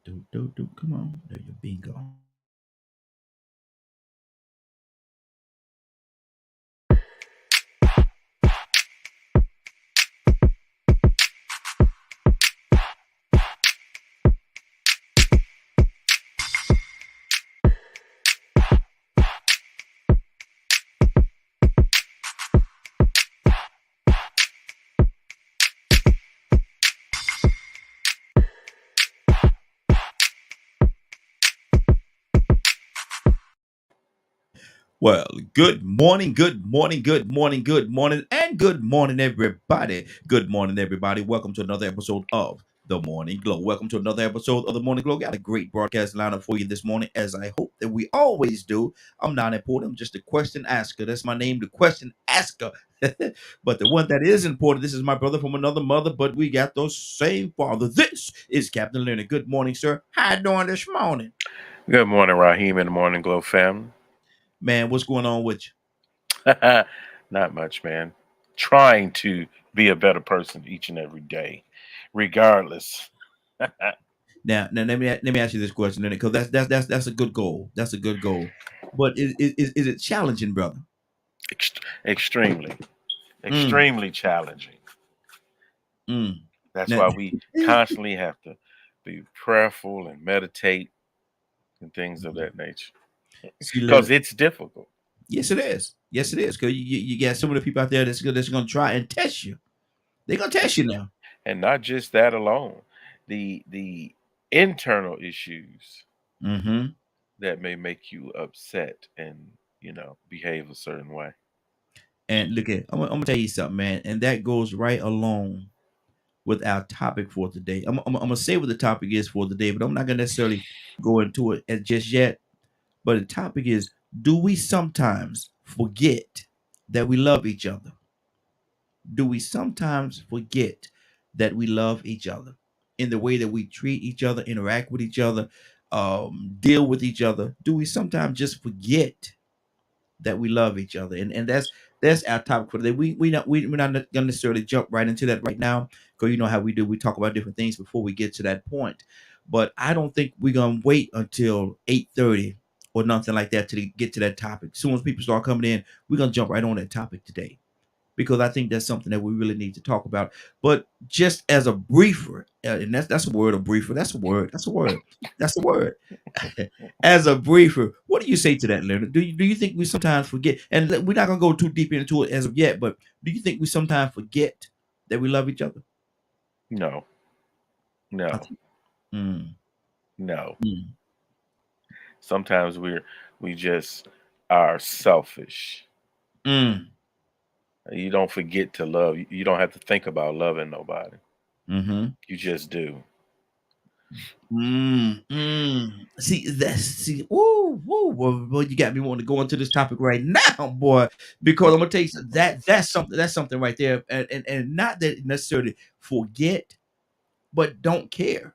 Do. Come on. There you bingo. Well, good morning, everybody. Good morning, everybody. Welcome to another episode of The Morning Glow. Welcome to another episode of The Morning Glow. Got a great broadcast lineup for you this morning, as I hope that we always do. I'm not important, I'm just a question asker. That's my name, the question asker. But the one that is important, this is my brother from another mother, but we got the same father. This is Captain Leonard. Good morning, sir. How you doing this morning? Good morning, Raheem and the Morning Glow family. Man, what's going on with you? Not much, man. Trying to be a better person each and every day, regardless. Now, let me ask you this question, because that's a good goal. That's a good goal. But is it challenging, brother? Extremely, Mm, extremely challenging. mm. That's Now, why we constantly have to be prayerful and meditate and things of that nature. see, Because Leonard. it's difficult. Yes, it is. Yes, it is. Because you got some of the people out there that's gonna try and test you. They're gonna test you now. And not just that alone. The internal issues Mm-hmm. that may make you upset and, behave a certain way. And look at, I'm gonna tell you something, man, and that goes right along with our topic for today. I'm gonna say what the topic is for today, but I'm not gonna necessarily go into it just yet. But the topic is, do we sometimes forget that we love each other? Do we sometimes forget that we love each other in the way that we treat each other, interact with each other, deal with each other? Do we sometimes just forget that we love each other? And that's our topic for today. We're not gonna necessarily jump right into that right now, because you know how we do. We talk about different things before we get to that point. But I don't think we're gonna wait until 8:30 or nothing like that to get to that topic. As soon as people start coming in, we're gonna jump right on that topic today, because I think that's something that we really need to talk about. But just as a briefer, and that's a word, a briefer. That's a word. That's a word. That's a word. As a briefer, what do you say to that, Leonard? Do you think we sometimes forget? And we're not gonna go too deep into it as of yet, but do you think we sometimes forget that we love each other? No, I no, think. Mm, no. mm, Sometimes we just are selfish. mm, You don't forget to love. You don't have to think about loving nobody. mm-hmm. You just do. See, woo, woo, boy, you got me wanting to go into this topic right now, boy, because I'm gonna tell you that's something right there, and not that necessarily forget, but don't care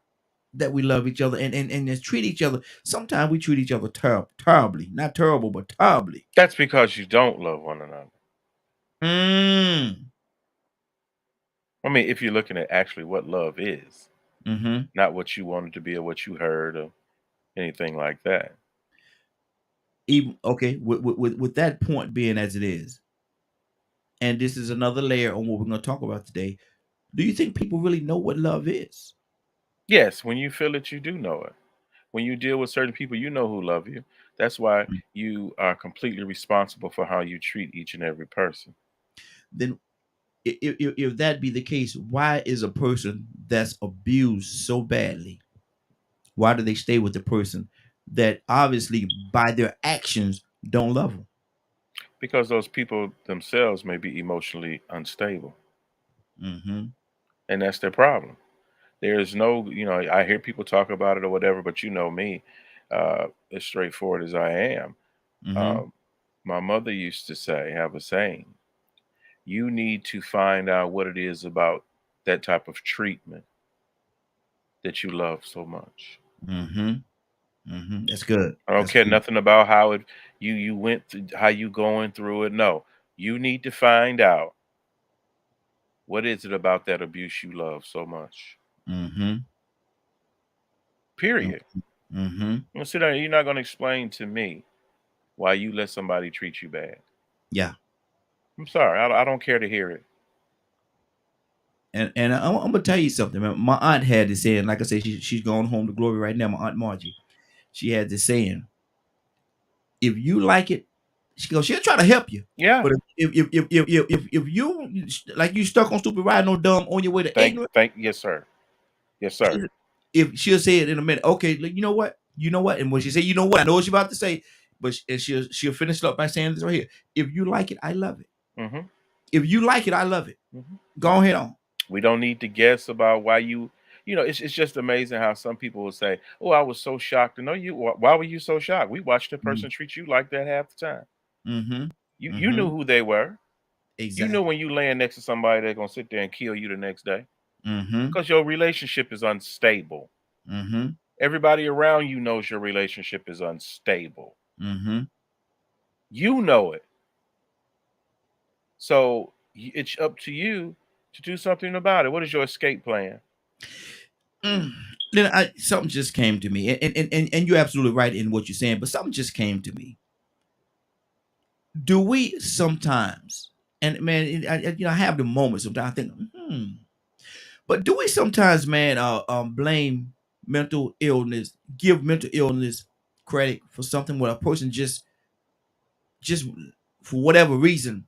that we love each other, and just treat each other. Sometimes we treat each other terribly, not terrible, but terribly. That's because you don't love one another. Mm, I mean, if you're looking at actually what love is, mm-hmm. not what you wanted to be or what you heard or anything like that. Even okay, with that point being as it is, and this is another layer on what we're gonna talk about today. Do you think people really know what love is? Yes, when you feel it, you do know it. When you deal with certain people, you know who love you. That's why you are completely responsible for how you treat each and every person. Then if that be the case, why is a person that's abused so badly, why do they stay with the person that obviously by their actions don't love them? Because those people themselves may be emotionally unstable. Mm-hmm. And that's their problem. There's no, I hear people talk about it or whatever, but you know me, as straightforward as I am. Mm-hmm. Um, my mother used to say, have a saying, you need to find out what it is about that type of treatment that you love so much. Mm-hmm. Mm-hmm. That's good. I don't That's care good. nothing about how it you went through, how you going through it. No, you need to find out what is it about that abuse you love so much. Mm-hmm. Period. Mm-hmm. You sit there, you're not going to explain to me why you let somebody treat you bad. Yeah. I'm sorry. I don't care to hear it. And I'm gonna tell you something, man. My aunt had this saying, like I said, she's gone home to glory right now. My aunt Margie, she had this saying: if you like it, she'll try to help you. Yeah. But if you like you stuck on stupid riding on dumb on your way to ignorant, Yes, sir. Yes, sir. if she'll say it in a minute, okay, you know what, and when she say, you know what, I know what she's about to say, but and she'll finish it up by saying this right here: if you like it, I love it. Mm-hmm. If you like it, I love it. Mm-hmm. Go ahead on. We don't need to guess about why it's just amazing how some people will say, "Oh, I was so shocked." No, why were you so shocked? We watched the person treat you like that half the time. Mm-hmm. You knew who they were. You know Exactly. when you laying next to somebody they're gonna sit there and kill you the next day Mm-hmm. because your relationship is unstable. Mm-hmm. Everybody around you knows your relationship is unstable. Mm-hmm. You know it. So it's up to you to do something about it. What is your escape plan? Then something just came to me, and you're absolutely right in what you're saying, but something just came to me. Do we sometimes, and man, I have the moments sometimes I think, but do we sometimes, man, blame mental illness, give mental illness credit for something where a person just for whatever reason,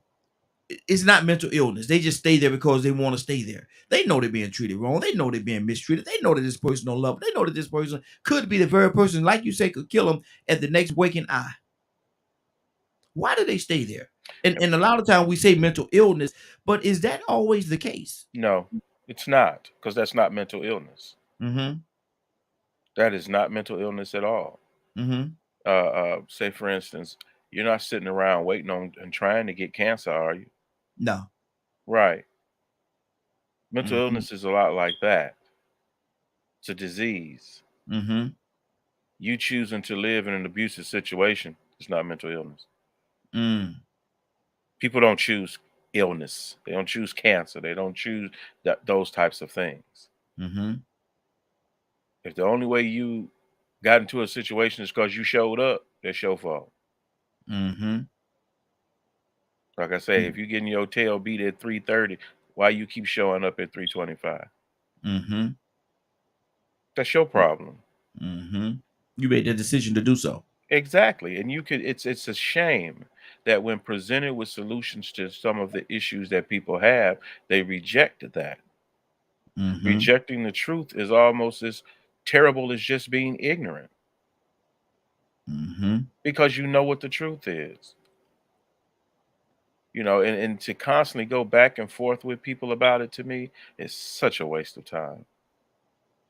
it's not mental illness. They just stay there because they want to stay there. They know they're being treated wrong. They know they're being mistreated. They know that this person don't love them. They know that this person could be the very person, like you say, could kill them at the next waking eye. Why do they stay there? And a lot of time we say mental illness, but is that always the case? No, it's not, because that's not mental illness. Mm-hmm. That is not mental illness at all. Mm-hmm. Say for instance, you're not sitting around waiting on and trying to get cancer, are you? No. Right. Mental Mm-hmm. illness is a lot like that. It's a disease. Mm-hmm. You choosing to live in an abusive situation is not mental illness. Mm. People don't choose illness. They don't choose cancer. They don't choose those types of things. Mm-hmm. If the only way you got into a situation is because you showed up, that's your fault. Mm-hmm. Like I say, if you're getting your tail beat at 3:30, why you keep showing up at 3:25? Mm-hmm. That's your problem. Mm-hmm. You made the decision to do so. Exactly. And it's a shame that when presented with solutions to some of the issues that people have, they rejected that. Mm-hmm. Rejecting the truth is almost as terrible as just being ignorant Mm-hmm. because you know what the truth is. And to constantly go back and forth with people about it, to me is such a waste of time.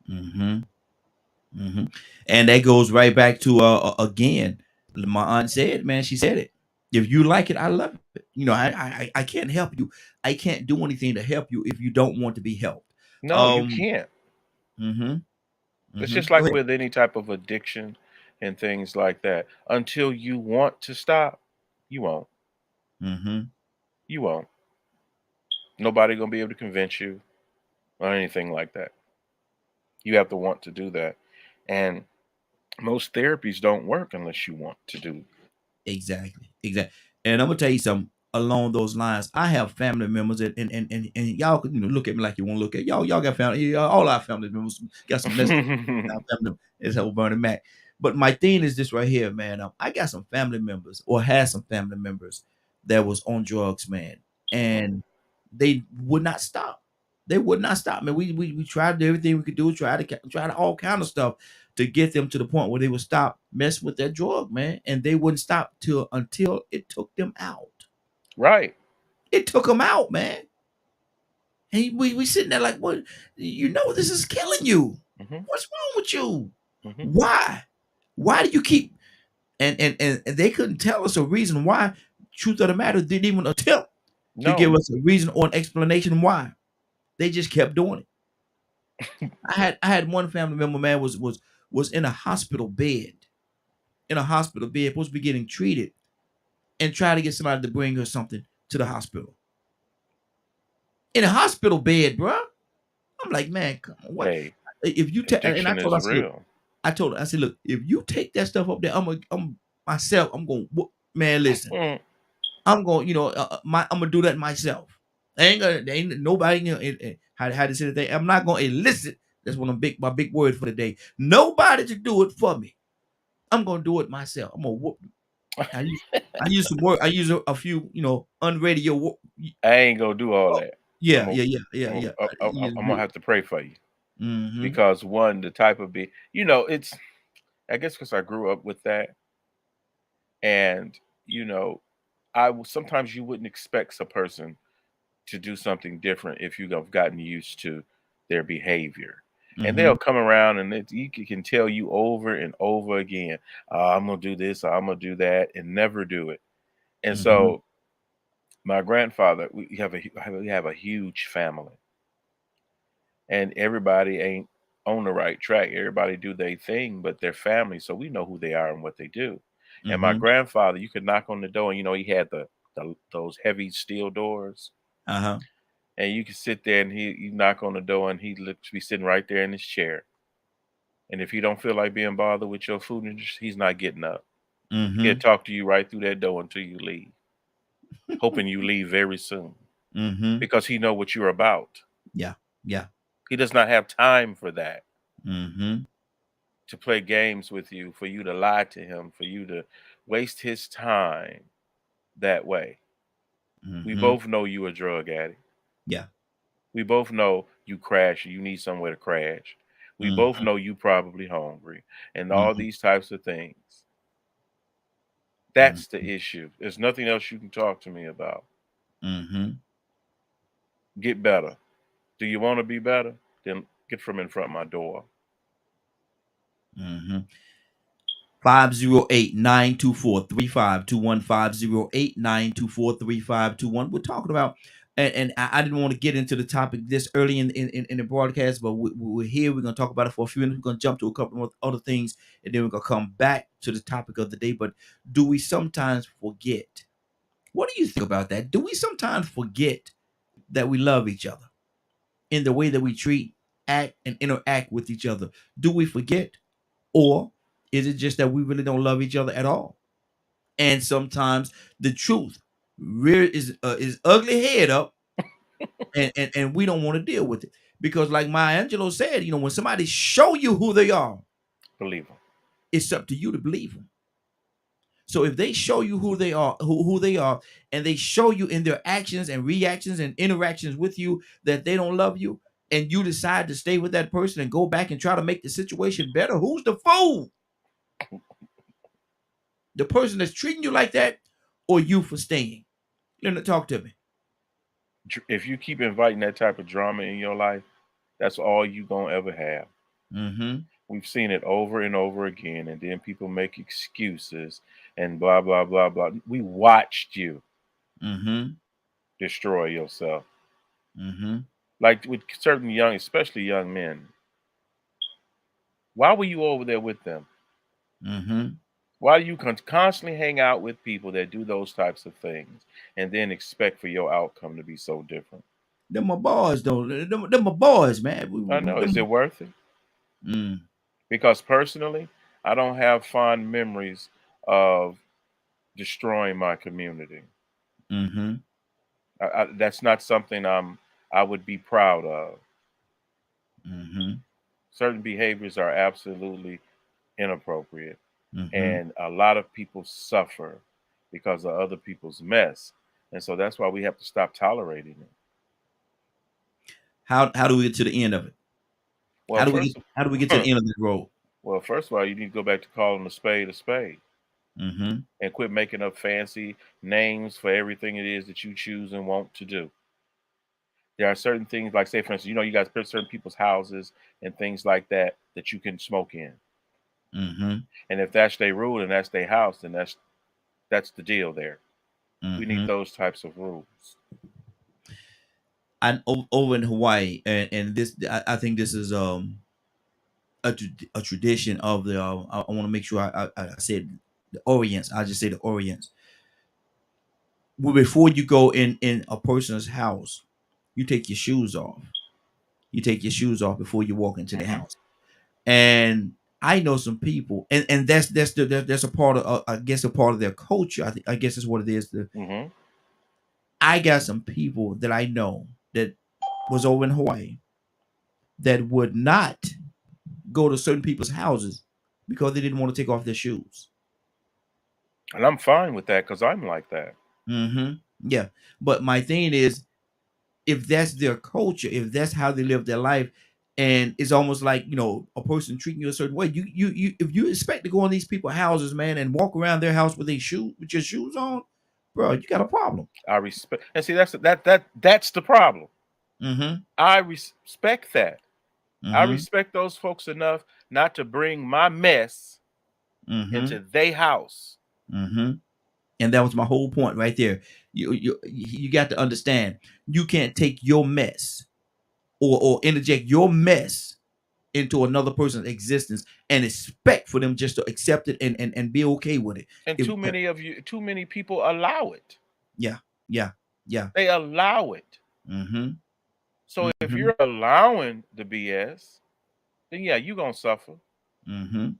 Mm-hmm. Mm-hmm. And that goes right back to again, my aunt said, man, she said it. If you like it, I love it. I can't help you. I can't do anything to help you if you don't want to be helped. No, you Um. can't. Mm-hmm. It's Mm-hmm. just Go like ahead. with any type of addiction and things like that. Until you want to stop, you won't. Mm-hmm. You won't. Nobody gonna be able to convince you or anything like that. You have to want to do that. And most therapies don't work unless you want to do. Exactly. Exactly. And I'm gonna tell you something along those lines. I have family members, and y'all can look at me like you want to look at y'all. Y'all got family. All our family members got some messed up. Our family is how Bernie Mac. But my thing is this right here, man. I got some family members, or had some family members that was on drugs, man, and they would not stop. They would not stop, man. We tried everything we could do, try to all kind of stuff to get them to the point where they would stop messing with that drug, man, and they wouldn't stop until it took them out. Right. It took them out, man. And we sitting there like, what? This is killing you. Hmm. What's wrong with you? Hmm. Why? Why do you keep? And they couldn't tell us a reason why. Truth of the matter, didn't even attempt to give No. us a reason or an explanation why. They just kept doing it. I had one family member, man, was in a hospital bed, supposed to be getting treated, and try to get somebody to bring her something to the hospital. In a hospital bed, bro. I'm like, man, come on, what? Hey, If you tell, and I addiction told is her, I said, look, real. I told her, I said, look, if you take that stuff up there, I'm myself. I'm going, man. Listen, Mm. I'm going, I'm gonna do that myself. I ain't gonna, there ain't nobody, how to say the thing. I'm not gonna elicit. That's one of my big word for the day. Nobody to do it for me. I'm gonna do it myself. I'm gonna whoop. I use some word. I use a few, unradio. I ain't gonna do all that. I'm Yeah, gonna, yeah, yeah, yeah, yeah. I'm gonna have to pray for you Mm-hmm. because one, the type of it's. I guess because I grew up with that, and you know, sometimes you wouldn't expect a person to do something different if you have gotten used to their behavior. And Mm-hmm. they'll come around and you can tell you over and over again, I'm gonna do this, or I'm gonna do that, and never do it. And Mm-hmm. so my grandfather, we have a huge family, and everybody ain't on the right track. Everybody do their thing, but they're family, so we know who they are and what they do. And my Mm-hmm. grandfather, you could knock on the door, and he had those heavy steel doors, Uh-huh. and you could sit there and you knock on the door, and be sitting right there in his chair. And if he don't feel like being bothered with your food interest, he's not getting up. He'll Mm-hmm. talk to you right through that door until you leave, hoping you leave very soon Mm-hmm. because he know what you're about. Yeah. Yeah. He does not have time for that, Mm-hmm. to play games with you, for you to lie to him, for you to waste his time that way. We Mm-hmm. both know you a drug addict. Yeah. We both know you crash. You need somewhere to crash. We both Mm-hmm. know you probably hungry and all Mm-hmm. these types of things. That's the issue. There's nothing else you can talk to me about. Mm-hmm. Get better. Do you want to be better? Then get from in front of my door. Mm-hmm. 508-924-3521. 508-924-3521. We're talking about, and I didn't want to get into the topic this early in the broadcast, but we're here. We're going to talk about it for a few minutes. We're going to jump to a couple of other things, and then we're going to come back to the topic of the day. But do we sometimes forget? What do you think about that? Do we sometimes forget that we love each other in the way that we treat, act, and interact with each other? Do we forget? Or is it just that we really don't love each other at all? And sometimes the truth is ugly head up, and we don't want to deal with it because, like Maya Angelou said, when somebody show you who they are, Believe them. it's up to you to believe them. So if they show you who they are, who they are, and they show you in their actions and reactions and interactions with you that they don't love you, and you decide to stay with that person and go back and try to make the situation better, who's the fool? The person that's treating you like that, or you for staying? Talk to me. If you keep inviting that type of drama in your life, that's all you gonna ever have. Mm-hmm. We've seen it over and over again, and then people make excuses and blah blah blah blah. We watched you Mm-hmm. destroy yourself, Mm-hmm. like with certain especially young men. Why were you over there with them? Mm-hmm. Why do you constantly hang out with people that do those types of things and then expect for your outcome to be so different? Them my boys, though. Them my boys, man. I know. Is it worth it? Mm. Because personally, I don't have fond memories of destroying my community. Mm-hmm. That's not something I would be proud of. Mm-hmm. Certain behaviors are absolutely inappropriate, Mm-hmm. and a lot of people suffer because of other people's mess, and so that's why we have to stop tolerating it. How do we get to the end of it? Well, How do we get to the end of this road? well, first of all, you need to go back to calling a spade, Mm-hmm. and quit making up fancy names for everything it is that you choose and want to do. There are certain things, like say, for instance, you guys put certain people's houses and things like that that you can smoke in, Mm-hmm. and if that's their rule and that's their house, then that's the deal there. We need Mm-hmm. those types of rules. And over in Hawaii, and this, I think this is a tradition of the. I want to make sure I said the Orients. I just say the Orients. Well, before you go in a person's house, you take your shoes off. You take your shoes off before you walk into the Hmm. house. And I know some people, and that's a part of I guess a part of their culture. I guess is what it is. Mm-hmm. I got some people that I know that was over in Hawaii that would not go to certain people's houses because they didn't want to take off their shoes. And I'm fine with that because I'm like that. Mm-hmm. Yeah, but my thing is, if that's their culture, if that's how they live their life, and it's almost like a person treating you a certain way, you if you expect to go in these people's houses, man, and walk around their house with your shoes on, bro, you got a problem. I respect, and see that's the problem. Mm-hmm. I respect that. I Mm-hmm. respect those folks enough not to bring my mess Mm-hmm. into their house. Mm-hmm. And that was my whole point right there. You got to understand, you can't take your mess or interject your mess into another person's existence and expect for them just to accept it and be okay with it. And If, too many people allow it. yeah, yeah, yeah. They allow it. Mm-hmm. So if Mm-hmm. you're allowing the BS, then yeah, you're gonna suffer. Mm-hmm.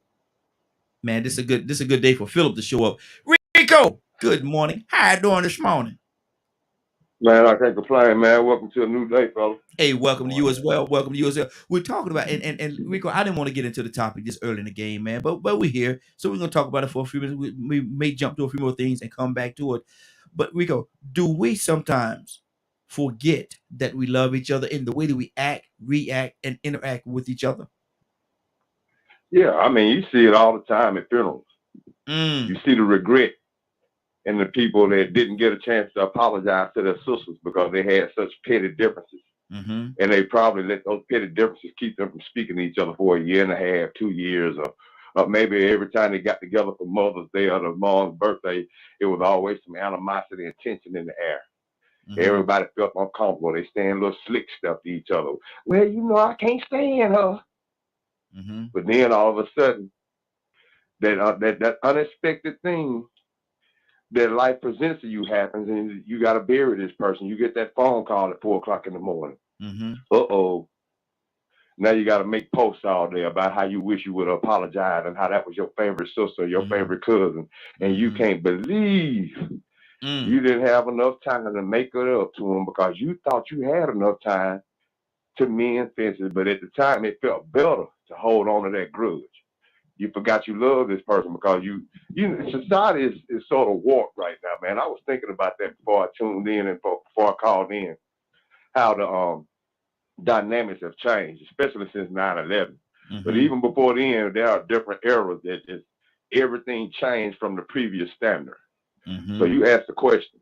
Man, this is a good day for Philip to show up. Rico, good morning. How you doing this morning? Man, I can't complain, man. Welcome to a new day, fella. Hey, welcome to you as Morning. well. Welcome to you as well. We're talking about and Rico, I didn't want to get into the topic this early in the game, man, but we're here, so we're gonna talk about it for a few minutes. We may jump to a few more things and come back to it. But Rico, do we sometimes forget that we love each other in the way that we act, react, and interact with each other? Yeah, I mean, you see it all the time at funerals. You Mm. see the regret in the people that didn't get a chance to apologize to their sisters because they had such petty differences. Mm-hmm. And they probably let those petty differences keep them from speaking to each other for a year and a half, 2 years, or maybe every time they got together for Mother's Day or the mom's birthday, it was always some animosity and tension in the air. Mm-hmm. Everybody felt uncomfortable. They saying little slick stuff to each other. Well, I can't stand her. Mm-hmm. But then all of a sudden, that unexpected thing that life presents to you happens, and you got to bury this person. You get that phone call at 4 o'clock in the morning. Mm-hmm. Uh-oh. Now you got to make posts all day about how you wish you would apologize and how that was your favorite sister, your Mm-hmm. favorite cousin, and you Mm-hmm. can't believe Mm. you didn't have enough time to make it up to them because you thought you had enough time to mend fences, but at the time it felt better to hold on to that grudge. You forgot you love this person because society is sort of warped right now, man. I was thinking about that before I tuned in and before I called in, how the dynamics have changed, especially since 9/11. But Mm-hmm. even before then, there are different eras that everything changed from the previous standard. So Mm-hmm. you ask the question,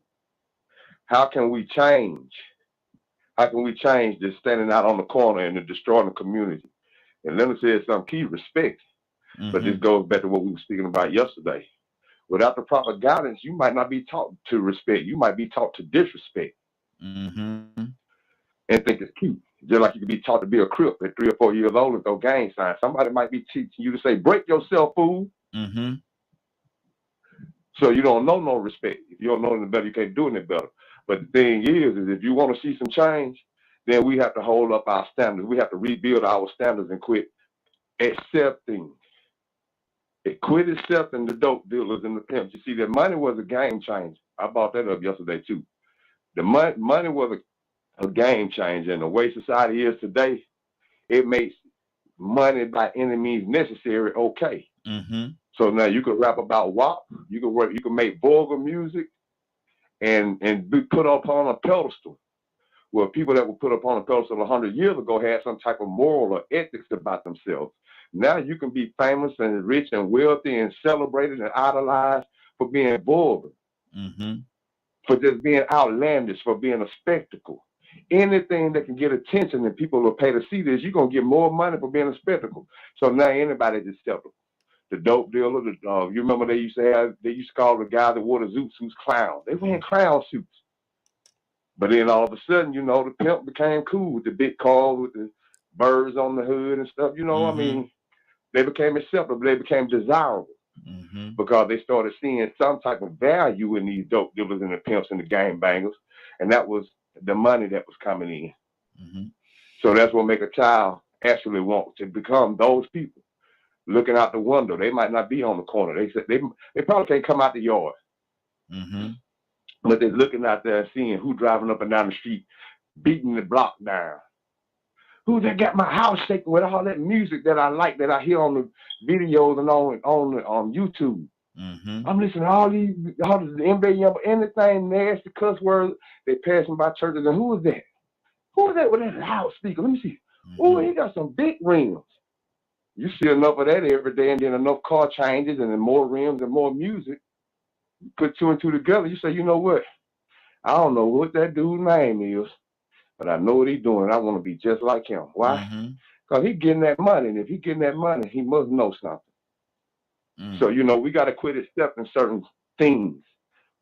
how can we change? How can we change this standing out on the corner and destroying the community? And Leonard said something key, respect. But this Mm-hmm. goes back to what we were speaking about yesterday. Without the proper guidance, you might not be taught to respect. You might be taught to disrespect Mm-hmm. and think it's cute. Just like you could be taught to be a crip at 3 or 4 years old with no gang sign. Somebody might be teaching you to say, break yourself, fool. Mm-hmm. So you don't know no respect. If you don't know any better, you can't do any better. But the thing is if you want to see some change, then we have to hold up our standards. We have to rebuild our standards and quit accepting. Quit accepting the dope dealers and the pimps. You see, that money was a game changer. I brought that up yesterday too. The money was a game changer, and the way society is today, it makes money by any means necessary okay. Mm-hmm. So now you can rap about WAP, you can make vulgar music and be put up on a pedestal. Well, people that were put up on a pedestal 100 years ago had some type of moral or ethics about themselves. Now you can be famous and rich and wealthy and celebrated and idolized for being vulgar, Mm-hmm. for just being outlandish, for being a spectacle. Anything that can get attention and people will pay to see this, you're gonna get more money for being a spectacle. So now anybody's acceptable. The dope dealer, you remember they used to call the guy that wore the zoot suits clowns. They wearing clown suits. But then all of a sudden, the pimp became cool with the big car with the birds on the hood and stuff. I Mm-hmm. mean, they became acceptable. They became desirable Mm-hmm. because they started seeing some type of value in these dope dealers and the pimps and the gang bangers, and that was the money that was coming in. Mm-hmm. So that's what make a child actually want to become those people. looking out the window. They might not be on the corner. They said they probably can't come out the yard, but they're looking out there and seeing who driving up and down the street, beating the block down. Who that got my house shaking with all that music that I like, that I hear on the videos and on YouTube. I'm listening to all the NBA, anything nasty cuss words they passing by churches. And who is that? Who is that with that loudspeaker? Let me see. Oh, he got some big rims. You see enough of that every day, and then enough car changes, and then more rims and more music. You put two and two together. You say, you know what? I don't know what that dude's name is, but I know what he's doing. I want to be just like him. Why? Because he's getting that money, and if he's getting that money, he must know something. So, we got to quit accepting certain things.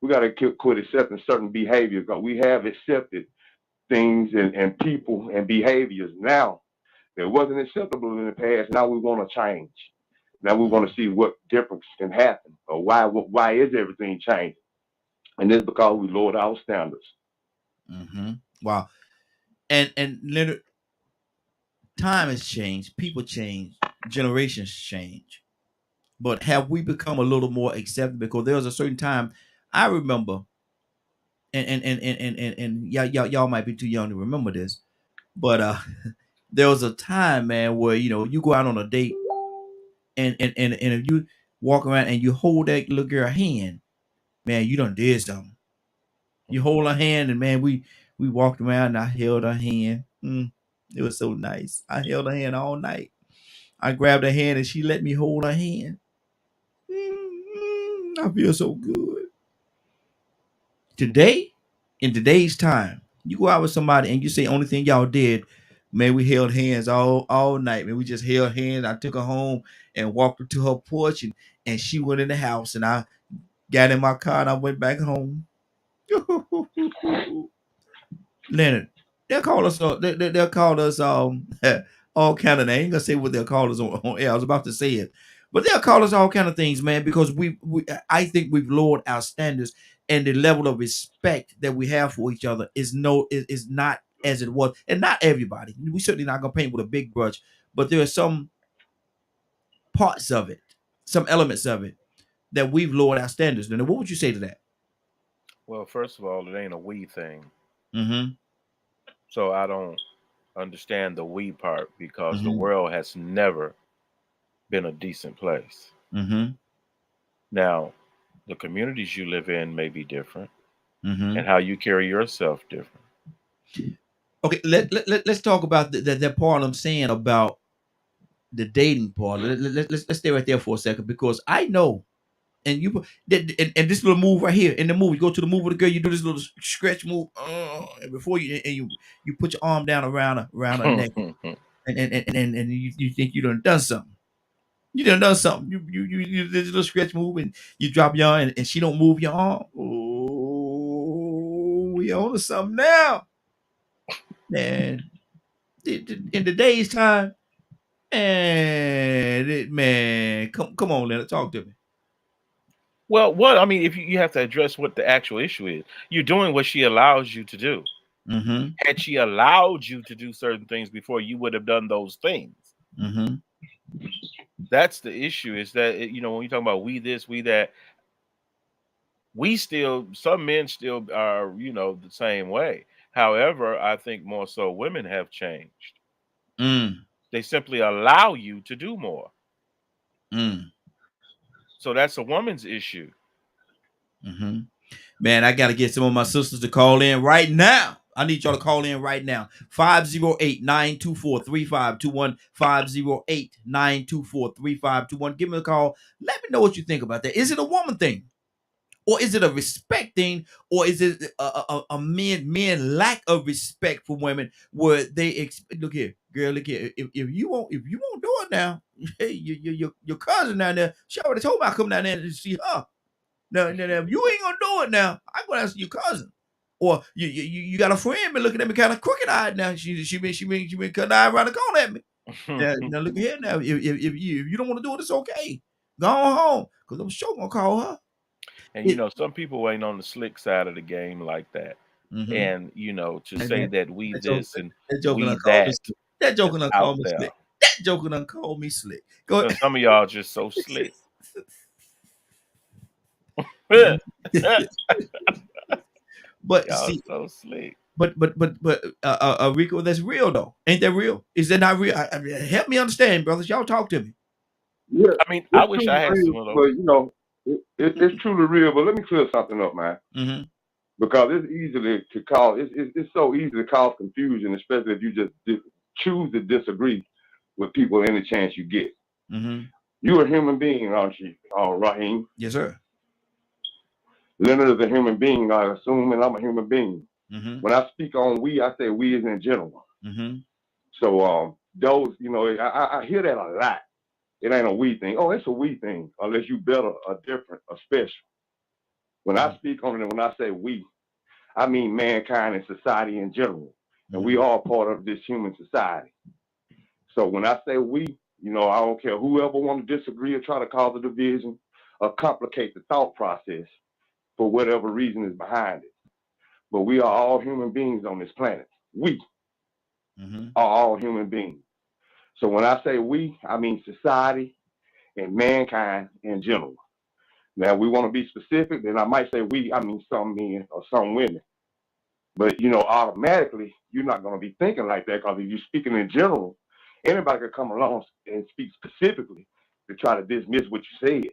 We got to quit accepting certain behaviors, because we have accepted things and people and behaviors now that wasn't acceptable in the past. Now we want to change. Now we want to see what difference can happen, or why is everything changing? And it's because we lowered our standards. Wow. And Leonard, time has changed, people change, generations change. But have we become a little more accepting? Because there was a certain time I remember, and y'all might be too young to remember this, but there was a time, man, where you go out on a date, and if you walk around and you hold that little girl's hand, man, you done did something. You hold her hand, and man, we walked around, and I held her hand. It was so nice. I held her hand all night. I grabbed her hand, and she let me hold her hand. I feel so good. Today, in today's time, you go out with somebody and you say only thing y'all did, man, we held hands all night. Man, we just held hands. I took her home and walked her to her porch, and she went in the house, and I got in my car and I went back home. Leonard, they'll call us they'll call us all kind of names. I ain't gonna say what they'll call us on air. I was about to say it. But they'll call us all kind of things, man, because I think we've lowered our standards, and the level of respect that we have for each other is not as it was. And not everybody. We certainly not gonna paint with a big brush, but there are some parts of it, some elements of it, that we've lowered our standards. Now, what would you say to that? Well, first of all, it ain't a we thing. Mm-hmm. So I don't understand the we part, because the world has never been a decent place. Now, the communities you live in may be different, and how you carry yourself different. Okay, let's talk about that part I'm saying about the dating part. Let's stay right there for a second, because I know, and and this little move right here in the movie, you go to the move with the girl, you do this little stretch move, and before you put your arm down around her neck, and you think you done something. You done something. You did a little stretch move, and you drop your arm, and she don't move your arm. Oh, we on to something now, man. In today's time, man, come on, Leonard, talk to me. Well, if you have to address what the actual issue is. You're doing what she allows you to do. Had she allowed you to do certain things before, you would have done those things. That's the issue, is that, when you talk about we this, we that, some men still are, the same way. However, I think more so women have changed. They simply allow you to do more. So that's a woman's issue. Man, I got to get some of my sisters to call in right now. I need y'all to call in right now. 508-924-3521. 508-924-3521. Give me a call. Let me know what you think about that. Is it a woman thing? Or is it a respect thing? Or is it a men lack of respect for women, where they look here, girl, look here. If you won't do it now, hey, your cousin down there, she already told me I come down there to see her. No, if you ain't gonna do it now, I'm gonna ask your cousin. Or you got a friend been looking at me kind of crooked eyed now. She been cutting eye around the corner at me. Now look here now. If you don't want to do it, it's okay. Go on home, because I'm sure gonna call her. And some people ain't on the slick side of the game like that. And say that we this and we that. That joke gonna call me slick. That joker done called me slick. Go ahead. Some of y'all just so slick. Y'all But see, so slick. but Rico, that's real though. Ain't that real? Is that not real? Help me understand, brothers. Y'all talk to me. Yeah, I mean, I it's wish truly I had real, some of those. but you know, it's truly real. But let me clear something up, man. Mm-hmm. Because it's easily to cause it's so easy to cause confusion, especially if you just choose to disagree with people any chance you get. Mm-hmm. You're a human being, aren't you, Raheem? Yes, sir. Leonard is a human being, I assume, and I'm a human being. Mm-hmm. When I speak on we, I say we as in general. Mm-hmm. So those, you know, I hear that a lot. It ain't a we thing. Oh, it's a we thing, unless you better, a different, a special. When I speak on it, and when I say we, I mean mankind and society in general. And we are part of this human society. So when I say we, you know, I don't care whoever want to disagree or try to cause a division or complicate the thought process for whatever reason is behind it. But we are all human beings on this planet. We are all human beings. So when I say we, I mean society and mankind in general. Now, we want to be specific, then I might say we, I mean some men or some women. But, you know, automatically, you're not going to be thinking like that, because if you're speaking in general, anybody could come along and speak specifically to try to dismiss what you said.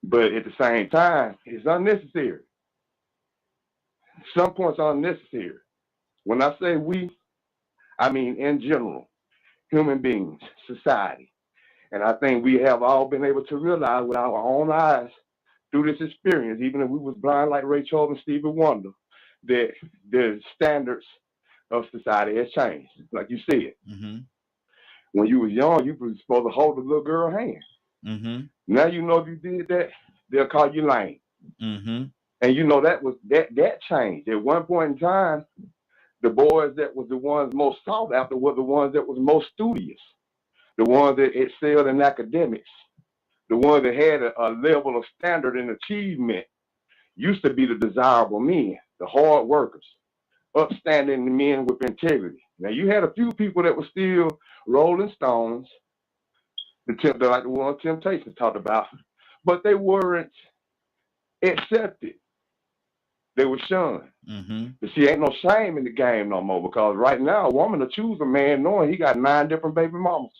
But at the same time, it's unnecessary. Some points are unnecessary. When I say we, I mean in general, human beings, society. And I think we have all been able to realize with our own eyes through this experience, even if we was blind like Ray Charles and Stevie Wonder, that the standards of society has changed. Like you said, when you was young, you were supposed to hold the little girl's hand. Now you know if you did that, they'll call you lame. And you know that changed. At one point in time, the boys that was the ones most sought after were the ones that was most studious, the ones that excelled in academics, the ones that had a level of standard and achievement used to be the desirable men, the hard workers, upstanding men with integrity. Now you had a few people that were still Rolling Stones, like the one Temptations talked about, but they weren't accepted. They were shunned. But see, ain't no shame in the game no more, because right now a woman will choose a man knowing he got 9 different baby mamas,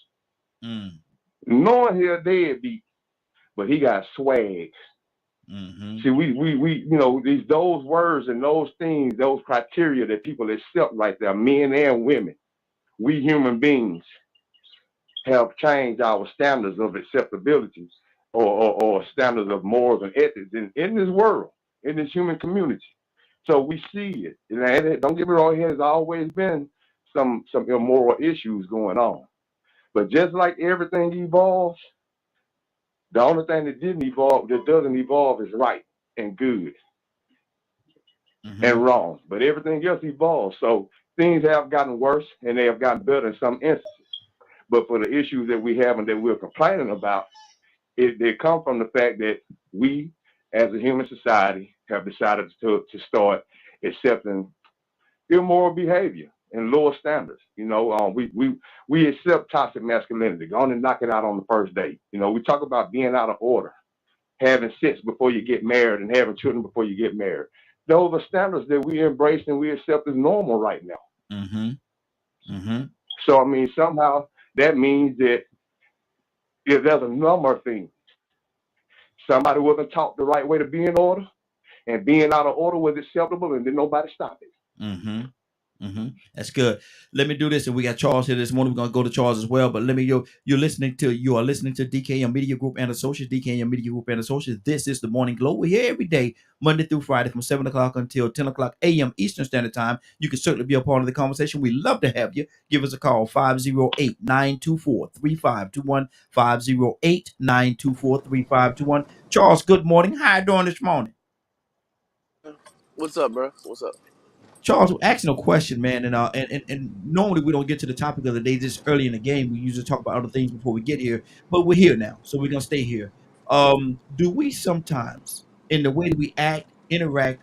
knowing he a deadbeat, but he got swag. See, we you know, those words and those things, those criteria that people accept right there, men and women, we human beings have changed our standards of acceptability or standards of morals and ethics in this world, in this human community. So we see it. And don't get me wrong, there's always been some immoral issues going on. But just like everything evolves, the only thing that doesn't evolve is right and good and wrong. But everything else evolves. So things have gotten worse and they have gotten better in some instances. But for the issues that we have and that we're complaining about, they come from the fact that we, as a human society, have decided to start accepting immoral behavior and lower standards. You know, we accept toxic masculinity. Go on and knock it out on the first date. You know, we talk about being out of order, having sex before you get married, and having children before you get married. Those are standards that we embrace and we accept as normal right now. So I mean, somehow that means that if there's a number of things, somebody wasn't taught the right way to be in order, and being out of order was acceptable, and then nobody stopped it. That's good. Let me do this, and we got Charles here this morning. We're gonna go to Charles as well. But let me you are listening to DKM Media Group and Associates. DKM Media Group and Associates. This is the Morning Glow. We're here every day, Monday through Friday, from 7 o'clock until 10 o'clock a.m. Eastern Standard Time. You can certainly be a part of the conversation. We love to have you. Give us a call, 508-924-3521. 508-924-3521. Charles, good morning. How you doing this morning? What's up, bro? What's up? Charles, we're asking a question, man, and normally we don't get to the topic of the day this early in the game. We usually talk about other things before we get here, but we're here now, so we're gonna stay here. Do we sometimes, in the way that we act, interact,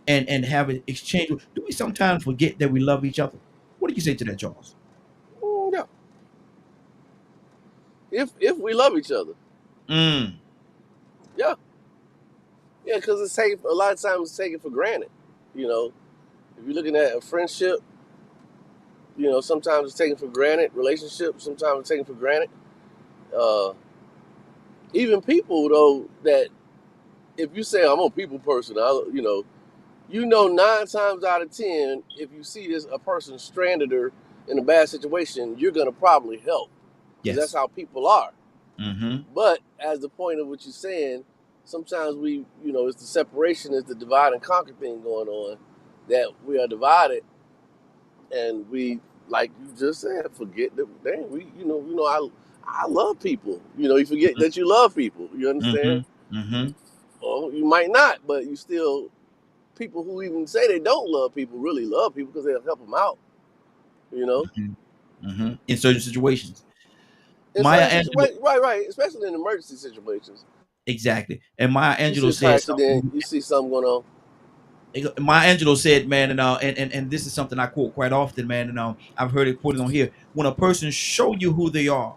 and have an exchange, do we sometimes forget that we love each other? What do you say to that, Charles? Yeah. if we love each other. Mm. Yeah, yeah, because it's taken a lot of times it's taken for granted. You know, if you're looking at a friendship, you know, sometimes it's taken for granted. Relationships, sometimes it's taken for granted. Uh, Even people though that if you say I'm a people person, you know 9 times out of 10, if you see a person stranded or in a bad situation, you're gonna probably help because that's Yes. how people are. Mm-hmm. But as the point of what you're saying, sometimes it's the separation, it's the divide and conquer thing going on, that we are divided and we, like you just said, forget that. Dang, I love people. You know, you forget that you love people. You Mm-hmm. understand? Mm-hmm. Well, you might not, but you still people who even say they don't love people really love people because they'll help them out. You know, Mm-hmm. Mm-hmm. In certain situations. in Maya certain Angelou, situations, right, especially in emergency situations. exactly. And Maya You see Angelou a car said accident, something. you see something going on. Maya Angelou said, man, and this is something I quote quite often, man, and I've heard it quoted on here. When a person show you who they are,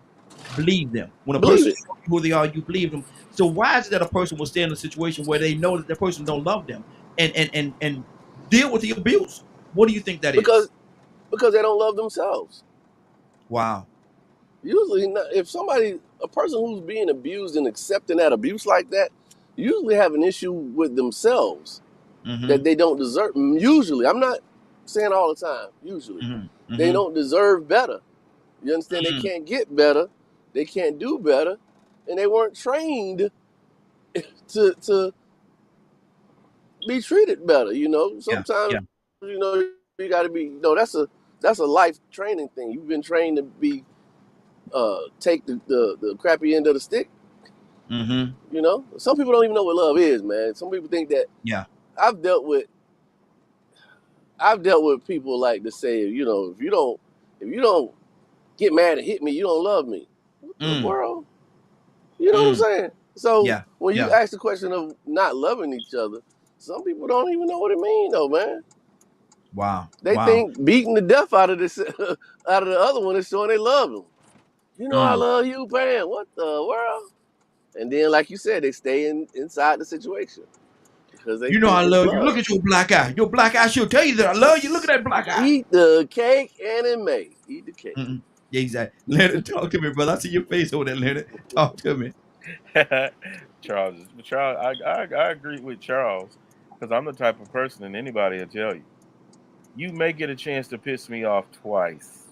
believe them. When a Believe person it, show you who they are, you believe them. So why is it that a person will stay in a situation where they know that the person don't love them and deal with the abuse? What do you think that because is? they don't love themselves. Wow. Usually, if a person who's being abused and accepting that abuse like that, usually have an issue with themselves Mm-hmm. that they don't deserve. Usually, I'm not saying all the time. Usually, Mm-hmm. they Mm-hmm. don't deserve better. You understand? They Mm. can't get better. They can't do better, and they weren't trained to be treated better. You know, Yeah. sometimes Yeah. you got to be. That's a life training thing. You've been trained to be take the crappy end of the stick. Mm-hmm. You know, some people don't even know what love is, man. Some people think that. Yeah. I've dealt with I've dealt with people like to say, if you don't get mad and hit me, you don't love me. What the Mm. world? You know what I'm Mm. saying? So Yeah. when you Yeah. ask the question of not loving each other, some people don't even know what it means, though, man. Wow. They Wow. think beating the death out of this out of the other one is showing they love them. You know I Mm. love you, Pam. What the world? And then, like you said, they stay inside the situation because they You know think I it's love you. Look love. at your black eye. Your black eye should tell you that I love you. Look at that black eye. Eat the cake and it may. Eat the cake. Mm-mm. Yeah, exactly. Leonard, talk to me, brother. I see your face over there, Leonard. Talk to me. Charles, I agree with Charles because I'm the type of person, and anybody will tell you, you may get a chance to piss me off twice,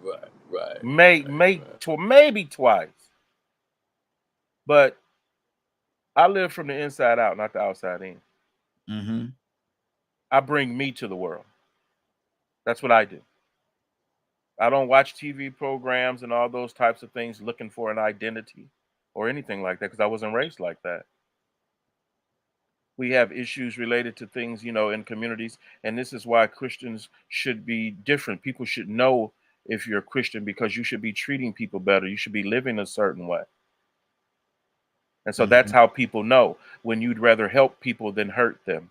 Right, right, maybe twice, but I live from the inside out, not the outside in. Mm-hmm. I bring me to the world. That's what I do. I don't watch TV programs and all those types of things looking for an identity or anything like that because I wasn't raised like that. We have issues related to things, in communities, and this is why Christians should be different. People should know if you're a Christian because you should be treating people better. You should be living a certain way. And so that's Mm-hmm. how people know when you'd rather help people than hurt them.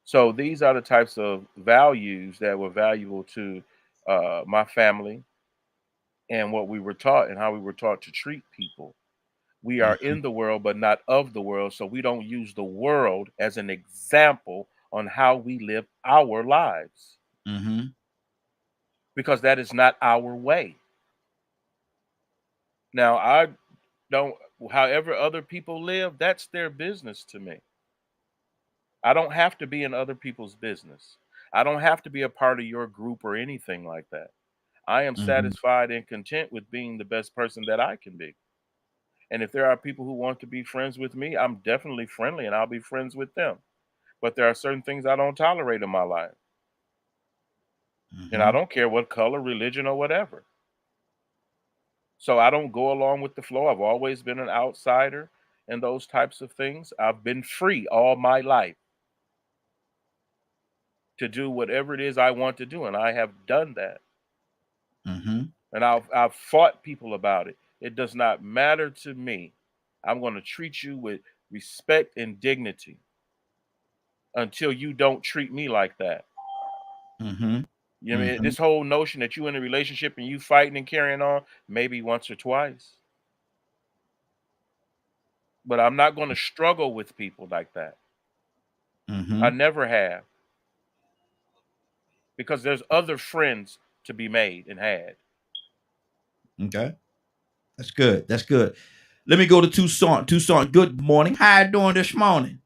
So these are the types of values that were valuable to my family and what we were taught and how we were taught to treat people. We are Mm-hmm. in the world, but not of the world. So we don't use the world as an example on how we live our lives Mm-hmm. because that is not our way. Now, I don't, however other people live, that's their business to me. I don't have to be in other people's business. I don't have to be a part of your group or anything like that. I am Mm-hmm. satisfied and content with being the best person that I can be. And if there are people who want to be friends with me, I'm definitely friendly and I'll be friends with them. But there are certain things I don't tolerate in my life. And I Mm-hmm. don't care what color, religion, or whatever. So I don't go along with the flow. I've always been an outsider and those types of things. I've been free all my life to do whatever it is I want to do. And I have done that. Mm-hmm. And I've fought people about it. It does not matter to me. I'm going to treat you with respect and dignity until you don't treat me like that. Mm-hmm. You know, Mhm. this whole notion that you in a relationship and you fighting and carrying on, maybe once or twice. But I'm not going to struggle with people like that. I Mhm. never have. Because there's other friends to be made and had. Okay. That's good. That's good. Let me go to Tucson. Tucson, good morning. How you doing this morning?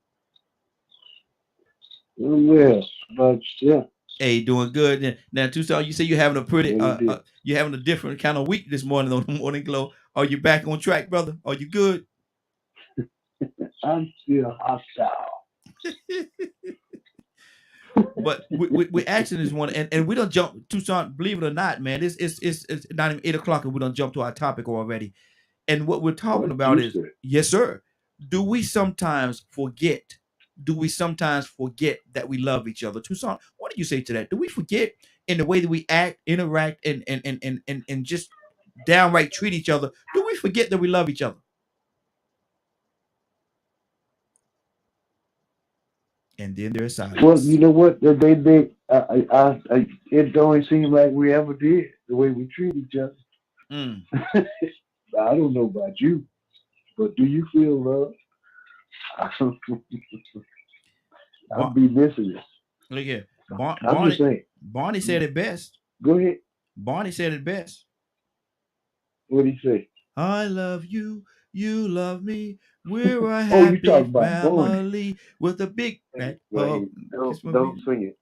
Yes, but yeah, Hey, doing good. Now, Tucson, you say you're having a pretty really did. you're having a different kind of week this morning on the Morning Glow. Are you back on track, brother? Are you good? I'm still hostile. But we asking this one, and we don't jump Tucson. Believe it or not, man, it's not even 8 o'clock, and we don't jump to our topic already. And what we're talking What about you is, said. yes, sir. Do we sometimes forget? Do we sometimes forget that we love each other? Tucson, what do you say to that? Do we forget in the way that we act, interact, and just downright treat each other? Do we forget that we love each other? And then there's Well, silence. you know what? It don't seem like we ever did the way we treat each other. Mm. I don't know about you, but do you feel love? I'll Bon- be missing it. Look here, I'm just saying. Barney said it best. Go ahead. Barney said it best. What do you say? I love you, you love me. We're a Oh, you happy talking about Barney? family with a big fat Well, hug. Kiss my don't baby. sing it.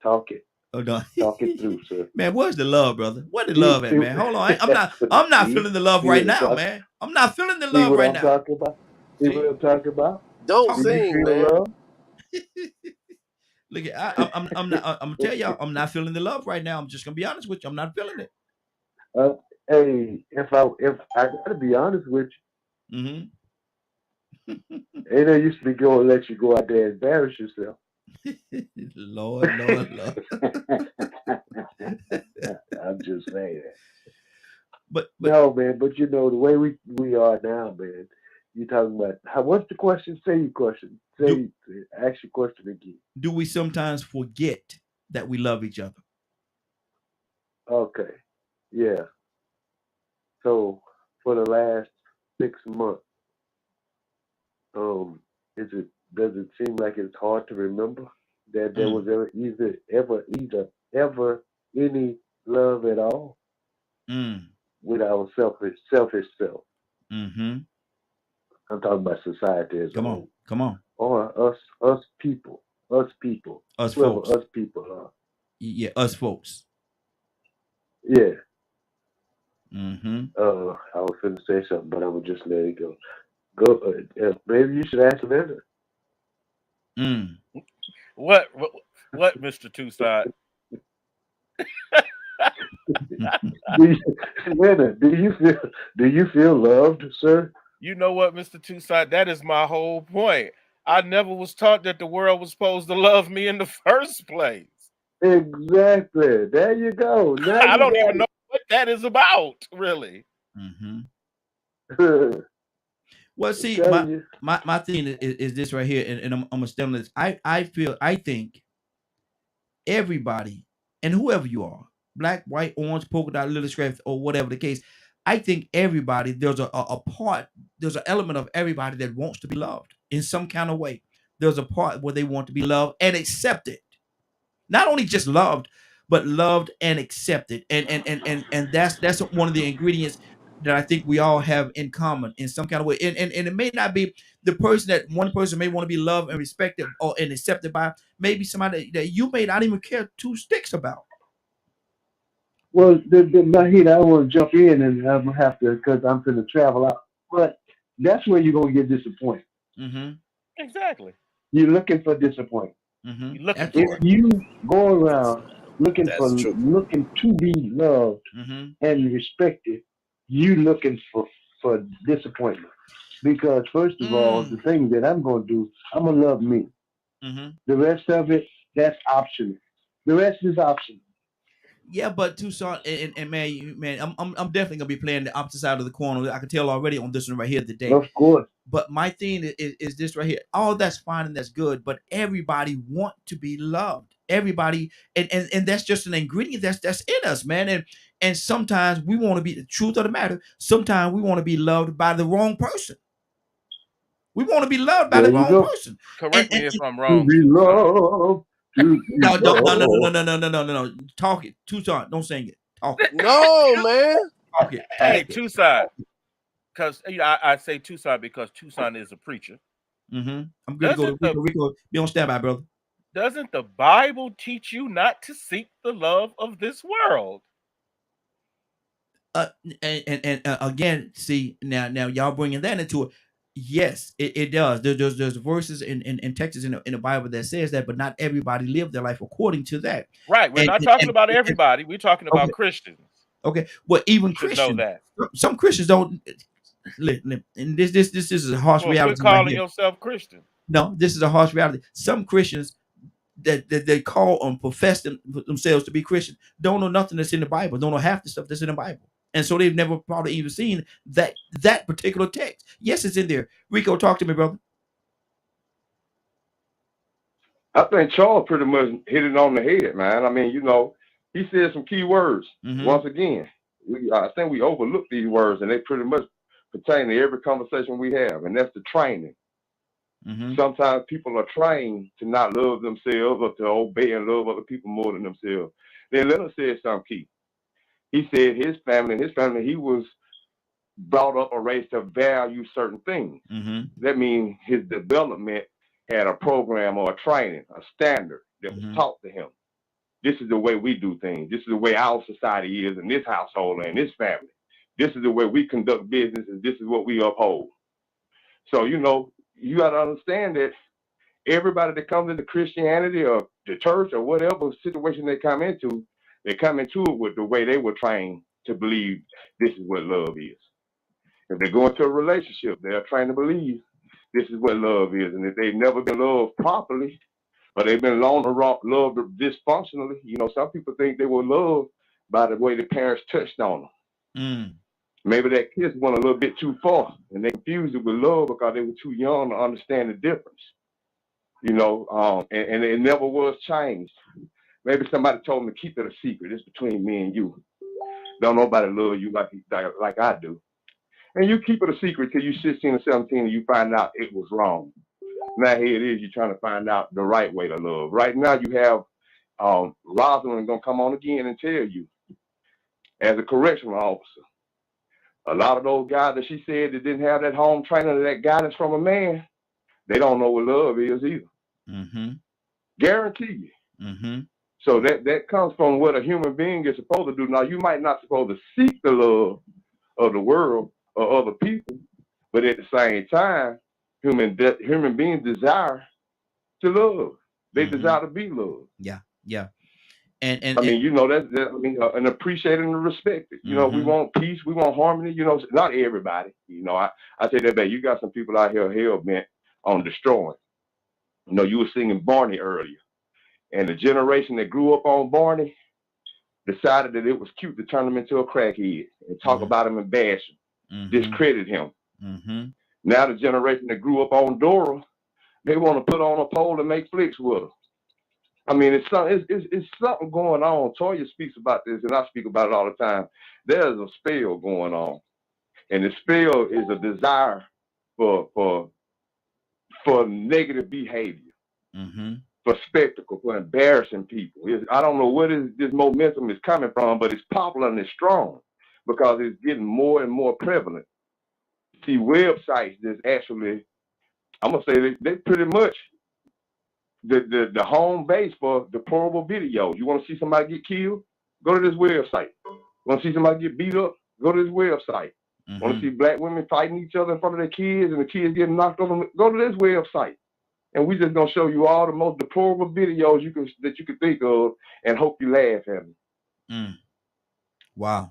Talk it. Oh no, Talk it through, sir. man. Where's the love, brother? Where the See, love at, man? Hold on. I'm not. I'm not see, feeling the love see right what I'm now, talking. man. I'm not feeling the See love what right I'm now. talking about. See what See, I'm talking about. Don't talk. Do you sing, feel man. love? Look, I'm not. I'm gonna tell y'all. I'm not feeling the love right now. I'm just gonna be honest with you. I'm not feeling it. Uh, hey, if I gotta be honest with Mm-hmm. you, ain't no used to be going to let you go out there and embarrass yourself. Lord, Lord, Lord. I'm just saying that. But No, man, but you know the way we are now, man. You talking about what's the question? Say your question. do Ask your question again. do we sometimes forget that we love each other? Okay. Yeah. So for the last 6 months, um, does it seem like it's hard to remember that there was Mm, ever any love at all mm, with our selfish self? mm-hmm. I'm talking about society as a Come on, whole, come on, or us people, us whoever folks. us people are. Yeah, us folks. Yeah. Mm-hmm. I was going to say something, but I'm gonna just let it go. Go. Maybe you should ask Linda. Mm. What, Mr. Tucson? Linda, do you feel loved, sir? You know what, Mr. Tucson? That is my whole point. I never was taught that the world was supposed to love me in the first place. Exactly. There you go. Now I you don't even got know what that is about, really. Mm-hmm. it. Well, I'm see, telling you. my thing is this right here, and I'm gonna stand on this. I think everybody and whoever you are, black, white, orange, polka dot, little script, or whatever the case, I think everybody there's a part, there's an element of everybody that wants to be loved in some kind of way. There's a part where they want to be loved and accepted. Not only just loved, but loved and accepted. And that's one of the ingredients that I think we all have in common in some kind of way. And it may not be the person that one person may want to be loved and respected or and accepted by, maybe somebody that you may not even care two sticks about. Well, Mahid, I want to jump in, and I'm gonna have to because I'm gonna travel out. But that's where you're gonna get disappointed. Mm-hmm. Exactly. You're looking for disappointment. Mm-hmm. You're looking That's If it. for it. you go around That's true. looking to be loved Mm-hmm. and respected, you looking for disappointment. Because first of all, the Mm. thing that I'm gonna do, I'm gonna love me. Mm-hmm. The rest of it, that's optional. The rest is optional. Yeah, but Tucson and man, I'm definitely gonna be playing the opposite side of the corner. I can tell already on this one right here today. Of course. But my thing is this right here. All that's fine and that's good, but everybody want to be loved. Everybody, and that's just an ingredient that's in us, man. And sometimes we want to be the truth of the matter. Sometimes we want to be loved by the wrong person. We want to be loved by There the you wrong go. person. Correct me if I'm To wrong, be Tucson. loved. To be No, loved. no. Talk it. Tucson, don't sing it. Talk it. No, man. Talk it. Hey, Tucson, because I say Tucson because Tucson is a preacher. Mm-hmm. I'm good to go to Rico. Rico, be on standby, brother. Doesn't the Bible teach you not to seek the love of this world? And again, see now y'all bringing that into it. Yes, it does. There's verses in Texas in the Bible that says that, but not everybody live their life according to that. Right. We're not talking about everybody. We're talking about Okay. Christians. Okay, well, even You should know Christians, that. some Christians don't. And this is a harsh Well, reality. quit calling Right here. yourself Christian. No, this is a harsh reality. Some Christians that they call on profess themselves to be Christian don't know nothing that's in the Bible. Don't know half the stuff that's in the Bible. And so they've never probably even seen that particular text. Yes, it's in there. Rico, talk to me, brother. I think Charles pretty much hit it on the head, man. I mean, he said some key words. Mhm. Once again, I think we overlook these words, and they pretty much pertain to every conversation we have, and that's the training. Mhm. Sometimes people are trained to not love themselves or to obey and love other people more than themselves. Then Leonard said something key. He said his family, he was brought up or raised to value certain things. Mhm. That means his development had a program or a training, a standard that was Mhm. taught to him. This is the way we do things. This is the way our society is in this household and this family. This is the way we conduct business, and this is what we uphold. So, you got to understand that everybody that comes into Christianity or the church or whatever situation they come into it with the way they were trained to believe this is what love is. If they go into a relationship, they're trying to believe this is what love is. And if they've never been loved properly, or they've been loved dysfunctionally, some people think they were loved by the way the parents touched on them. Mm. Maybe that kiss went a little bit too far, and they confused it with love because they were too young to understand the difference. And it never was changed. Maybe somebody told them to keep it a secret. It's between me and you. Don't nobody love you like I do. And you keep it a secret till you're 16 or 17 and you find out it was wrong. Now here it is, you're trying to find out the right way to love. Right now you have Rosalind gonna come on again and tell you, as a correctional officer, a lot of those guys that she said that didn't have that home training or that guidance from a man, they don't know what love is either. Mm-hmm. Guarantee you. Mm-hmm. So that comes from what a human being is supposed to do. Now, you might not supposed to seek the love of the world or other people, but at the same time, human beings desire to love. They desire to be loved. Yeah. And I mean, and appreciated and respected. We want peace, we want harmony. Not everybody. I say that back. You got some people out here hell bent on destroying. You were singing Barney earlier. And the generation that grew up on Barney decided that it was cute to turn him into a crackhead and talk about him and bash him, discredit him. Now the generation that grew up on Dora, they want to put on a pole and make flicks with her. I mean, it's something going on. Toya speaks about this, and I speak about it all the time. There's a spell going on, and the spell is a desire for negative behavior. For spectacle, for embarrassing people. I don't know where this momentum is coming from, but it's popular and it's strong because it's getting more and more prevalent. See, websites that's actually, I'm going to say they pretty much the home base for deplorable videos. You want to see somebody get killed? Go to this website. Want to see somebody get beat up? Go to this website. Want to see black women fighting each other in front of their kids and the kids getting knocked over? Go to this website. And we just gonna show you all the most deplorable videos that you could think of, and hope you laugh at them. Wow.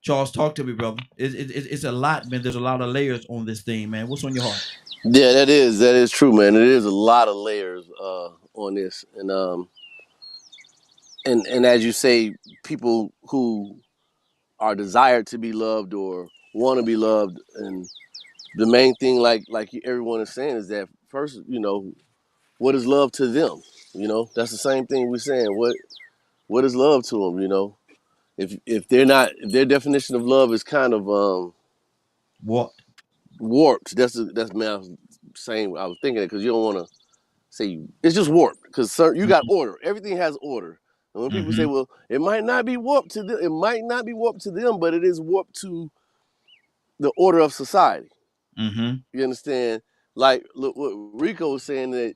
Charles, talk to me, brother. It's a lot, man. There's a lot of layers on this thing, man. What's on your heart? Yeah, that is true, man. It is a lot of layers on this, and and as you say, people who are desired to be loved or want to be loved, and the main thing, like everyone is saying, is that first, what is love to them? That's the same thing we're saying. What is love to them? If they're not, if their definition of love is kind of What? warped. That's man. I was saying, I was thinking it because you don't want to say it's just warped because you got order. Everything has order. And when people say, Mm-hmm. "Well, it might not be warped to them," it might not be warped to them, but it is warped to the order of society. Mm-hmm. You understand? Like, look what Rico was saying, that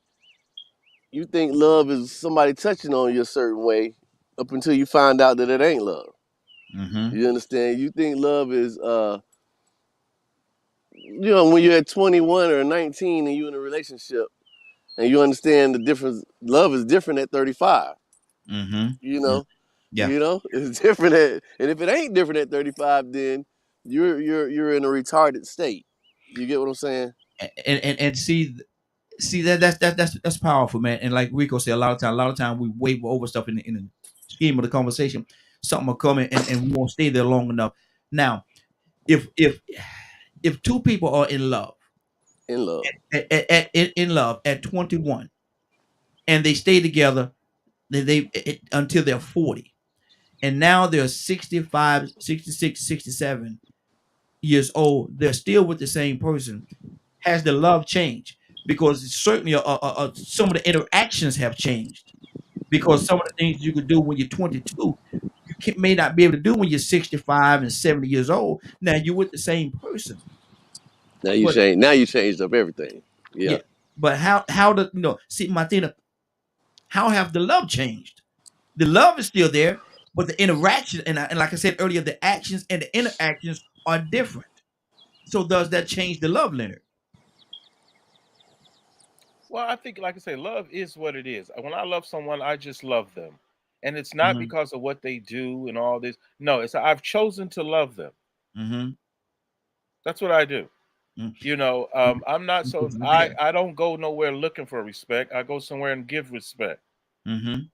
you think love is somebody touching on you a certain way up until you find out that it ain't love. Mm-hmm. You understand? You think love is when you're at 21 or 19 and you're in a relationship and you understand the difference. Love is different at 35. Mm-hmm. You know, Yeah. it's different and if it ain't different at 35, then you're in a retarded state. You get what I'm saying? And see that's powerful, man. And like Rico said, a lot of time we wave over stuff in the scheme of the conversation. Something will come in and we won't stay there long enough. Now, if two people are in love, In love. in love at 21, and they stay together, until they're 40, and now they're 65, 66, 67 years old, they're still with the same person. Has the love changed? Because certainly some of the interactions have changed. Because some of the things you could do when you're 22, may not be able to do when you're 65 and 70 years old. Now you're with the same person, Now you but change. Now you changed up everything. Yeah. yeah, but how do see, Martina? How have the love changed? The love is still there, but the interaction and like I said earlier, the actions and the interactions are different. So does that change the love, Leonard? Well, I think, like I say, love is what it is. When I love someone, I just love them, and it's not Mm-hmm. because of what they do and all this. No, it's I've chosen to love them. Mm-hmm. That's what I do. Mm-hmm. I'm not so Yeah. I don't go nowhere looking for respect. I go somewhere and give respect. Mm-hmm.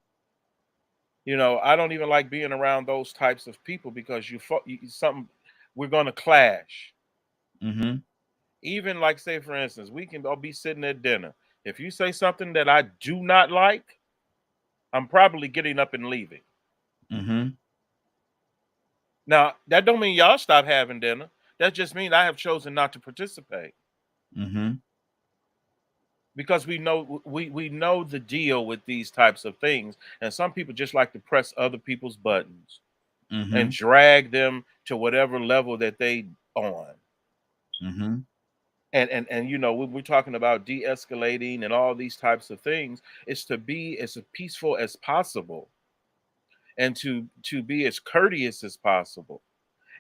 I don't even like being around those types of people because something we're gonna clash. Mm-hmm. Even like say for instance, we can all be sitting at dinner. If you say something that I do not like, I'm probably getting up and leaving. Mm-hmm. Now that don't mean y'all stop having dinner. That just means I have chosen not to participate Mm-hmm. because we know the deal with these types of things, and some people just like to press other people's buttons and Mm-hmm. drag them to whatever level that they on. Mm-hmm. And when we're talking about de-escalating and all these types of things, it's to be as peaceful as possible and to be as courteous as possible.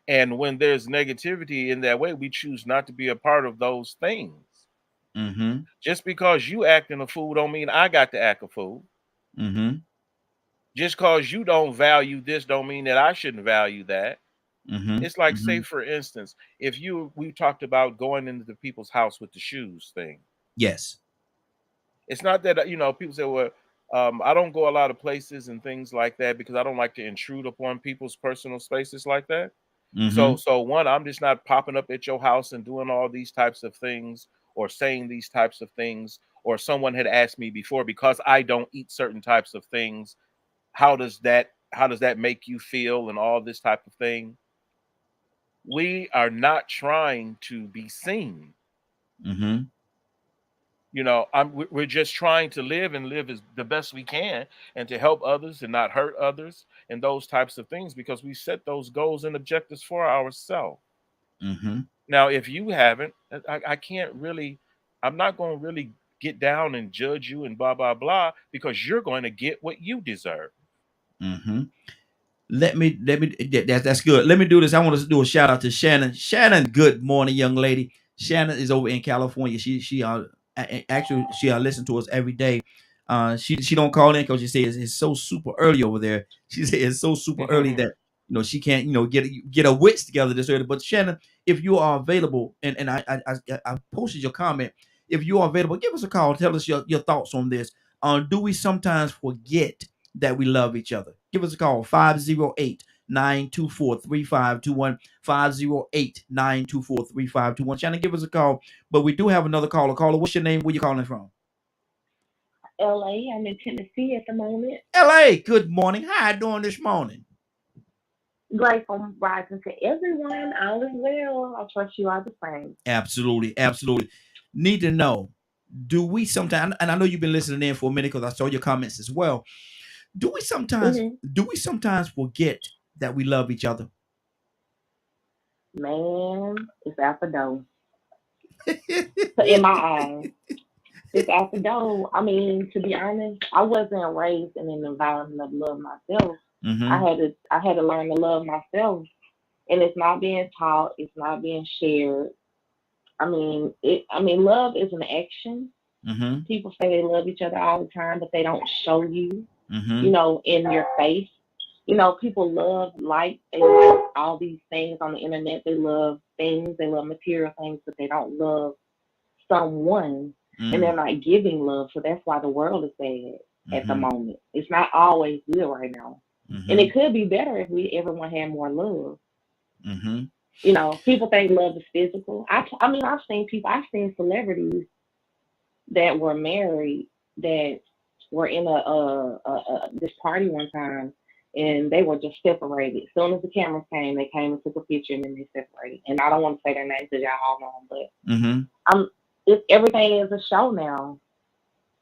And when there's negativity in that way, we choose not to be a part of those things. Mm-hmm. Just because you acting a fool don't mean I got to act a fool. Mm-hmm. Just because you don't value this don't mean that I shouldn't value that. Mm-hmm. It's like, say Mm-hmm. for instance, if we talked about going into the people's house with the shoes thing. Yes. It's not that people say, well, I don't go a lot of places and things like that because I don't like to intrude upon people's personal spaces like that. Mm-hmm. So one, I'm just not popping up at your house and doing all these types of things or saying these types of things. Or someone had asked me before, because I don't eat certain types of things, how does that make you feel and all this type of thing? We are not trying to be seen. Mm-hmm. We're just trying to live and live as the best we can and to help others and not hurt others and those types of things because we set those goals and objectives for ourselves. Mm-hmm. Now, if you haven't, I can't really, I'm not going to really get down and judge you and blah, blah, blah, because you're going to get what you deserve. Mm-hmm. That's good. Let me do this. I want to do a shout out to Shannon. Shannon, good morning, young lady. Shannon is over in California. Actually she listen to us every day. She don't call in because she says it's so super early over there. She says it's so super early that she can't get her wits together this early. But Shannon, if you are available, and I posted your comment. If you are available, give us a call. Tell us your thoughts on this. Do we sometimes forget that we love each other? Give us a call, 508-924-3521, 508-924-3521. Shannon, give us a call. But we do have another caller. Caller, what's your name? Where you calling from? LA. I'm in Tennessee at the moment. LA, good morning. How you doing this morning? Grateful rising to everyone. All is well. I trust you are the same. Absolutely, absolutely. Need to know, do we sometimes, and I know you've been listening in for a minute because I saw your comments as well. Do we sometimes forget that we love each other? Man, it's out the door. In my eyes, it's out the door. I mean, to be honest, I wasn't raised in an environment of love myself. Mm-hmm. I had to learn to love myself, and it's not being taught. It's not being shared. I mean, love is an action. Mm-hmm. People say they love each other all the time, but they don't show you, Mm-hmm. in your face. People love they like all these things on the internet. They love things, they love material things, but they don't love someone, and they're not giving love. So that's why the world is bad at the moment. It's not always good right now, and it could be better if everyone had more love. Mm-hmm. People think love is physical. I've seen celebrities that were married that were in this party one time, and they were just separated. As soon as the cameras came, they came and took a picture, and then they separated. And I don't want to say their names because y'all all know them, but everything is a show now,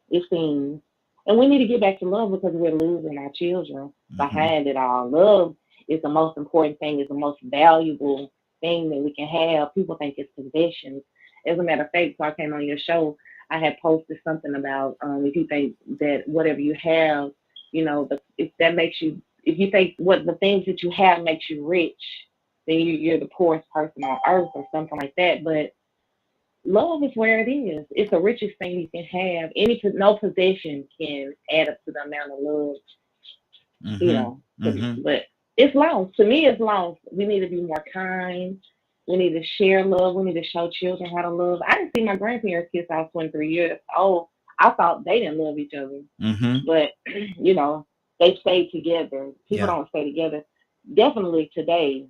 it seems. And we need to get back to love because we're losing our children behind it all. Love is the most important thing, is the most valuable thing that we can have. People think it's possessions. As a matter of fact, before I came on your show, I had posted something about if you think that whatever you have, if you think what the things that you have makes you rich, then you're the poorest person on earth or something like that. But love is where it is. It's the richest thing you can have. No possession can add up to the amount of love, But it's lost. To me, it's lost. We need to be more kind. We need to share love. We need to show children how to love. I didn't see my grandparents kiss. I was 23 years old. I thought they didn't love each other, but they stayed together. People don't stay together. Definitely today,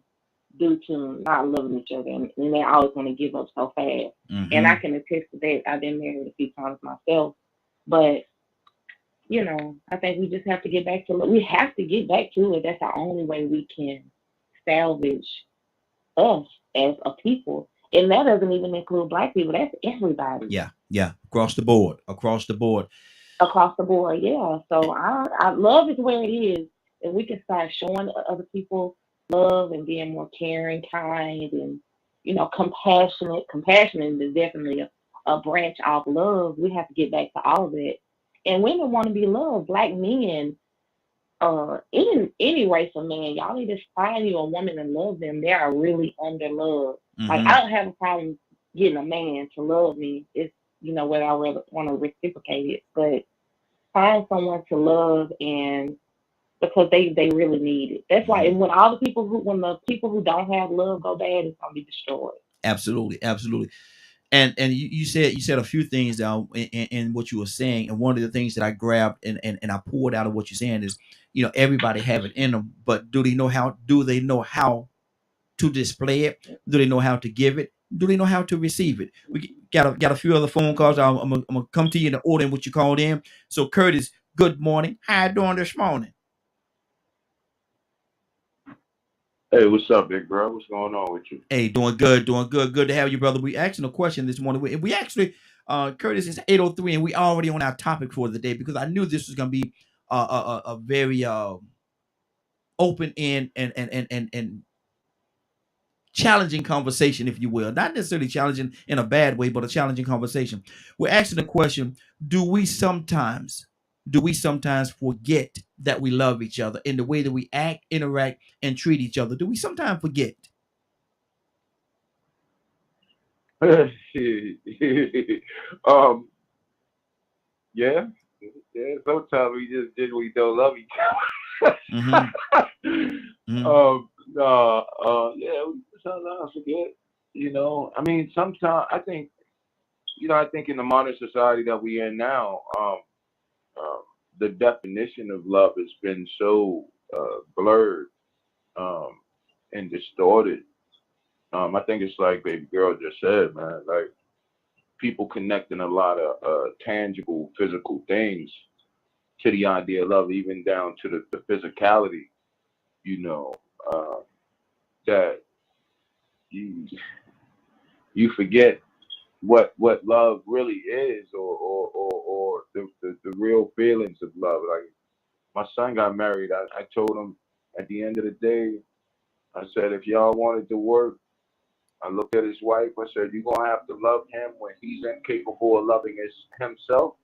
due to not loving each other, and they always want to give up so fast. And I can attest to that. I've been married a few times myself, but I think we just have to get back to it. We have to get back to it. That's the only way we can salvage us as a people. And that doesn't even include Black people. That's everybody. Yeah. Across the board. Across the board, yeah. So I love is where it is. And we can start showing other people love and being more caring, kind, and compassionate. Compassionate is definitely a branch of love. We have to get back to all of that. And women want to be loved. Black men, any race of man, y'all need to find you a woman and love them. They are really under love. Like, I don't have a problem getting a man to love me. It's whether I really want to reciprocate it, but find someone to love, and because they really need it. That's why when the people who don't have love go bad, it's gonna be destroyed. Absolutely. And you said a few things in what you were saying, and one of the things that I grabbed and I pulled out of what you're saying is, everybody have it in them, but do they know how to display it? Do they know how to give it? Do they know how to receive it? We got a few other phone calls. I'm gonna come to you in the order in which you called in. So Curtis, good morning. How you doing this morning? Hey, what's up, big bro? What's going on with you? Hey, doing good. Good to have you, brother. We asking a question this morning. We actually, Curtis, it's 8:03, and we already on our topic for the day because I knew this was gonna be a very open and challenging conversation, if you will. Not necessarily challenging in a bad way, but a challenging conversation. We're asking the question: do we sometimes forget that we love each other in the way that we act, interact, and treat each other? Do we sometimes forget? Yeah. Sometimes we don't love each other. Yeah, we sometimes forget. Sometimes I think in the modern society that we in now, the definition of love has been so blurred um, and distorted. I think it's like baby girl just said, man. Like people connecting a lot of tangible, physical things to the idea of love, even down to the physicality. You know that you you forget what love really is, or the real feelings of love. Like my son got married. I told him at the end of the day, I said, if y'all wanted to work, I looked at his wife. I said, you're gonna have to love him when he's incapable of loving himself.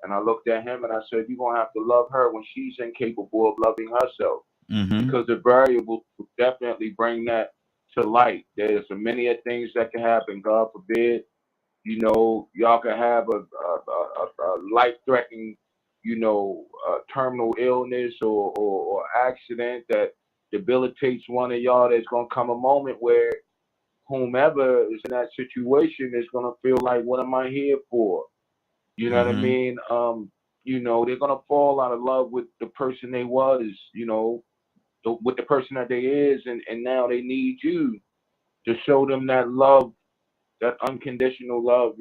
And I looked at him and I said, you're gonna have to love her when she's incapable of loving herself. Mm-hmm. Because the variables will definitely bring that to light. There's so many things that can happen. God forbid, y'all can have a life-threatening, terminal illness or accident that debilitates one of y'all. There's gonna come a moment where whomever is in that situation is gonna feel like, what am I here for? You know what I Mm-hmm. mean? They're gonna fall out of love with the person they was, with the person that they is, and now they need you to show them that love, that unconditional love.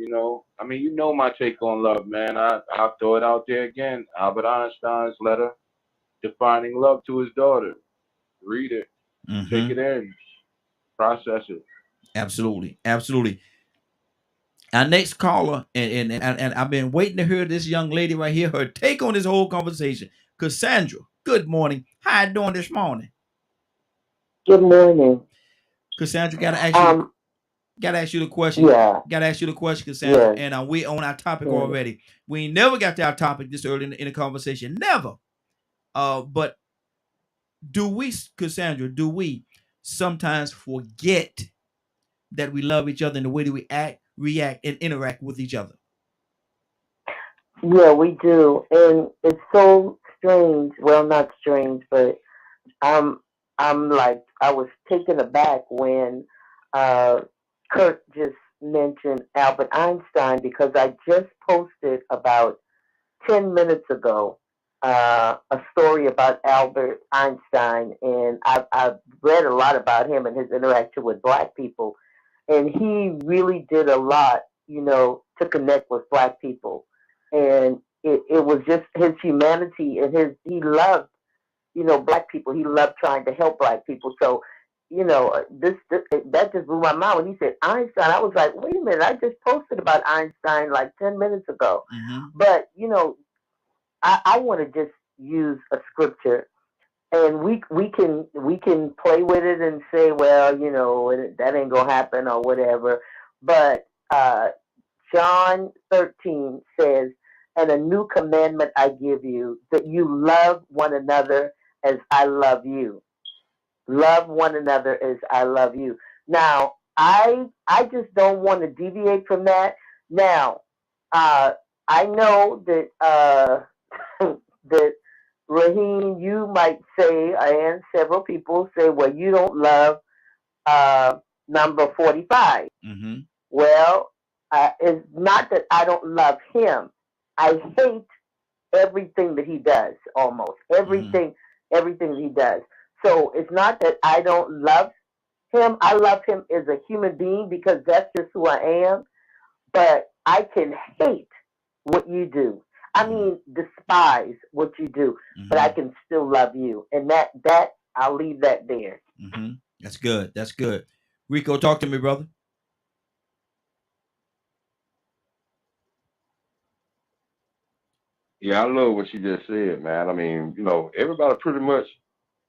I mean, my take on love, man. I'll throw it out there again. Albert Einstein's letter defining love to his daughter. Read it, take Mm-hmm. it in, process it. Absolutely. Absolutely. Our next caller, and I've been waiting to hear this young lady right here, her take on this whole conversation. Cassandra, good morning. How you doing this morning? Good morning. Cassandra, gotta ask you Um, the question. yeah, Gotta ask you the question, Cassandra. yes, And we on our topic yes. already. We ain't never got to our topic this early in the conversation. Never. But Cassandra, do we sometimes forget that we love each other in the way that we act, react, and interact with each other? Yeah, we do. And it's so strange. Well, not strange, but I'm I'm like I was taken aback when uh Kurt just mentioned Albert Einstein because I just posted about 10 minutes ago a story about Albert Einstein, and I've read a lot about him and his interaction with black people. And he really did a lot, to connect with black people. And it was just his humanity and he loved, black people. He loved trying to help black people. So, this that just blew my mind when he said Einstein. I was like, wait a minute, I just posted about Einstein like 10 minutes ago. Mm-hmm. But I want to just use a scripture, and we can play with it and say, well, that ain't gonna happen or whatever. But John 13 says, and a new commandment I give you, that you love one another as I love you. Love one another as I love you. Now, I just don't want to deviate from that. Now, uh, I know that that Raheem, you might say, and several people say, well, you don't love uh, number 45. Mm-hmm. Well, it's not that I don't love him. I hate everything that he does, almost Mm-hmm. everything that he does. So it's not that I don't love him. I love him as a human being because that's just who I am. But I can hate what you do. I Mm-hmm. mean, despise what you do, but I Mm-hmm. can still love you. And that I'll leave that there. Mm-hmm. That's good. That's good. Rico, talk to me, brother. Yeah, I love what she just said, man. I mean, everybody pretty much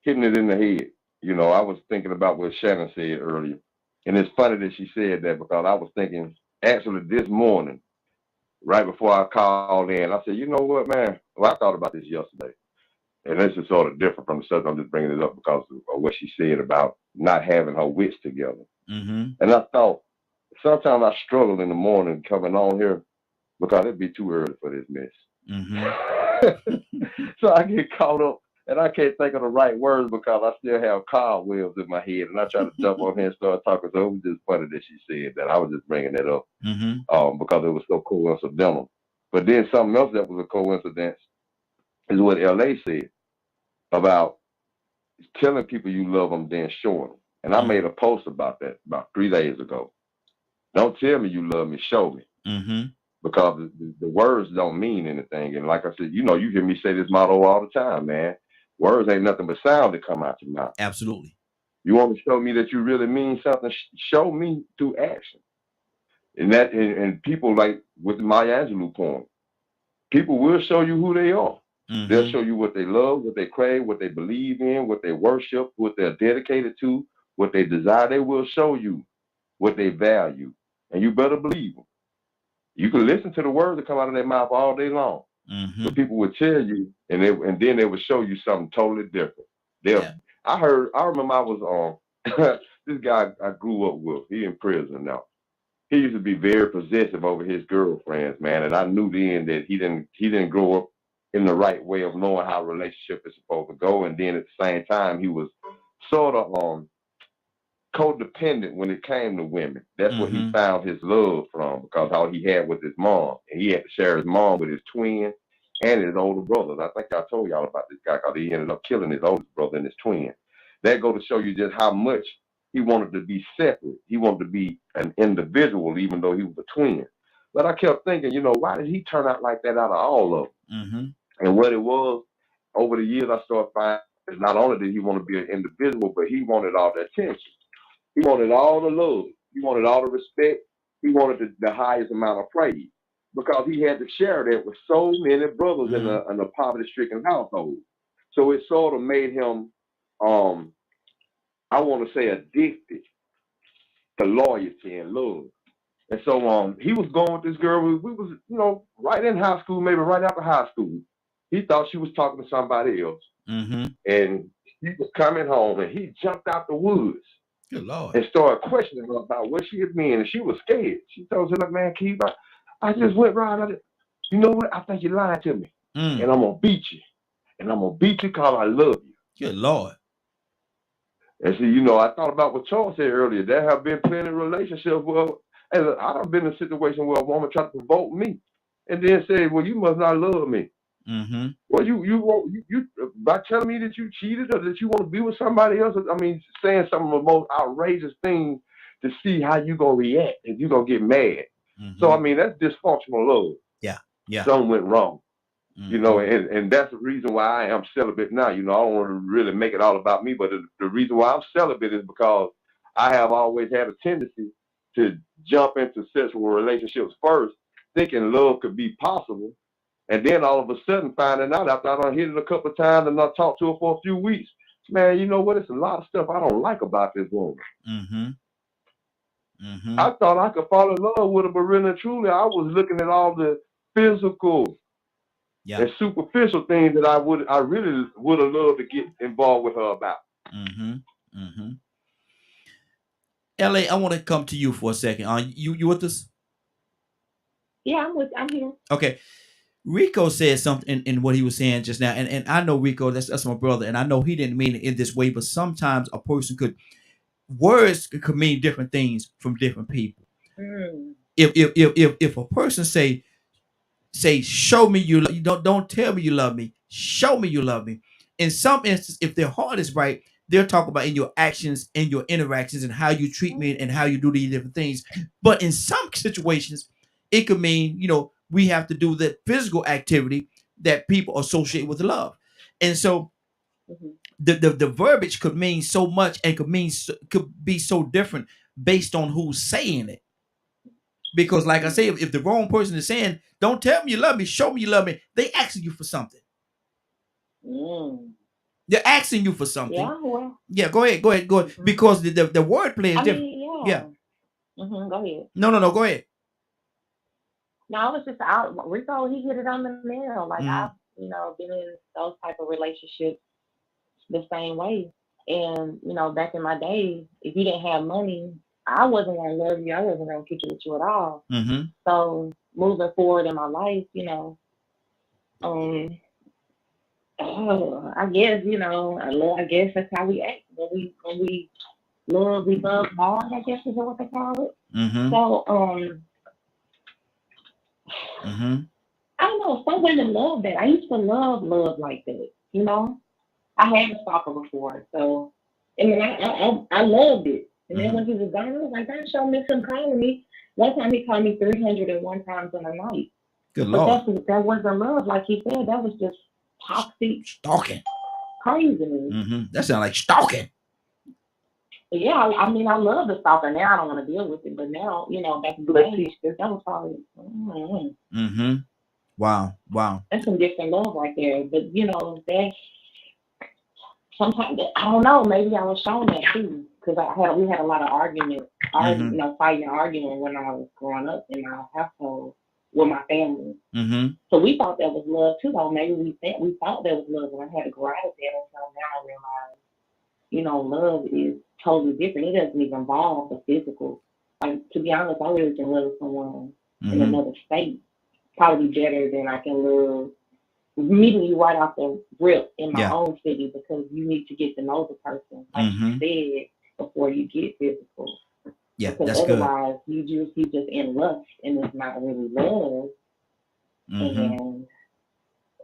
hitting it in the head. I was thinking about what Shannon said earlier. And it's funny that she said that because I was thinking actually this morning, right before I called in, I said, you know what, man? Well, I thought about this yesterday. And this is sort of different from the subject. I'm just bringing it up because of what she said about not having her wits together. Mm-hmm. And I thought, sometimes I struggle in the morning coming on here because it'd be too early for this mess. Mm-hmm. So I get caught up and I can't think of the right words because I still have cobwebs in my head and I try to jump on here and start talking. So it was just funny that she said that. I was just bringing that up Mm-hmm. because it was so coincidental. But then something else that was a coincidence is what LA said about telling people you love them, then showing them. And I made a post about that about 3 days ago. Don't tell me you love me, show me. Mm-hmm. Because the words don't mean anything. And like I said, you hear me say this motto all the time, man. Words ain't nothing but sound that come out your mouth. Absolutely. You want to show me that you really mean something? Show me through action. And people like with the Maya Angelou poem, people will show you who they are. Mm-hmm. They'll show you what they love, what they crave, what they believe in, what they worship, what they're dedicated to, what they desire. They will show you what they value. And you better believe them. You can listen to the words that come out of their mouth all day long. Mm-hmm. But people would tell you, and then they would show you something totally different. Yeah. I remember I was on this guy I grew up with. He in prison now. He used to be very possessive over his girlfriends, man. And I knew then that he didn't grow up in the right way of knowing how a relationship is supposed to go. And then at the same time, he was sort of codependent when it came to women. That's where he found his love from, because all he had was his mom, and he had to share his mom with his twin and his older brothers. I think I told y'all about this guy, because he ended up killing his oldest brother and his twin. That go to show you just how much he wanted to be separate. He wanted to be an individual, even though he was a twin. But I kept thinking, why did he turn out like that out of all of them? Mm-hmm. And what it was, over the years, I started finding not only did he want to be an individual, but he wanted all the attention. He wanted all the love. He wanted all the respect. He wanted the highest amount of praise, because he had to share that with so many brothers in a poverty-stricken household. So it sort of made him, I want to say, addicted to loyalty and love. And so he was going with this girl. We was, right in high school, maybe right after high school. He thought she was talking to somebody else. Mm-hmm. And he was coming home, and he jumped out the woods. Good Lord. And started questioning her about what she had been, and she was scared. She told him, man, Keith, I just went right. You know what? I think you're lying to me. And I'm going to beat you. And I'm going to beat you because I love you. Good Lord. And see, I thought about what Charles said earlier. There have been plenty of relationships where I've been in a situation where a woman tried to provoke me and then said, well, you must not love me. Mm-hmm. Well, you by telling me that you cheated or that you want to be with somebody else, saying some of the most outrageous things to see how you gonna react and you gonna get mad. Mm-hmm. So that's dysfunctional love. Yeah. Something went wrong. Mm-hmm. And that's the reason why I am celibate now. I don't want to really make it all about me, but the reason why I'm celibate is because I have always had a tendency to jump into sexual relationships first, thinking love could be possible. And then all of a sudden finding out after I done hit it a couple of times and I talked to her for a few weeks, man, you know what? It's a lot of stuff I don't like about this woman. Mm-hmm. Mm-hmm. I thought I could fall in love with her, but really and truly, I was looking at all the physical and superficial things that I really would have loved to get involved with her about. Mm-hmm. Mm-hmm. LA, I want to come to you for a second. You with us? Yeah, I'm here. Okay. Rico said something in what he was saying just now, and I know Rico, that's my brother, and I know he didn't mean it in this way, but sometimes a person words could mean different things from different people. If a person say show me you don't tell me you love me, show me you love me. In some instances, if their heart is right, they'll talk about in your actions, in your interactions, and how you treat me and how you do these different things. But in some situations, it could mean, we have to do the physical activity that people associate with love. And so the verbiage could mean so much and could be so different based on who's saying it. Because like I say, if the wrong person is saying, don't tell me you love me, show me you love me, they asking you for something. They're asking you for something. Yeah, well. Yeah, go ahead. Mm-hmm. Because the wordplay is different. Yeah. Mm-hmm, go ahead. No, go ahead. No, it's just Rico, he hit it on the nail. Like I've, been in those type of relationships the same way. And, back in my days, if you didn't have money, I wasn't gonna love you. I wasn't gonna kick it with you at all. Mm-hmm. So moving forward in my life, I guess, I guess that's how we act. When we love hard, I guess is what they call it. Mm-hmm. So, mm-hmm. I don't know. Some women love that. I used to love like that. You know, I had a stalker before, so and then I loved it. And then Hmm. when he was gone, I was like, "Gosh, I miss him calling me." One time he called me 301 times in a night, Good but Lord. that wasn't love, like he said. That was just toxic Stalking. craziness. That sounds like stalking. But yeah, I mean, I love the stalker. Now I don't want to deal with it, but now, you know, back in the day, that was probably Wow. Wow. that's some different love right there. But you know, that's sometimes I don't know. Maybe I was shown that too, because we had a lot of arguments, Hmm. you know, fighting and arguing when I was growing up in our household with my family. Hmm. So we thought that was love too, though. Maybe we thought that was love, and I had to grow out of that until now I realize, you know, love is totally different. It doesn't even involve the physical. Like to be honest, I really can love someone in Hmm. another state probably better than I can love meeting you right off the rip in my Yeah. own city because you need to get to know the person, like you Hmm. said, before you get physical. Yeah, Because that's good. otherwise, you just in lust and it's not really love. Hmm. And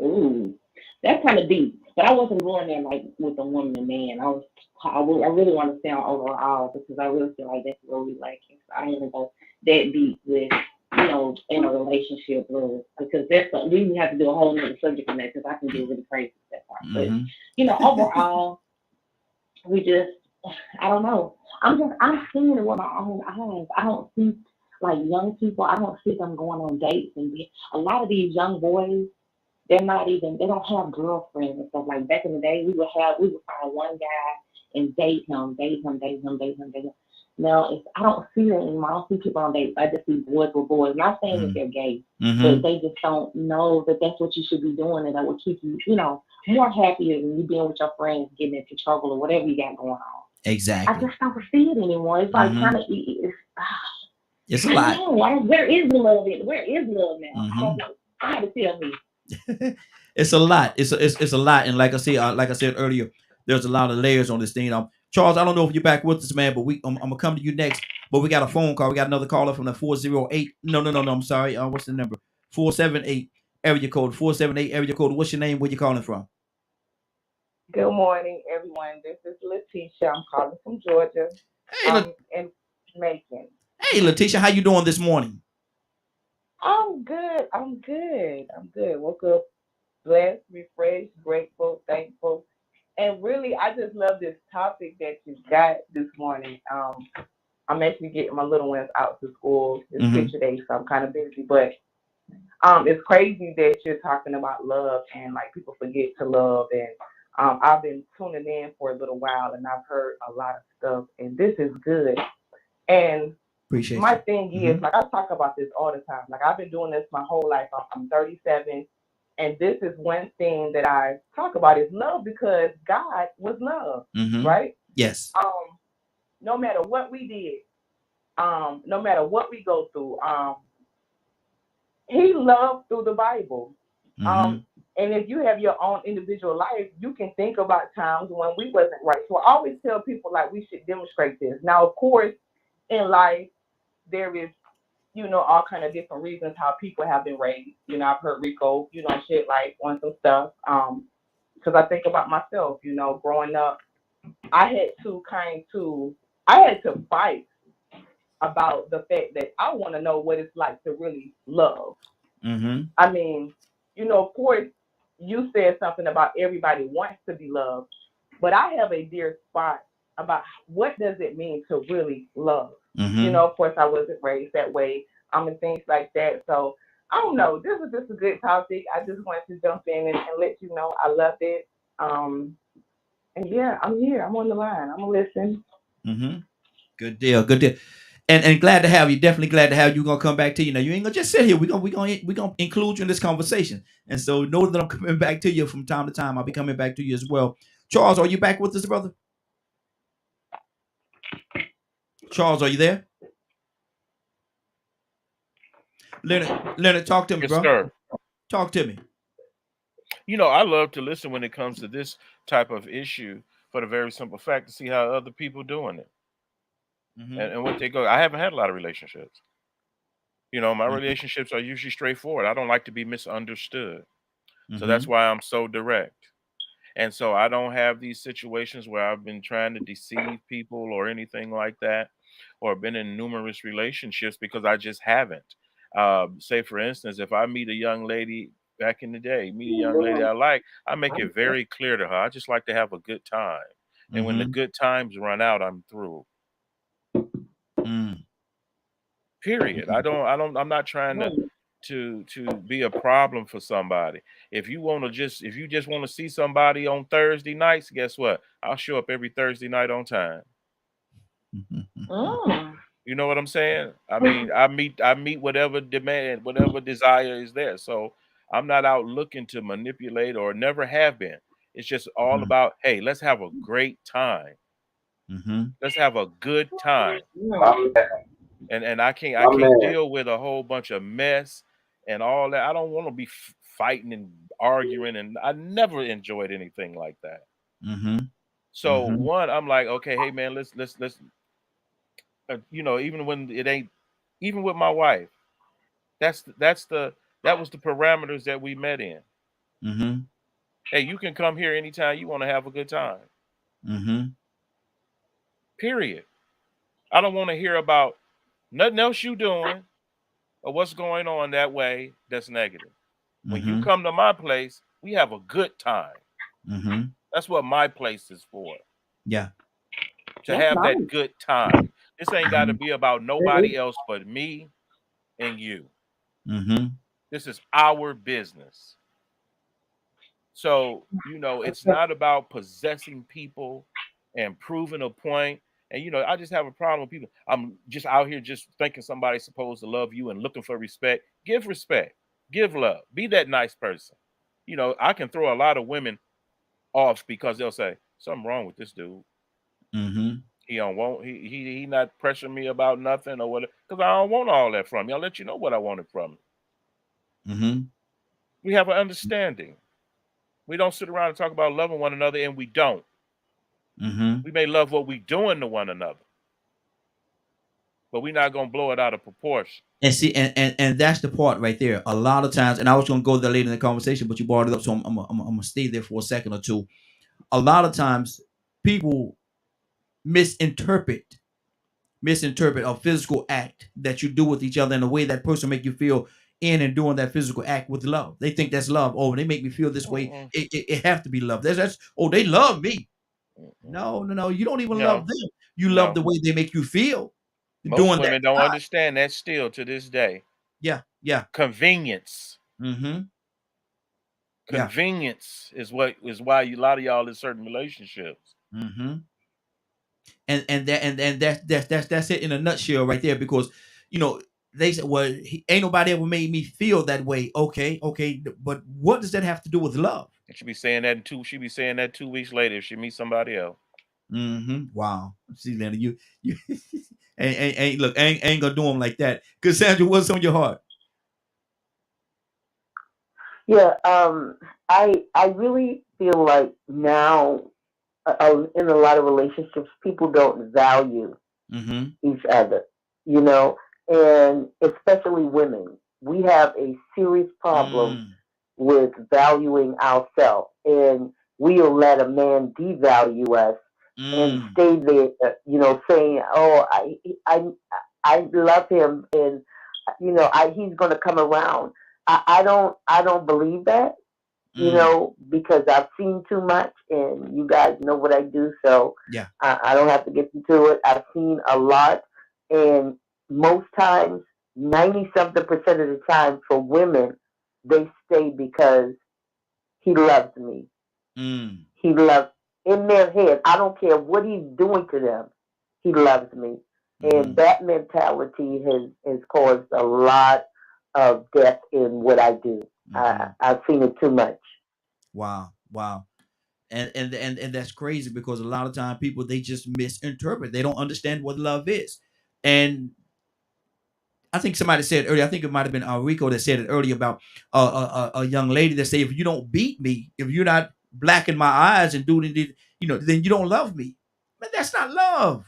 ooh, that's kind of deep. But I wasn't going there like with a woman and man. I really want to sound overall because I really feel like that's where we like it. So I don't even go that deep with, you know, in a relationship love because we have to do a whole other subject on that because I can get really crazy with that part. But Hmm. you know, overall, we just I don't know. I'm seeing it with my own eyes. I don't see like young people. I don't see them going on dates a lot of these young boys they don't have girlfriends and stuff. Like back in the day we would find one guy and date him. Now I don't see that anymore. I don't see people on dates. I just see boys with boys. Not saying that they're gay, but Hmm. they just don't know that that's what you should be doing and that will keep you, you know, more happier than you being with your friends, getting into trouble or whatever you got going on. I Exactly. just don't see it anymore. It's like Hmm. kind of It's a I lot. know. Where is the love? Where is love now? I don't Hmm. know. I had to tell me. It's a lot. It's a lot. And like I said earlier, there's a lot of layers on this thing. Charles, I don't know if you're back with us, man, but I'm gonna come to you next. But we got a phone call. We got another caller from the 408. No. I'm sorry. What's the number? 478 area code. 478 area code. What's your name? Where you calling from? Good morning, everyone. This is Letitia. I'm calling from Georgia. Hey, In Macon. hey, Letitia, how you doing this morning? I'm good. I'm good. I'm good. Woke up blessed, refreshed, grateful, thankful. And really, I just love this topic that you got this morning. I'm actually getting my little ones out to school. It's Mm-hmm. picture day, so I'm kind of busy. But it's crazy that you're talking about love and like people forget to love. And I've been tuning in for a little while, and I've heard a lot of stuff, and this is good. And Appreciate my you. thing Mm-hmm. is, like I talk about this all the time. Like I've been doing this my whole life. I'm 37, and this is one thing that I talk about is love because God was love, Mm-hmm. right? Yes. No matter what we did, no matter what we go through, He loved through the Bible. Mm-hmm. Um, and if you have your own individual life, you can think about times when we wasn't right. So I always tell people like we should demonstrate this. Now, of course, in life there is all kind of different reasons how people have been raised. I've heard Rico, shit like on some stuff. Because I think about myself, growing up, I had to I had to fight about the fact that I want to know what it's like to really love. Mm-hmm. I mean, of course, you said something about everybody wants to be loved, but I have a dear spot about what does it mean to really love. Mm-hmm. Of course, I wasn't raised that way. And things like that. So I don't know. This is just a good topic. I just wanted to jump in and let you know I loved it. And yeah, I'm here. I'm on the line. I'm gonna listen. Mm-hmm. Good deal. Good deal. And glad to have you. Definitely glad to have you. We're gonna come back to you. Now you ain't gonna just sit here. We're gonna include you in this conversation. And so know that I'm coming back to you from time to time. I'll be coming back to you as well. Charles, are you back with us, brother? Charles, are you there? Leonard, talk to me, Yes, bro. sir. Talk to me. I love to listen when it comes to this type of issue for the very simple fact to see how other people doing it Mm-hmm. and what they go. I haven't had a lot of relationships. You know, my Mhm. relationships are usually straightforward. I don't like to be misunderstood. So that's Mhm. why I'm so direct. And so I don't have these situations where I've been trying to deceive people or anything like that, or been in numerous relationships because I just haven't. Say, for instance, if I meet a young lady back in the day, meet a young lady I like, I make it very clear to her. I just like to have a good time. And when the Mhm. good times run out, I'm through. Mm. Period. I'm not trying to be a problem for somebody. If you just want to see somebody on Thursday nights, guess what? I'll show up every Thursday night on time. Mm. You know what I'm saying? I mean, I meet whatever demand, whatever desire is there. So I'm not out looking to manipulate, or never have been. It's just all Mhm. about, hey, let's have a great time. Mhm. Let's have a good time. My man, And I my can't man. deal with a whole bunch of mess and all that. I don't want to be fighting and arguing, and I never enjoyed anything like that. Mhm. So Mhm. one, I'm like, okay, hey man, let's you know, even when it ain't, even with my wife, that was the parameters that we met in. Mhm. Hey, you can come here anytime you want to have a good time. Mhm. Period. I don't want to hear about nothing else you doing or what's going on that way that's negative. When you Mhm. come to my place, we have a good time. Mhm. That's what my place is for, Yeah. to That's have that nice. good time. This ain't got to Mhm. be about nobody else but me and you. Mhm. This is our business. So, you know, it's not about possessing people and proving a point. And, you know, I just have a problem with people. I'm just out here just thinking somebody's supposed to love you and looking for respect. Give respect, give love, be that nice person. You know, I can throw a lot of women off because they'll say, something wrong with this dude. Mhm. He don't want he not pressuring me about nothing or whatever. Because I don't want all that from you. I'll let you know what I wanted from you. Mhm. We have an understanding. We don't sit around and talk about loving one another, and we don't. Mhm. We may love what we doing to one another, but we're not gonna blow it out of proportion. And see, and that's the part right there. A lot of times, and I was going to go there later in the conversation, but you brought it up, so I'm gonna stay there for a second or two. A lot of times, people misinterpret misinterpret a physical act that you do with each other in a way that person make you feel in and doing that physical act with love. They think that's love. Oh, they make me feel this way. Mm-mm, It have to be love. That's oh, they love me. mm-mm. No, no, no. You don't even love No, them. You love no. the way they make you feel Most doing that. women don't understand that still to this day. Yeah, yeah. Convenience. Mm-hmm. Yeah. Convenience is why a lot of y'all in certain relationships. Mm-hmm. And that's it in a nutshell right there, because you know they said, well, ain't nobody ever made me feel that way. Okay, okay, but what does that have to do with love? And she be saying that 2 weeks later if she meets somebody else. Mm-hmm. Wow. See, Leonard, you ain't look, ain't gonna do them like that. Cassandra, what's on your heart? Yeah, I really feel like now in a lot of relationships, people don't value Mm-hmm. each other, you know, and especially women. We have a serious problem Mm, with valuing ourselves, and we'll let a man devalue us and mm, stay there, saying, "Oh, I, I love him, and he's going to come around." I don't believe that, mm. because I've seen too much, and you guys know what I do, so Yeah. I don't have to get into it. I've seen a lot, and most times, 90 something percent of the time, for women, they stay because he loves me. Mm, He loves in their head. I don't care what he's doing to them. He loves me, and mm-hmm. that mentality has caused a lot of death in what I do. Mm-hmm. I've seen it too much. Wow. Wow. And that's crazy, because a lot of time people, they just misinterpret. They don't understand what love is. And I think somebody said earlier, I think it might have been Rico that said it earlier about a young lady that say, if you don't beat me, if you're not blacking my eyes and doing it, then you don't love me. Man, that's not love.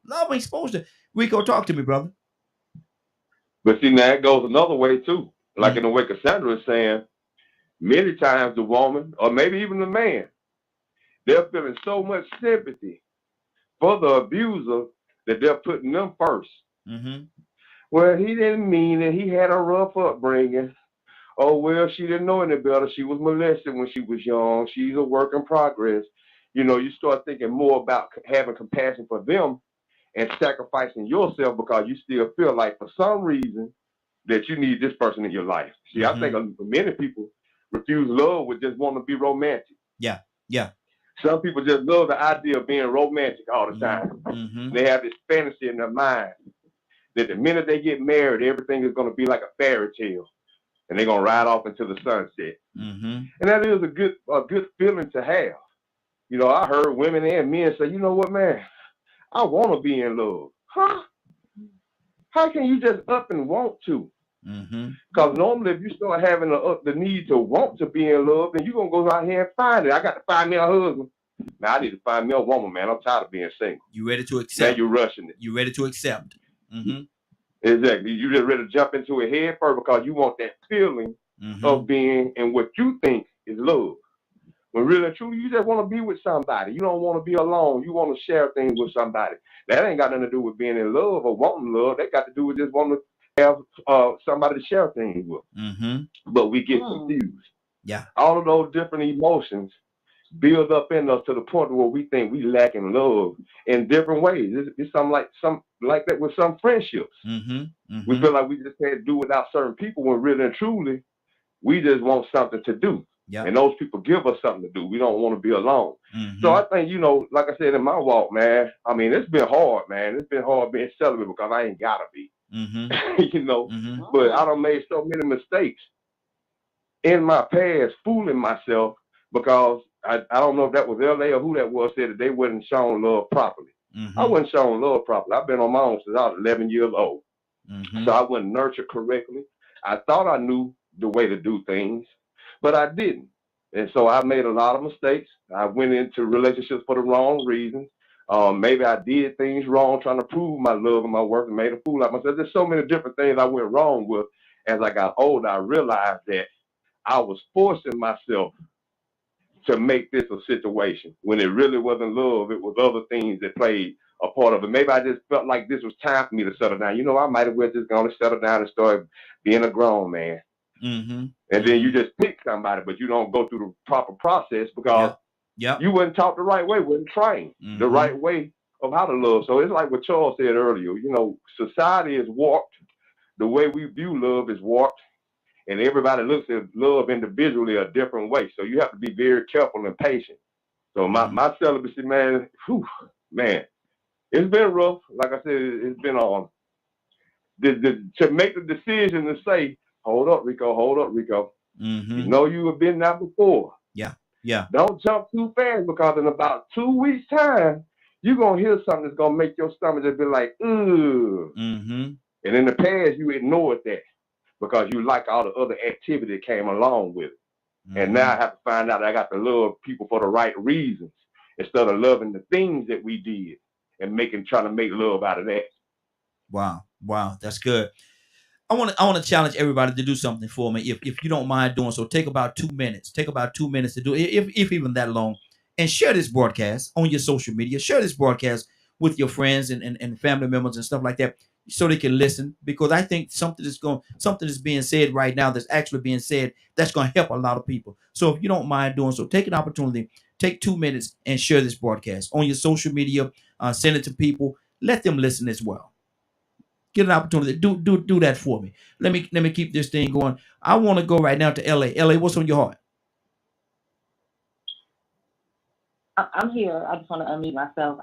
Love ain't supposed to. Rico, talk to me, brother. But see, now it goes another way too. Like Mm, in the way Cassandra is saying, many times the woman, or maybe even the man, they're feeling so much sympathy for the abuser that they're putting them first. mm-hmm. Well, he didn't mean it. He had a rough upbringing. Oh, well, she didn't know any better. She was molested when she was young. She's a work in progress. You know, you start thinking more about having compassion for them and sacrificing yourself because you still feel like for some reason that you need this person in your life. See, I Mm-hmm. think many people refuse love with just want to be romantic. Yeah. Yeah. Some people just love the idea of being romantic all the Mm-hmm. time. Mm-hmm. They have this fantasy in their mind that the minute they get married, everything is going to be like a fairy tale, and they're going to ride off into the sunset. Mm-hmm. And that is a good feeling to have. You know, I heard women and men say, you know what, man, I want to be in love. Huh? How can you just up and want to? Mm-hmm. Because normally, if you start having the need to want to be in love, then you're going to go out here and find it. I got to find me a husband. Now, I need to find me a woman, man. I'm tired of being single. You ready to Now accept? you're rushing it. You ready to accept? Mm-hmm. Exactly. You just ready to jump into it head first because you want that feeling Mm-hmm. of being in what you think is love. When really and truly, you just want to be with somebody. You don't want to be alone. You want to share things with somebody. That ain't got nothing to do with being in love or wanting love. That got to do with just wanting to have somebody to share things with. Mm-hmm. But we get Hmm. confused. Yeah. All of those different emotions build up in us to the point where we think we lack in love in different ways. It's something like that with some friendships. Mm-hmm. We Mm-hmm. feel like we just can't do without certain people when really and truly we just want something to do. Yeah. And those people give us something to do. We don't want to be alone. Mm-hmm. So I think, you know, like I said in my walk, man, I mean, it's been hard, man. It's been hard being celibate because I ain't got to be, Mm-hmm. you know. Mm-hmm. But I done made so many mistakes in my past fooling myself because I don't know if that was LA or who that was said that they wasn't shown love properly. I Mm-hmm. wasn't shown love properly. I've been on my own since I was 11 years old. Mm-hmm. So I wasn't nurtured correctly. I thought I knew the way to do things, but I didn't. And so I made a lot of mistakes. I went into relationships for the wrong reasons. Maybe I did things wrong, trying to prove my love and my work, and made a fool out of myself. There's so many different things I went wrong with. As I got older, I realized that I was forcing myself to make this a situation when it really wasn't love. It was other things that played a part of it. Maybe I just felt like this was time for me to settle down. You know, I might have well just gone to settle down and start being a grown man. Mm-hmm. And then you just pick somebody, but you don't go through the proper process because Yep. you wasn't taught the right way, wasn't trained the Mm-hmm. right way of how to love. So it's like what Charles said earlier. You know, society is warped. The way we view love is warped. And everybody looks at love individually a different way. So you have to be very careful and patient. So Mm-hmm. my celibacy, man, man, it's been rough. Like I said, it's been on to make the decision to say, hold up, Rico. Mm-hmm. You know you have been there before. Yeah. Yeah. Don't jump too fast because in about 2 weeks' time, you're gonna hear something that's gonna make your stomach just be like, ugh. Mm-hmm. And in the past, you ignored that because you like all the other activity that came along with it. And now I have to find out I got to love people for the right reasons instead of loving the things that we did and trying to make love out of that. Wow. Wow. That's good. I want to challenge everybody to do something for me, if you don't mind doing so. Take about 2 minutes. Take about 2 minutes to do it, if even that long, and share this broadcast on your social media. Share this broadcast with your friends and family members and stuff like that, so they can listen. Because I think something is being said right now that's actually being said that's going to help a lot of people. So if you don't mind doing so, take an opportunity. Take 2 minutes and share this broadcast on your social media. Send it to people. Let them listen as well. Get an opportunity. Do that for me. Let me keep this thing going. I want to go right now to LA. LA, what's on your heart? I'm here. I just want to unmute myself.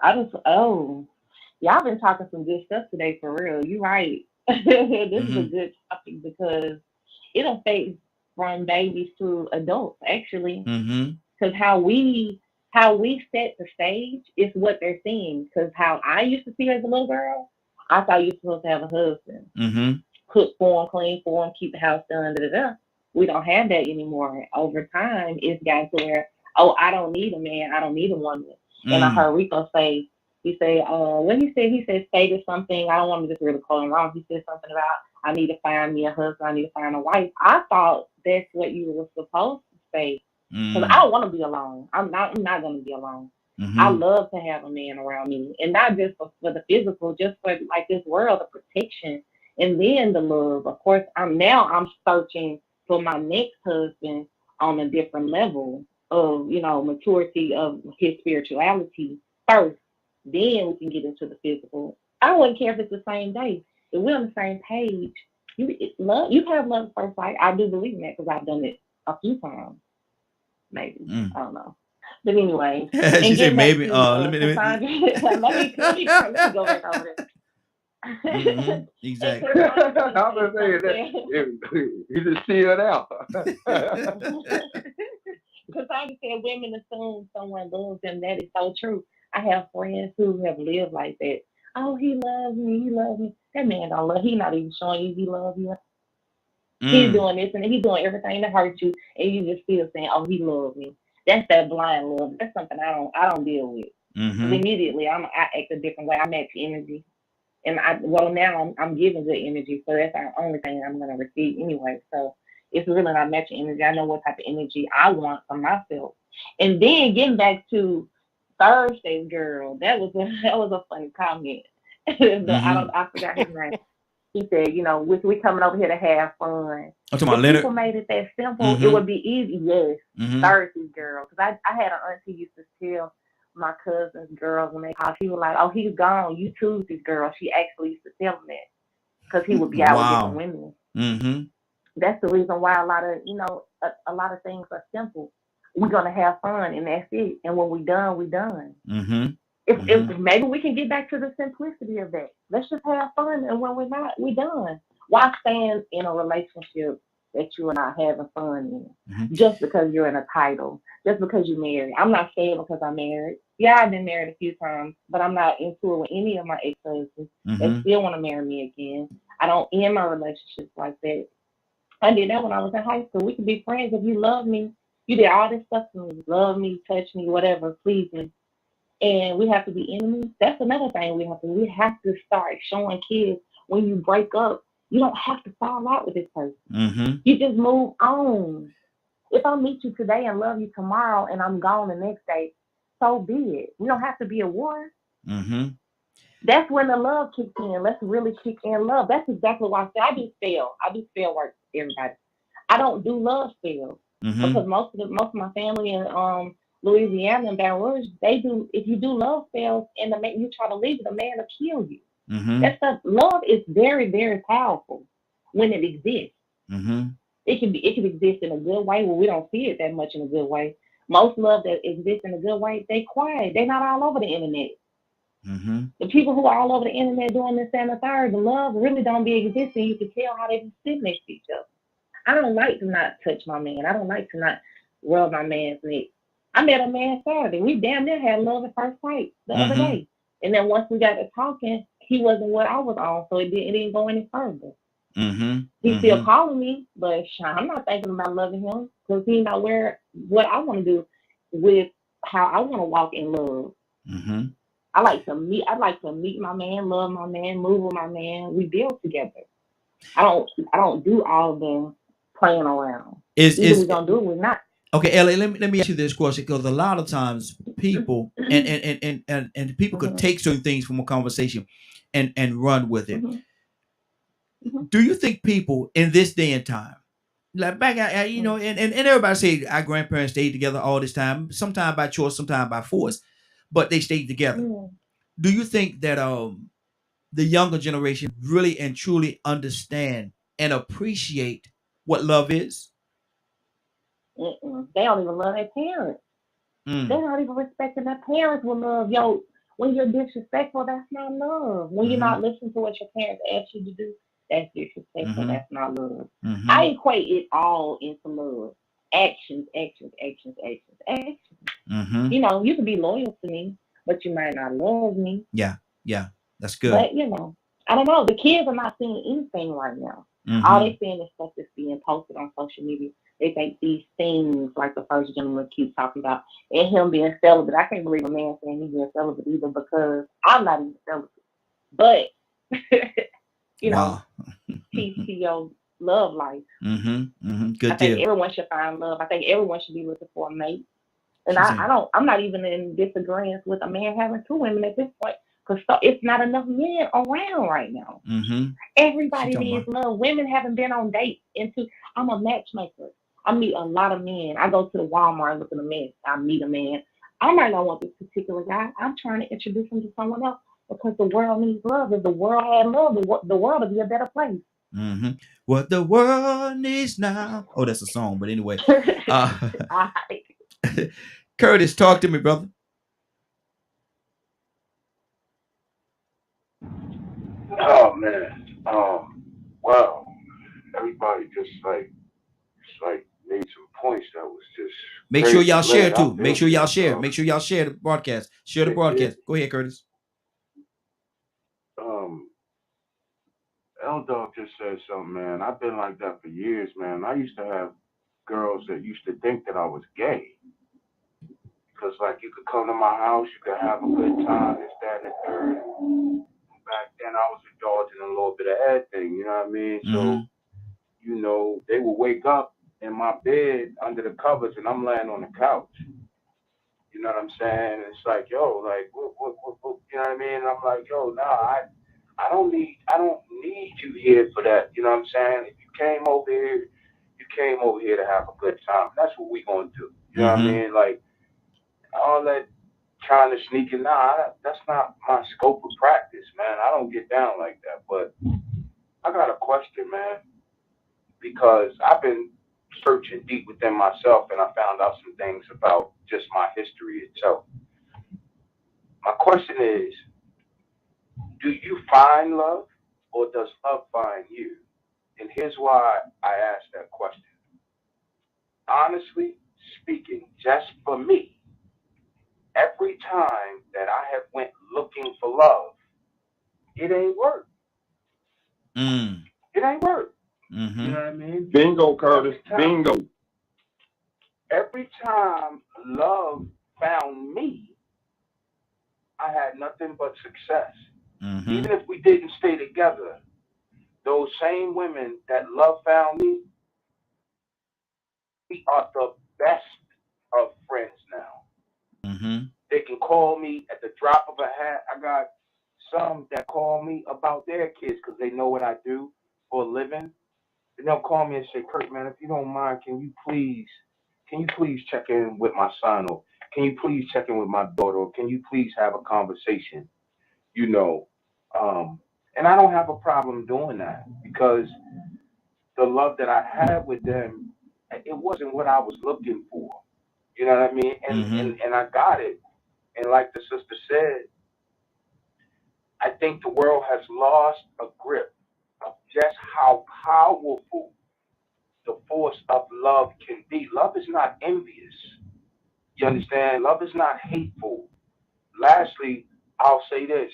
Y'all been talking some good stuff today for real. You right. This is a good topic because it affects from babies to adults actually. Mm-hmm. Because how we set the stage is what they're seeing. Because how I used to see as a little girl, I thought you were supposed to have a husband, Mm-hmm. cook for him, clean for him, keep the house done. We don't have that anymore. Over time, it's gotten to where, oh, I don't need a man, I don't need a woman. And I heard Rico say, He said, what he said stated something. I don't want to just really quote him wrong. He said something about I need to find me a husband. I need to find a wife. I thought that's what you were supposed to say. Because I Mm. don't want to be alone. I'm not going to be alone. I Mm-hmm. love to have a man around me, and not just for the physical, just for like this world, the protection, and then the love. Of course, I'm searching for my next husband on a different level of maturity of his spirituality first. Then we can get into the physical. I wouldn't care if it's the same day. If we're on the same page, you have love at first sight. I do believe in that because I've done it a few times, maybe. Mm. I don't know. But anyway, She and said getting back maybe. to Let Cassandra, me. let me go back over there. Mm-hmm. And Exactly. Cassandra I'm said just saying that he just chilled out. something. Cassandra said women assume someone loves them. That is so true. I have friends who have lived like that. Oh, he loves me. He loves me. That man don't love. He not even showing you he loves you. He's Mm. doing this and he's doing everything to hurt you, and you just still saying, "Oh, he loves me." That's that blind love. That's something I don't deal with. Because Mm-hmm. immediately I act a different way. I match energy, and now I'm giving good energy, so that's the only thing I'm gonna receive anyway. So it's really not matching energy. I know what type of energy I want for myself. And then getting back to Thursday's girl, that was a funny comment. Mm-hmm. I forgot his name. He said, we coming over here to have fun. I'm talking about If people Leonard. made it that simple, it Mm-hmm. would be easy. Yes, Mm-hmm. Thursday girl. Because I had an auntie used to tell my cousin's girls when they called, she was like, "Oh, he's gone. You Tuesday's girl." She actually used to tell them that because he would be out with different Wow. women. Mm-hmm. That's the reason why a lot of things are simple. We're gonna have fun, and that's it. And when we done, we done. Mm-hmm. If Mm-hmm. maybe we can get back to the simplicity of that. Let's just have fun, and when we're not, we done. Why stand in a relationship that you are not having fun Mm-hmm. in just because you're in a title, just because you're married? I'm not saying because I'm married. Yeah, I've been married a few times, but I'm not into it with any of my ex-husbands. They Mm-hmm. still want to marry me again. I don't end my relationships like that. I did that when I was in high school. We could be friends if you love me. You did all this stuff for me, love me, touch me, whatever, please me, and we have to be enemies. That's another thing we have to. We have to start showing kids when you break up, you don't have to fall out with this person. Mm-hmm. You just move on. If I meet you today and love you tomorrow, and I'm gone the next day, so be it. We don't have to be a war. Mm-hmm. That's when the love kicks in. Let's really kick in love. That's exactly why I say I do spell. I do spell work. Everybody. I don't do love spells Mm-hmm. because most of my family in Louisiana and Baton Rouge, they do. If you do love spells and the man you try to leave it, the man will kill you. Mm-hmm. That stuff. Love is very very powerful when it exists. Mm-hmm. It can exist in a good way where we don't see it that much in a good way. Most love that exists in a good way, they quiet. They not all over the internet. Mm-hmm. The people who are all over the internet doing this and the third, the love really don't be existing. You can tell how they be sitting next to each other. I don't like to not touch my man. I don't like to not rub my man's neck. I met a man Saturday. We damn near had love at first sight the other Mm-hmm. day. And then once we got to talking, he wasn't what I was on, so it didn't go any further. Mm-hmm. He's still Mm-hmm. calling me, but I'm not thinking about loving him because he's not where what I want to do with how I want to walk in love. Mm-hmm. I like to meet my man, love my man, move with my man. We build together. I don't do all the playing around. Either Is we're gonna do it or we're not. okay, Ellie, let me ask you this question because a lot of times people and people could Mhm, take certain things from a conversation and run with it. mhm, mhm, Do you think people in this day and time, like back mhm, and everybody say our grandparents stayed together all this time, sometimes by choice, sometimes by force, but they stayed together. mhm. Do you think that the younger generation really and truly understand and appreciate what love is? Mm-mm. They don't even love their parents. They're Mm. not even respecting their parents with love. Yo, when you're disrespectful, that's not love. When you're Mm-hmm. not listening to what your parents ask you to do, that's disrespectful. Mm-hmm. That's not love. I Mm-hmm. equate it all into love. Actions, actions, actions, actions, actions. Mm-hmm. You can be loyal to me, but you might not love me. Yeah. Yeah. That's good. But I don't know. The kids are not seeing anything right now. All they seeing is stuff that's being posted on social media. They think these things, like the first gentleman keeps talking about, and him being celibate. I can't believe a man saying he's being celibate either, because I'm not even celibate. But you know, Wow. peace to your love life. I Good think deal. everyone should find love. I think everyone should be looking for a mate. And She's I saying, don't. I'm not even in disagreement with a man having two women at this point, because it's not enough men around right now. she Everybody talking needs about, love. Women haven't been on dates into. I'm a matchmaker. I meet a lot of men. I go to the Walmart looking at men. I meet a man. I might not want this particular guy. I'm trying to introduce him to someone else, because the world needs love. If the world had love, the world would be a better place. what the world needs now. Oh, that's a song. But anyway, All right. Curtis, talk to me, brother. Oh man. Wow. Everybody just made some points that was just Make sure crazy. y'all share Glad I too. Make feel sure y'all you. share. Make sure y'all share the broadcast. Share the It, broadcast. Go ahead, Curtis. um, L Dog just said something, man. I've been like that for years, man. I used to have girls that used to think that I was gay. Because, like, you could come to my house, you could have a good time, this, that, and the third. Back then, I was indulging in a little bit of everything, you know what I mean? So, you know, they would wake up in my bed under the covers and I'm laying on the couch. You know what I'm saying? And it's like, yo, like, what, you know what I mean? And I'm like, yo, nah, I don't need you here for that. You know what I'm saying? If you came over here, you came over here to have a good time. That's what we gonna do. You know what I mean? Like, all that trying to sneak in, nah, that's not my scope of practice, man. I don't get down like that. But I got a question, man, because I've been searching deep within myself and I found out some things about just my history itself. My question is, do you find love or does love find you? And here's why I asked that question. Honestly speaking, just for me, every time that I have went looking for love, it ain't work. It ain't work. You know what I mean? Bingo, Curtis. Bingo. Every time love found me, I had nothing but success. Even if we didn't stay together, those same women that love found me, we are the best of friends now. They can call me at the drop of a hat. I got some that call me about their kids because they know what I do for a living. And they'll call me and say, Kurt, man, if you don't mind, can you please check in with my son, or can you please check in with my daughter, or can you please have a conversation? You know, and I don't have a problem doing that because the love that I had with them, it wasn't what I was looking for. You know what I mean? And I got it. And like the sister said, I think the world has lost a grip of just how powerful the force of love can be. Love is not envious. You understand? Love is not hateful. Lastly, I'll say this.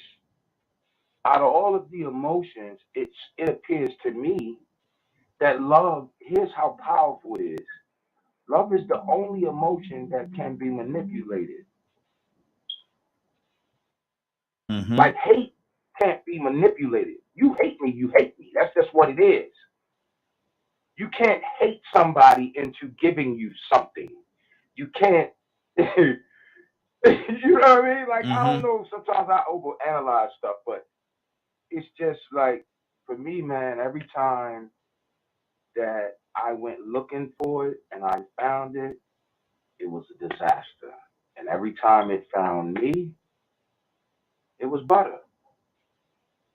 Out of all of the emotions, it appears to me that love, here's how powerful it is. Love is the only emotion that can be manipulated. Like hate can't be manipulated. You hate me, you hate me. That's just what it is. You can't hate somebody into giving you something. You can't, you know what I mean? Like, I don't know, sometimes I overanalyze stuff, but it's just like, for me, man, every time that I went looking for it and I found it, it was a disaster. And every time it found me, it was butter.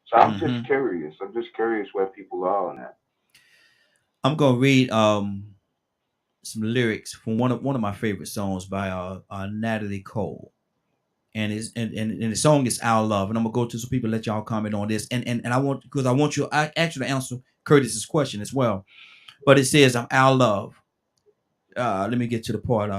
So I'm just curious. I'm just curious where people are on that. I'm gonna read some lyrics from one of my favorite songs by Natalie Cole. And the song is Our Love. And I'm gonna go to some people, let y'all comment on this. And I want, because I want you actually to answer Curtis's question as well. But it says Our Love. Let me get to the part.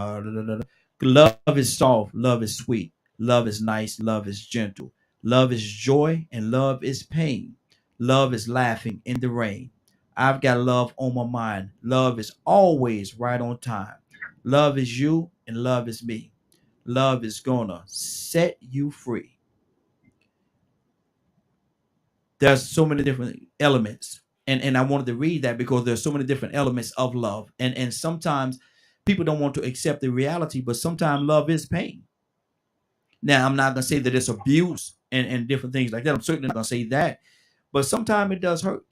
Love is soft, love is sweet, love is nice, love is gentle, love is joy, and love is pain. Love is laughing in the rain. I've got love on my mind. Love is always right on time. Love is you and love is me. Love is gonna set you free. There's so many different elements. And I wanted to read that because there's so many different elements of love. And sometimes people don't want to accept the reality, but sometimes love is pain. Now, I'm not gonna say that it's abuse and different things like that. I'm certainly not gonna say that, but sometimes it does hurt.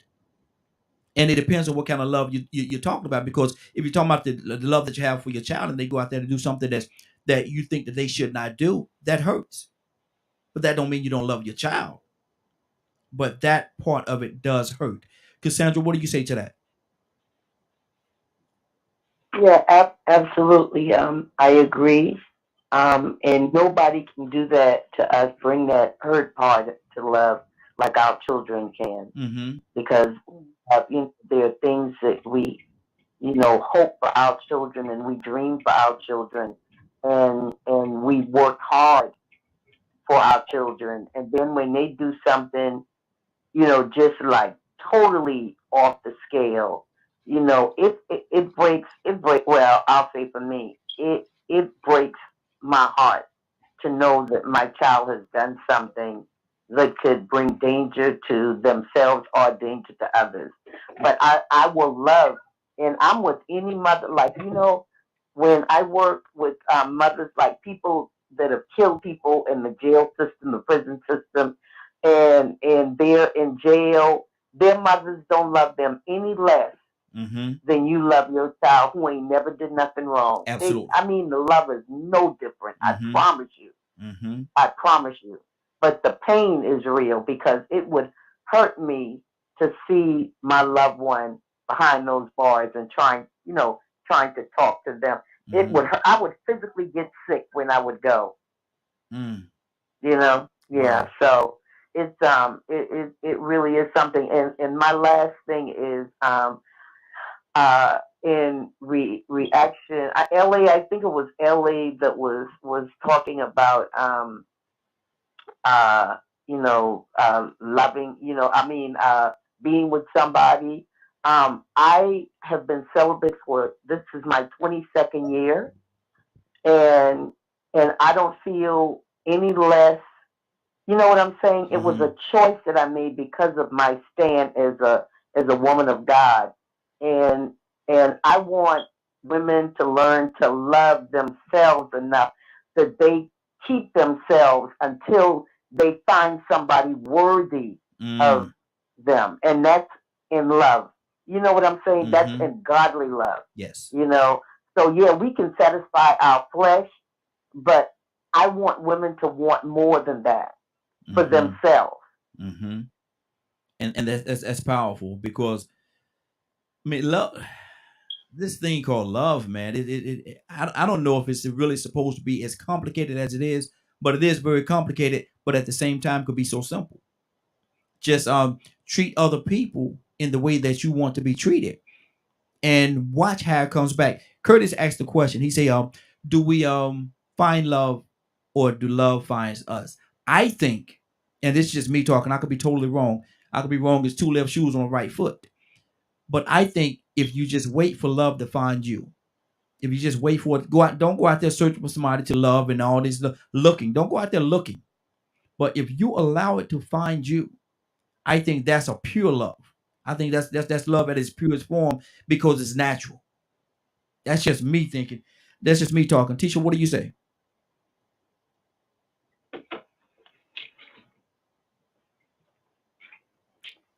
And it depends on what kind of love you're talking about. Because if you're talking about the love that you have for your child, and they go out there to do something that you think that they should not do, that hurts. But that don't mean you don't love your child. But that part of it does hurt. Cassandra, what do you say to that? Yeah, absolutely. I agree. And nobody can do that to us, bring that hurt part to love like our children can, Mm-hmm. because there are things that we, hope for our children and we dream for our children, and we work hard for our children, and then when they do something, just like totally off the scale, it breaks. Well, I'll say for me, it breaks my heart to know that my child has done something that could bring danger to themselves or danger to others. But I will love, and I'm with any mother, like, when I work with mothers, like people that have killed people in the jail system, the prison system, and they're in jail, their mothers don't love them any less Mm-hmm. than you love your child who ain't never did nothing wrong. Absolutely. I mean, the love is no different. Mm-hmm. I promise you. Mm-hmm. I promise you. But the pain is real because it would hurt me to see my loved one behind those bars and trying to talk to them. It Mm-hmm. would hurt. I would physically get sick when I would go. Mm. Yeah. Wow. So it really is something. And my last thing is in reaction, LA, I think it was LA that was talking about uh loving, being with somebody. I have been celibate for, this is my 22nd year, and I don't feel any less, you know what I'm saying? It was Mm-hmm. a choice that I made because of my stand as a woman of God. And I want women to learn to love themselves enough that they keep themselves until they find somebody worthy of Mm. them. And that's in love. You know what I'm saying? That's Mm-hmm. in godly love. Yes. You know? So yeah, we can satisfy our flesh, but I want women to want more than that for Mm-hmm. themselves. Mm-hmm. And that's powerful because I mean love, this thing called love, man. I don't know if it's really supposed to be as complicated as it is, but it is very complicated. But at the same time, could be so simple. Just treat other people in the way that you want to be treated, and watch how it comes back. Curtis asked the question. He say, do we find love, or do love finds us? I think, and this is just me talking. I could be totally wrong. I could be wrong as two left shoes on the right foot. But I think if you just wait for love to find you, if you just wait for it, don't go out there searching for somebody to love and all this looking. Don't go out there looking. But if you allow it to find you, I think that's a pure love. I think that's love at its purest form because it's natural. That's just me thinking. That's just me talking. Tisha, what do you say?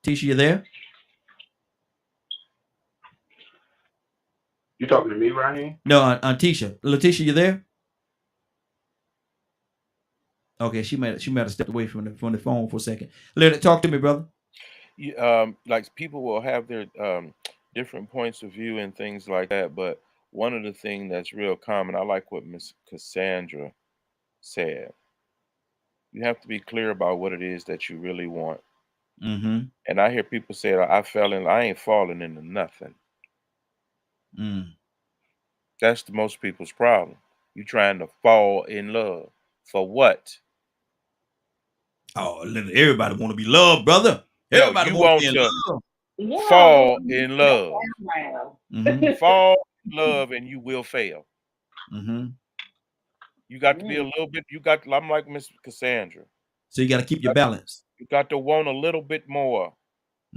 Tisha, you there? You talking to me, Raheem? No, Tisha. Letitia, you there? Okay, she might have stepped away from the phone for a second. Let it talk to me, brother. Like people will have their different points of view and things like that, but one of the things that's real common, I like what Miss Cassandra said. You have to be clear about what it is that you really want. Mm-hmm. And I hear people say, I ain't falling into nothing. Mm. That's the most people's problem. You trying to fall in love. For what? Oh, everybody want to be loved, brother. No, Everybody you wants to want be in to love. Yeah, fall in love. Mm-hmm. Fall in love and you will fail. Mm-hmm. You got to be a little bit, I'm like Miss Cassandra. So you got to keep your balance. You got to want a little bit more.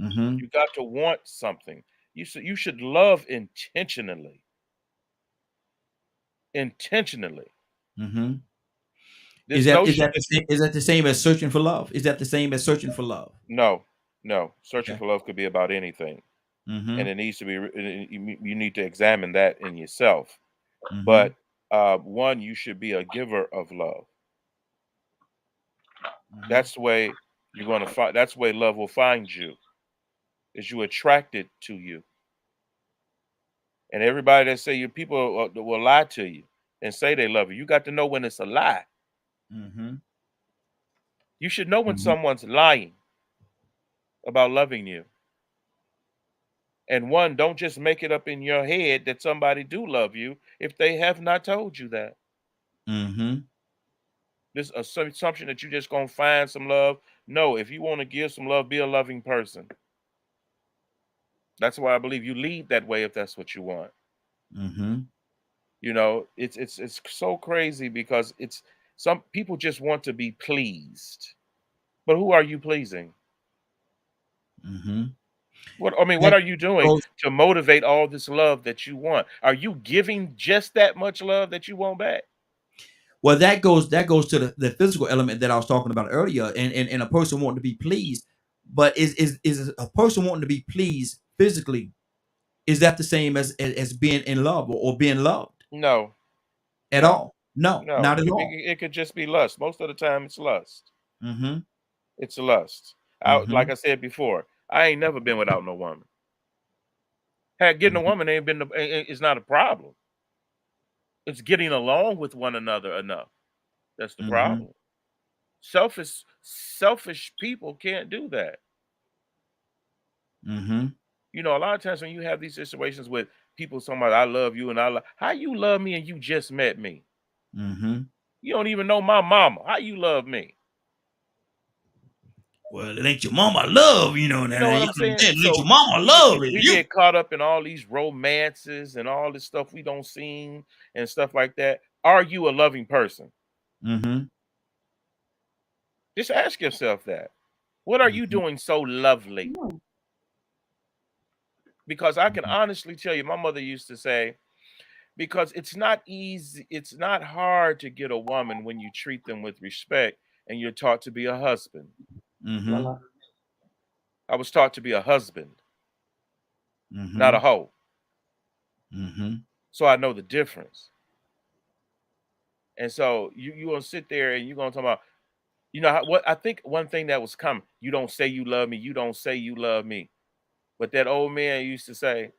Mm-hmm. You got to want something. You should love intentionally. Intentionally. Mm-hmm. This notion Is that the same as searching for love? Is that the same as searching for love? no. Searching Okay. for love could be about anything. Mm-hmm. And it needs to be you need to examine that in yourself. Mm-hmm. But one, you should be a giver of love. Mm-hmm. That's the way you're going to find. That's the way love will find you. Is you attracted to you. And everybody that say you people will lie to you and say they love you. You got to know when it's a lie. Mm-hmm. You should know when Mm-hmm. someone's lying about loving you. And one, don't just make it up in your head that somebody do love you if they have not told you that. Mm-hmm. This assumption that you're just gonna find some love. No, if you want to give some love, be a loving person. That's why I believe you lead that way if that's what you want. Mm-hmm. You know, it's so crazy because it's some people just want to be pleased. But who are you pleasing? Mm-hmm. What are you doing to motivate all this love that you want? Are you giving just that much love that you want back? Well, that goes to the physical element that I was talking about earlier, and a person wanting to be pleased. But is a person wanting to be pleased physically? Is that the same as being in love or being loved? No. At all? No, not at all. It could just be lust. Most of the time, it's lust. Mm-hmm. It's lust. Mm-hmm. Like I said before, I ain't never been without no woman. Getting a woman is not a problem. It's getting along with one another enough. That's the problem. Selfish people can't do that. Mm-hmm. You know, a lot of times when you have these situations with people, somebody, I love you, and how you love me and you just met me. Mm-hmm. You don't even know my mama. How you love me? Well, it ain't your mama love, you know. You know what I'm saying? It ain't So your mama love. we get caught up in all these romances and all this stuff we don't see and stuff like that. Are you a loving person? Mm-hmm. Just ask yourself that. What are you doing so lovely? Because I can honestly tell you, my mother used to say, because it's not easy, it's not hard to get a woman when you treat them with respect and you're taught to be a husband. Mm-hmm. I was taught to be a husband, Mm-hmm. not a hoe. Mm-hmm. So I know the difference. And so you gonna sit there and you're gonna talk about, you know, what I think one thing that was common, you don't say you love me, you don't say you love me. But that old man used to say,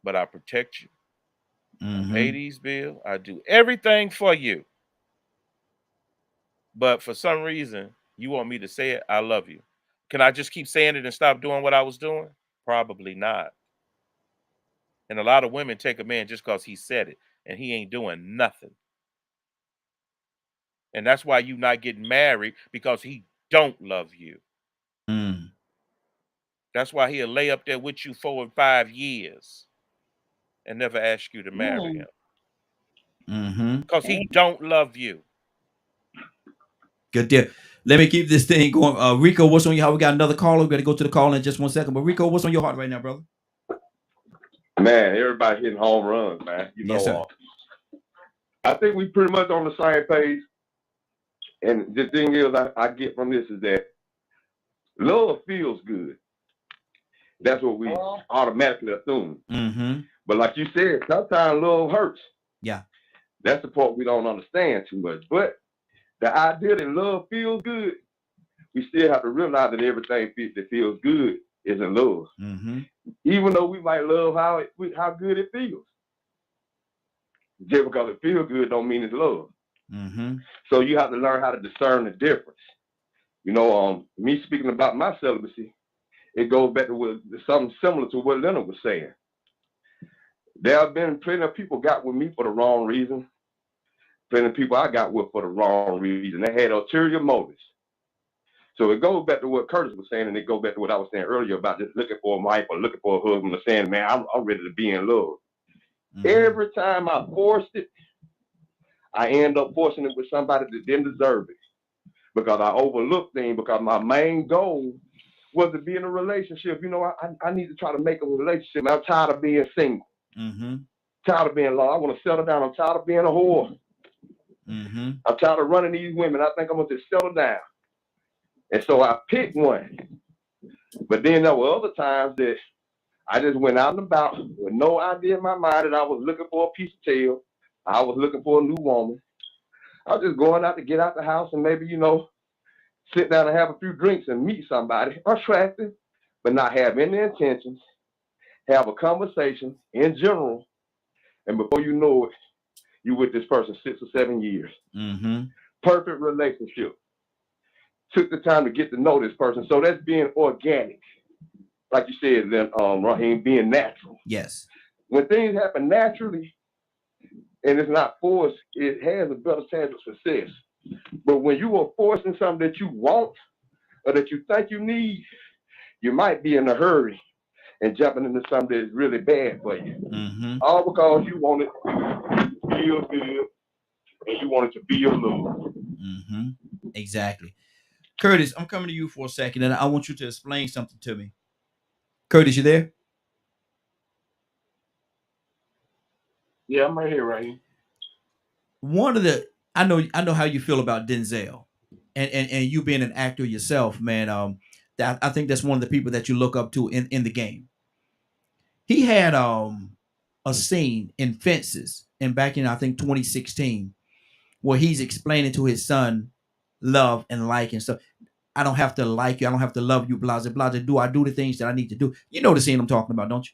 but I protect you. Mm-hmm. I pay these bills, I do everything for you. But for some reason, you want me to say it, I love you. Can I just keep saying it and stop doing what I was doing? Probably not. And a lot of women take a man just because he said it and he ain't doing nothing. And that's why you not getting married, because he don't love you. Mm. That's why he'll lay up there with you 4 and 5 years and never ask you to marry him. Mm-hmm. Because he don't love you. Good deal. Let me keep this thing going. Rico, what's on your heart? We got another caller. We're gonna go to the call in just 1 second. But Rico, what's on your heart right now, brother? Man, everybody hitting home runs, man. Yes, sir. I think we pretty much on the same page. And the thing is, I get from this is that love feels good. That's what we automatically assume. Mm-hmm. But like you said, sometimes love hurts. Yeah. That's the part we don't understand too much. But the idea that love feels good, we still have to realize that everything that feels good isn't love. Mm-hmm. Even though we might love how good it feels. Just because it feels good don't mean it's love. Mm-hmm. So you have to learn how to discern the difference. You know, me speaking about my celibacy, it goes back to something similar to what Leonard was saying. There have been plenty of people got with me for the wrong reason. Plenty of people I got with for the wrong reason. They had ulterior motives. So it goes back to what Curtis was saying, and it goes back to what I was saying earlier about just looking for a wife or looking for a husband or saying, man, I'm ready to be in love. Every time I forced it, I end up forcing it with somebody that didn't deserve it because I overlooked things because my main goal was to be in a relationship. You know, I need to try to make a relationship. I'm tired of being single. Tired of being alone. I want to settle down. I'm tired of being a whore. I'm tired of running these women. I think I'm going to just settle down. And so I picked one. But then there were other times that I just went out and about with no idea in my mind that I was looking for a piece of tail. I was looking for a new woman. I was just going out to get out the house and maybe, you know, sit down and have a few drinks and meet somebody attractive, but not have any intentions, have a conversation in general. And before you know it, you with this person 6 or 7 years. Perfect relationship. Took the time to get to know this person. So that's being organic. Like you said, then Raheem, being natural. Yes. When things happen naturally and it's not forced, it has a better chance of success. But when you are forcing something that you want or that you think you need, you might be in a hurry and jumping into something that is really bad for you. All because you want it to feel good and you want it to be your love. Exactly. Curtis, I'm coming to you for a second, and I want you to explain something to me. Curtis, you there? Yeah, I'm right here, right? One of the I know how you feel about Denzel, and you being an actor yourself, man. That I think that's one of the people that you look up to in the game. He had a scene in Fences, and back in I think 2016, where he's explaining to his son love and like and stuff. I don't have to like you. I don't have to love you. Blah blah blah. Do I do the things that I need to do? You know the scene I'm talking about, don't you?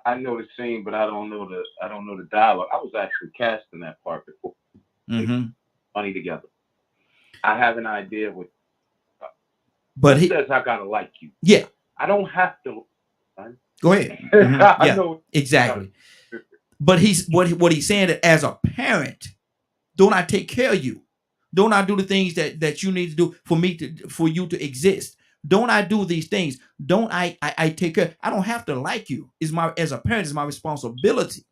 I know the scene, but I don't know the dialogue. I was actually cast in that part before. Funny together. I have an idea what. But he says I gotta like you. Yeah. I don't have to. Right? Go ahead. I know exactly. But he's what he's saying that as a parent, don't I take care of you? Don't I do the things that you need to do for you to exist? Don't I do these things? Don't I take care? I don't have to like you. As a parent, it's my responsibility.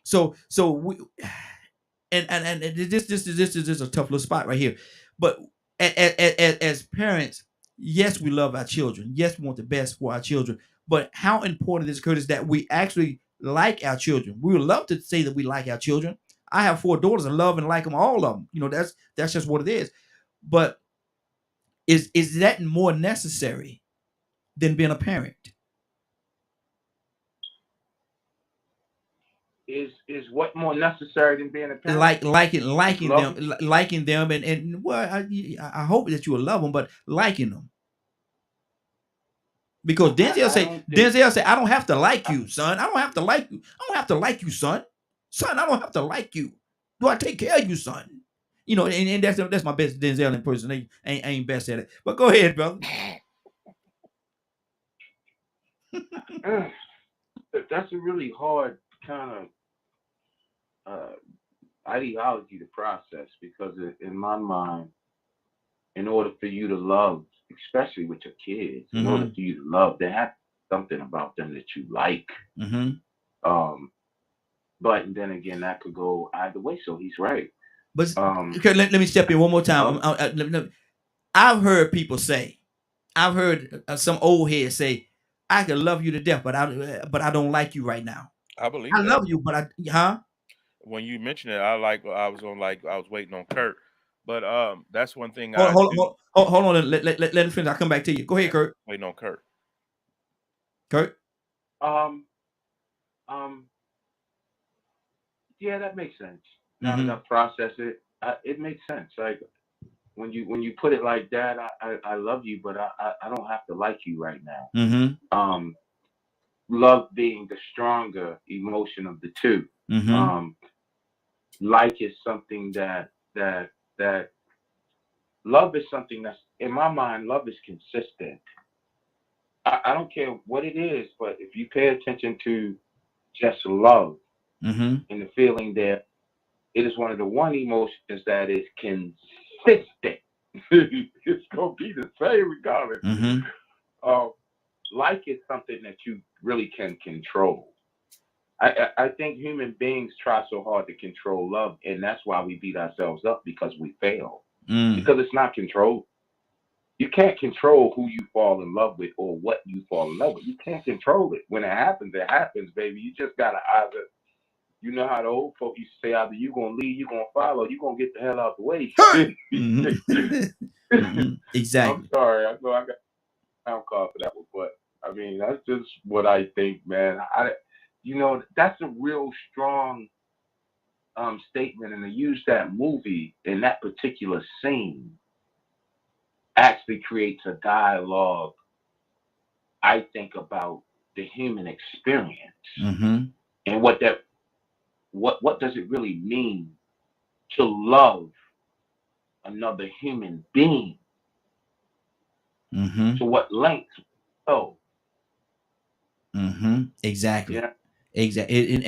So we and this is a tough little spot right here. But as parents, yes, we love our children. Yes, we want the best for our children. But how important is, Curtis, that we actually like our children? We would love to say that we like our children. I have 4 daughters and love and like them, all of them. You know, that's just what it is. But is that more necessary than being a parent? Is what more necessary than being a parent? Liking them, and well, I hope that you will love them, but liking them. Because Denzel say, I don't have to like you, son. I don't have to like you. I don't have to like you, son. Son, I don't have to like you. Do I take care of you, son? You know, and that's my best Denzel impersonation. I ain't best at it. But go ahead, brother. That's a really hard kind of ideology to process, because in my mind, in order for you to love, especially with your kids, in order for you to love, they have something about them that you like. But then again, that could go either way. So he's right. But okay, let me step in one more time. I've heard people say, I've heard some old heads say, I could love you to death, but I don't like you right now. I believe I love you, but when you mentioned it, I was waiting on Kurt. But that's one thing. Hold on. Let him finish. I'll come back to you. Go ahead, Kurt. Waiting on Kurt. Kurt. Yeah, that makes sense. Now that I process it, it makes sense. Like when you put it like that, I love you, but I don't have to like you right now. Love being the stronger emotion of the two. Like is something that love is something that's, in my mind, love is consistent. I don't care what it is, but if you pay attention to just love and the feeling that it is one of the one emotions that is consistent. It's gonna be the same regardless. Mm-hmm. Like is something that you really can control. I think human beings try so hard to control love, and that's why we beat ourselves up because we fail. Mm. Because it's not controlled. You can't control who you fall in love with or what you fall in love with. You can't control it. When it happens, baby. You just gotta either, you know how the old folk used to say, either you gonna lead, you gonna follow, you gonna get the hell out the way. Mm-hmm. Mm-hmm. I'm Exactly. sorry, I know I got a sound card for that one, but I mean that's just what I think, man. That's a real strong statement, and to use that movie in that particular scene actually creates a dialogue, I think, about the human experience Mm-hmm. and what does it really mean to love another human being, Mm-hmm. to what length. Oh, Mm-hmm. Exactly. yeah. Exactly.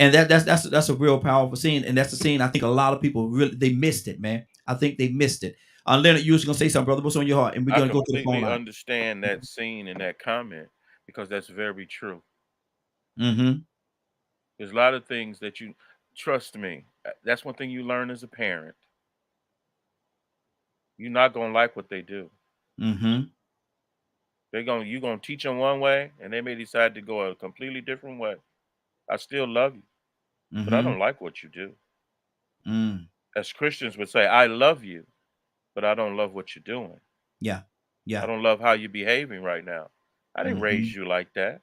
And that's a real powerful scene, and that's the scene I think a lot of people really they missed it, man. I think they missed it. Leonard, you was gonna say something, brother. What's on your heart? And we're I gonna go to the phone completely line. understand that scene and that comment because that's very true. Mm-hmm. There's a lot of things that you trust me. That's one thing you learn as a parent. You're not gonna like what they do. Mm-hmm. You're gonna teach them one way, and they may decide to go a completely different way. I still love you, but I Mm-hmm. don't like what you do. Mm. As Christians would say, I love you, but I don't love what you're doing. Yeah. I Yeah. don't love how you're behaving right now. I didn't Mm-hmm. raise you like that.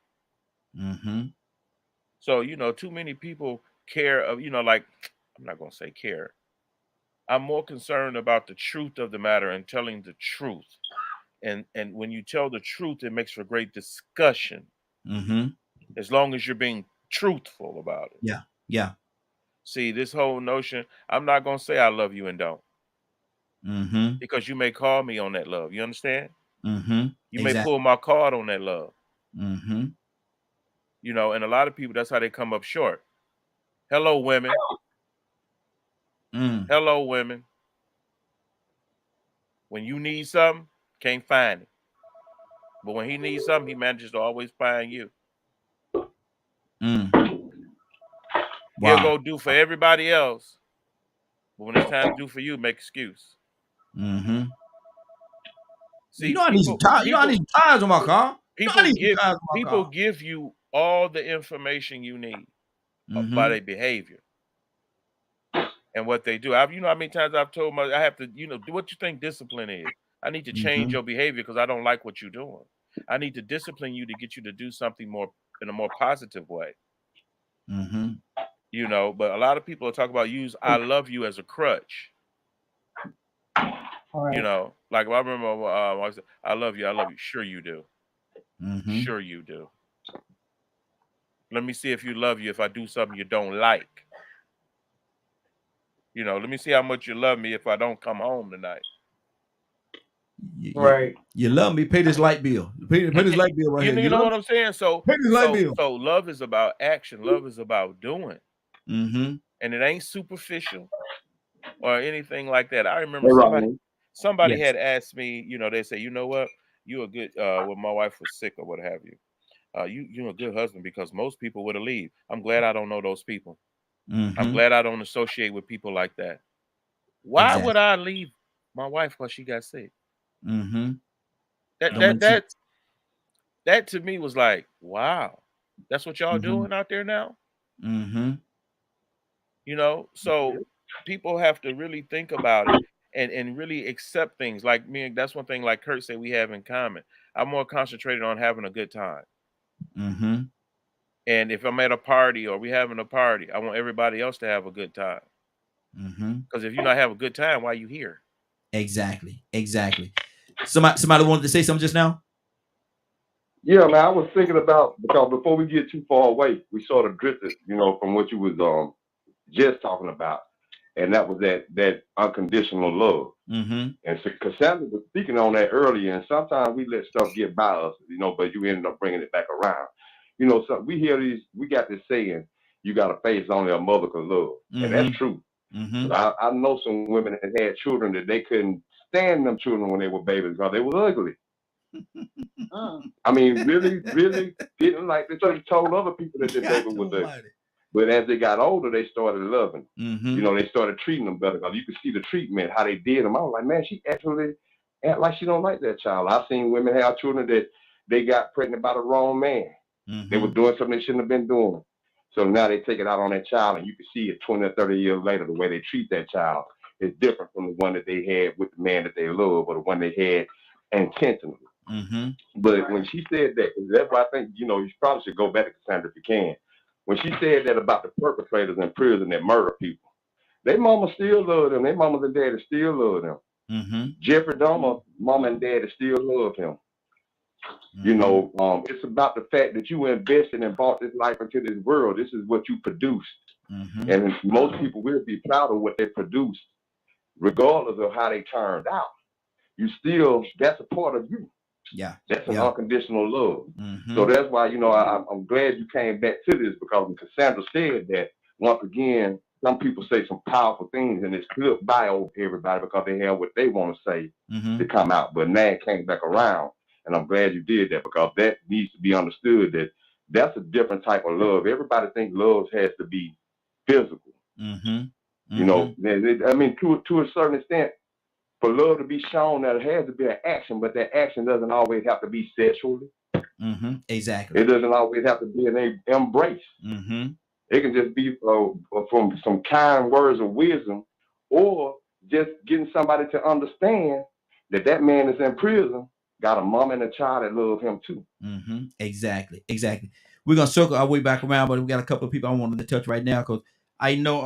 Mm-hmm. So, too many people care of, like, I'm not gonna say care. I'm more concerned about the truth of the matter and telling the truth. And when you tell the truth, it makes for great discussion Mm-hmm. as long as you're being truthful about it. Yeah. Yeah. See, this whole notion, I'm not gonna say I love you and don't, Mm-hmm. because you may call me on that love. You understand? Mm-hmm. You may Exactly. pull my card on that love. Mm-hmm. And a lot of people, that's how they come up short. Hello, women. Mm. Hello, women. When you need something, can't find it. But when he needs something, he manages to always find you. Mm. He'll Wow. go do for everybody else, but when it's time to do for you, make excuse. Mm-hmm. You See, know I need some tires. You know I need some tires on my car. You know I people need some give tires on my people car. give you all the information you need by Mm-hmm. their behavior and what they do. How many times I've told I have to, do what you think discipline is. I need to change Mm-hmm. your behavior because I don't like what you're doing. I need to discipline you to get you to do something more in a more positive way. Mm-hmm. But a lot of people talk about use I love you as a crutch. All right. Like I remember I said, I love you. Sure you do. Mm-hmm. Sure you do. Let me see if you love you if I do something you don't like. Let me see how much you love me if I don't come home tonight. Right. You love me, pay this light bill. Pay this light bill right here. You know what I'm saying? So pay this light bill. so love is about action. Love is about doing. Mm-hmm. And it ain't superficial or anything like that. I remember Hey, Rodney. somebody Yes. had asked me, they say, you know what? You a good when my wife was sick or what have you. You're a good husband because most people would have leave. I'm glad I don't know those people. I'm Mm-hmm. glad I don't associate with people like that. Why Exactly. would I leave my wife because she got sick? Mm-hmm. That to me was like, wow, that's what y'all Mm-hmm. doing out there now? Mm-hmm. So people have to really think about it and really accept things. Like me, that's one thing like Kurt said we have in common. I'm more concentrated on having a good time. Mm-hmm. And if I'm at a party or we having a party, I want everybody else to have a good time. Mm-hmm. Because if you not have a good time, why you here? Exactly. Somebody wanted to say something just now? Yeah, man, I was thinking about, because before we get too far away, we sort of drifted, from what you was just talking about, and that was that unconditional love. Mm-hmm. And so Cassandra was speaking on that earlier, and sometimes we let stuff get by us, but you ended up bringing it back around. So we got this saying, you got a face only a mother could love, and Mm-hmm. that's true. Mm-hmm. I know some women that had children that they couldn't stand them children when they were babies because they were ugly. Mm. I mean, really didn't like. They told other people that their baby was ugly. But as they got older, they started loving. Mm-hmm. You know, they started treating them better because you could see the treatment, how they did them. I was like, man, she actually act like she don't like that child. I've seen women have children that they got pregnant by the wrong man. They were Mm-hmm. doing something they shouldn't have been doing. So now they take it out on that child, and you can see it 20 or 30 years later, the way they treat that child is different from the one that they had with the man that they love or the one they had intentionally. Mm-hmm. But when she said that, that's why I think, you know, you probably should go back to Cassandra if you can. When she said that about the perpetrators in prison that murder people, they mama still love them. Their mamas and daddy still love them. Mm-hmm. Jeffrey Dahmer, mama and daddy still love him. You Mm-hmm. know, it's about the fact that you invested and brought this life into this world. This is what you produced. Mm-hmm. And most people will be proud of what they produced, regardless of how they turned out. You still, that's a part of you. Yeah. That's an Yeah. unconditional love. Mm-hmm. So that's why, you know, I'm glad you came back to this because when Cassandra said that, once again, some people say some powerful things and it's slipped by over everybody because they have what they want to say Mm-hmm. to come out. But now it came back around. And I'm glad you did that because that needs to be understood that that's a different type of love. Everybody thinks love has to be physical. Mm-hmm. You know, I mean, to a certain extent, for love to be shown, there has to be an action, but that action doesn't always have to be sexually. Mm-hmm. Exactly. It doesn't always have to be an embrace. Mm-hmm. It can just be from some kind words of wisdom or just getting somebody to understand that that man is in prison, got a mom and a child that love him too. Mm-hmm. Exactly. Exactly. We're gonna circle our way back around, but we got a couple of people I wanted to touch right now because I know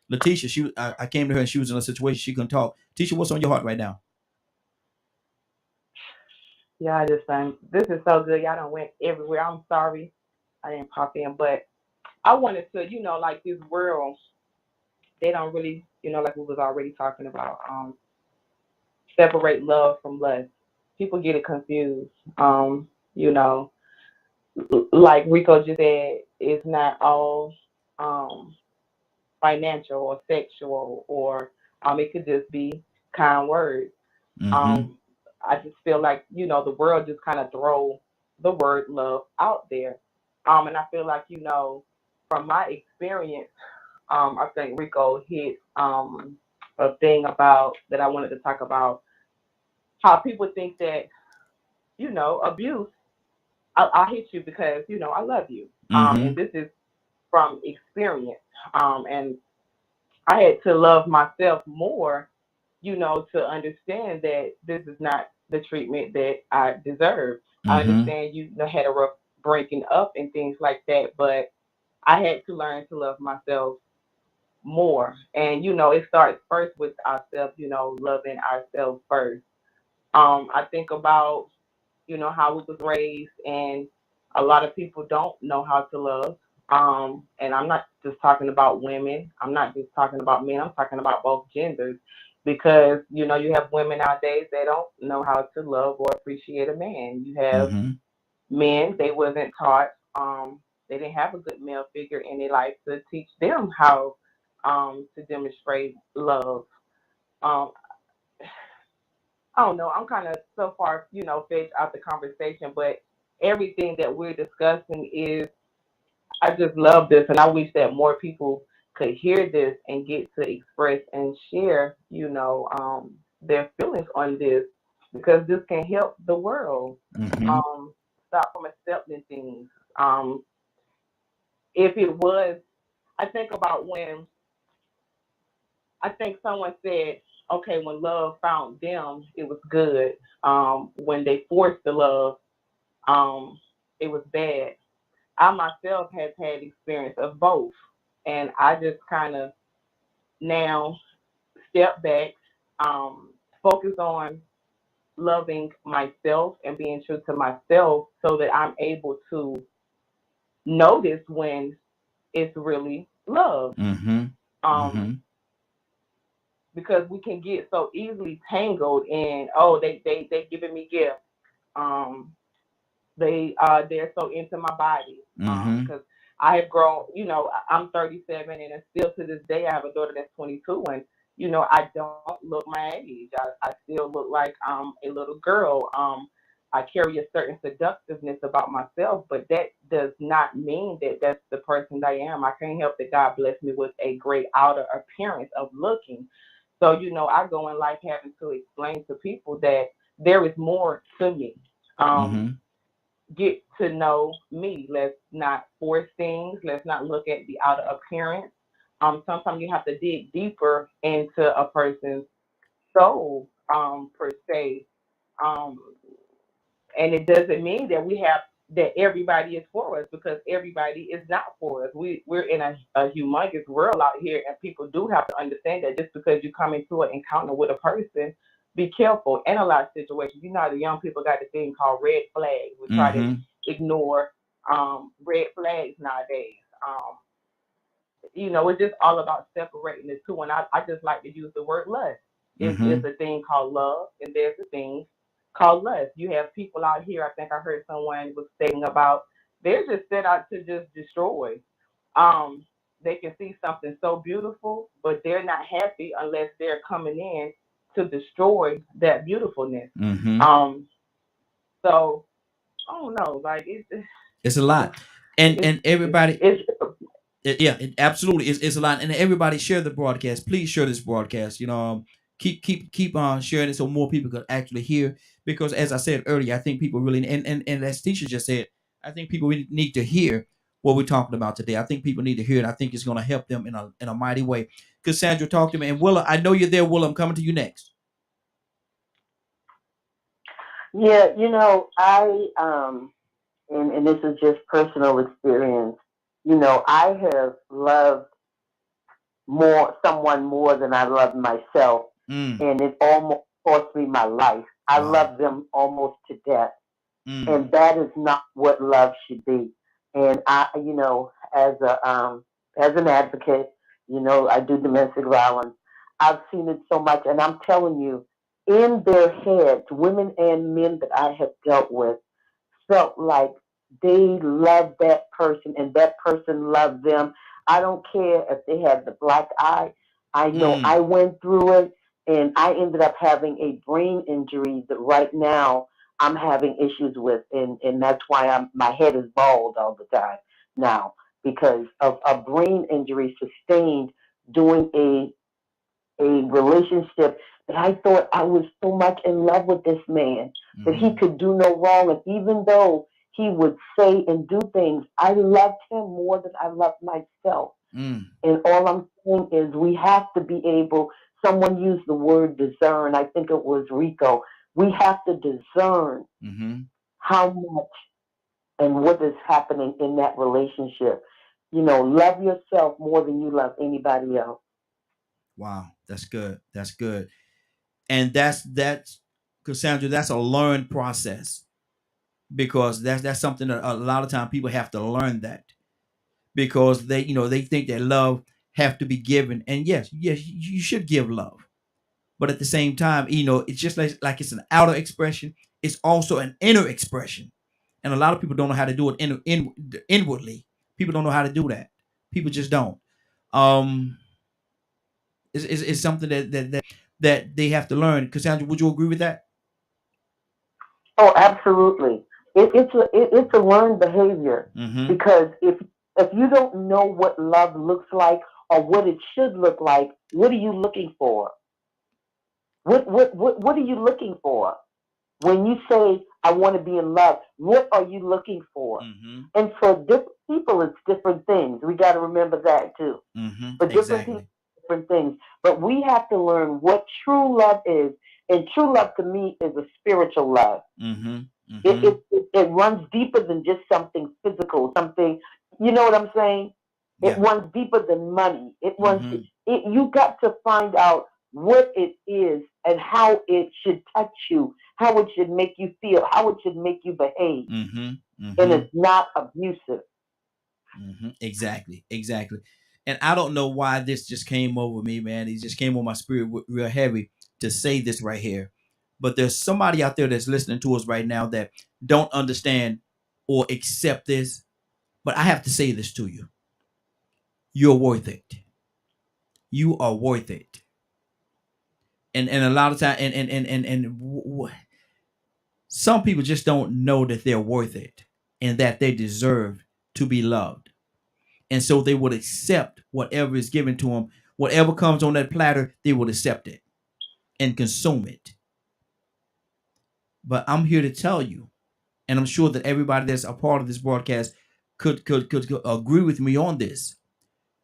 Letitia, I came to her and she was in a situation she couldn't talk. Tisha, what's on your heart right now? Yeah, I just think this is so good. Y'all done went everywhere. I'm sorry I didn't pop in, but I wanted to, like this world, they don't really, like we was already talking about, separate love from lust. People get it confused. You know, like Rico just said, it's not all um financial or sexual or it could just be kind words. Mm-hmm. Um, I just feel like, the world just kind of throw the word love out there. And I feel like, from my experience, I think Rico hit a thing about that I wanted to talk about how people think that, abuse, I'll hit you because, I love you. Mm-hmm. And this is from experience. And I had to love myself more, to understand that this is not the treatment that I deserve. I Mm-hmm. understand had a rough breaking up and things like that, but I had to learn to love myself more. And it starts first with ourselves, loving ourselves first. I think about, how we was raised, and a lot of people don't know how to love. And I'm not just talking about women. I'm not just talking about men. I'm talking about both genders, because you have women nowadays that don't know how to love or appreciate a man. You have Mm-hmm. men, they wasn't taught. They didn't have a good male figure in their life to teach them how to demonstrate love. Um, I don't know. I'm kind of so far, fed out the conversation, but everything that we're discussing is, I just love this, and I wish that more people could hear this and get to express and share, their feelings on this, because this can help the world Mm-hmm. stop from accepting things. If it was, I think about when I think someone said, okay, when love found them, it was good. When they forced the love, um, it was bad. I myself have had experience of both, and I just kind of now step back, um, focus on loving myself and being true to myself, so that I'm able to notice when it's really love. Mm-hmm. Um, Mm-hmm. because we can get so easily tangled in, oh, they giving me gifts. Um, they're so into my body. Mm-hmm. Because I have grown, I'm 37, and still to this day I have a daughter that's 22, and I don't look my age. I still look like a little girl. I carry a certain seductiveness about myself, but that does not mean that that's the person that I am. I can't help that God blessed me with a great outer appearance of looking. So, I go in life having to explain to people that there is more to me. Um, Mm-hmm. get to know me. Let's not force things. Let's not look at the outer appearance. Sometimes you have to dig deeper into a person's soul, per se. Um, and it doesn't mean that that everybody is for us, because everybody is not for us. We're in a humongous world out here, and people do have to understand that just because you come into an encounter with a person, be careful, analyze situations. The young people got this thing called red flags. We try to Mm-hmm. ignore red flags nowadays. It's just all about separating the two. And I just like to use the word lust. It's Mm-hmm. a thing called love, and there's a thing called lust. You have people out here, I think I heard someone was stating about, they're just set out to just destroy. Um, they can see something so beautiful, but they're not happy unless they're coming in to destroy that beautifulness. Mm-hmm. Um, so I don't know, like It's a lot, and it's and everybody, it's yeah, it absolutely is. It's a lot, and everybody share the broadcast. Please share this broadcast. Keep on sharing it so more people can actually hear. Because as I said earlier, I think people really, and as teacher just said, I think people really need to hear what we're talking about today. I think people need to hear it. I think it's going to help them in a mighty way. Cassandra, talk to me, and Willa, I know you're there. Willa, I'm coming to you next. Yeah, I and this is just personal experience. I have loved someone more than I love myself, Mm, and it almost cost me my life. I wow. love them almost to death, Mm, and that is not what love should be. And as an advocate, I do domestic violence. I've seen it so much, and I'm telling you, in their heads, women and men that I have dealt with felt like they loved that person and that person loved them. I don't care if they had the black eye. I know mm, I went through it, and I ended up having a brain injury that right now I'm having issues with, and that's why my head is bald all the time now, because of a brain injury sustained doing a relationship that I thought I was so much in love with this man that he mm-hmm, could do no wrong. And even though he would say and do things, I loved him more than I loved myself. mm, And all I'm saying is we have to be able, someone used the word discern. I think it was Rico. We have to discern mm-hmm. how much and what is happening in that relationship. Love yourself more than you love anybody else. Wow, that's good. That's good. And that's Cassandra. That's a learned process, because that's something that a lot of time people have to learn that, because they think that love have to be given. And yes, you should give love, but at the same time, it's just like it's an outer expression. It's also an inner expression, and a lot of people don't know how to do it inwardly. People don't know how to do that. People just don't. Um, it's something that they have to learn. Cassandra, would you agree with that? Oh, absolutely. It's a learned behavior, Mm-hmm. because if you don't know what love looks like or what it should look like, what are you looking for? What are you looking for? When you say I want to be in love, what are you looking for? Mm-hmm. And for different people, it's different things. We got to remember that too. Mm-hmm. For different people, Exactly. different things. But we have to learn what true love is. And true love to me is a spiritual love. Mm-hmm. It, Mm-hmm. it, it, it runs deeper than just something physical, something, you know what I'm saying? It Yeah. runs deeper than money. Mm-hmm. You got to find out what it is and how it should touch you, how it should make you feel, how it should make you behave. Mm-hmm. And Mm-hmm. it's not abusive. Mm-hmm. Exactly. Exactly. And I don't know why this just came over me, man. It just came on my spirit real heavy to say this right here. But there's somebody out there that's listening to us right now that don't understand or accept this. But I have to say this to you. You're worth it. You are worth it. And a lot of time, some people just don't know that they're worth it and that they deserve to be loved, and so they would accept whatever is given to them, whatever comes on that platter, they will accept it and consume it. But I'm here to tell you, and I'm sure that everybody that's a part of this broadcast could agree with me on this.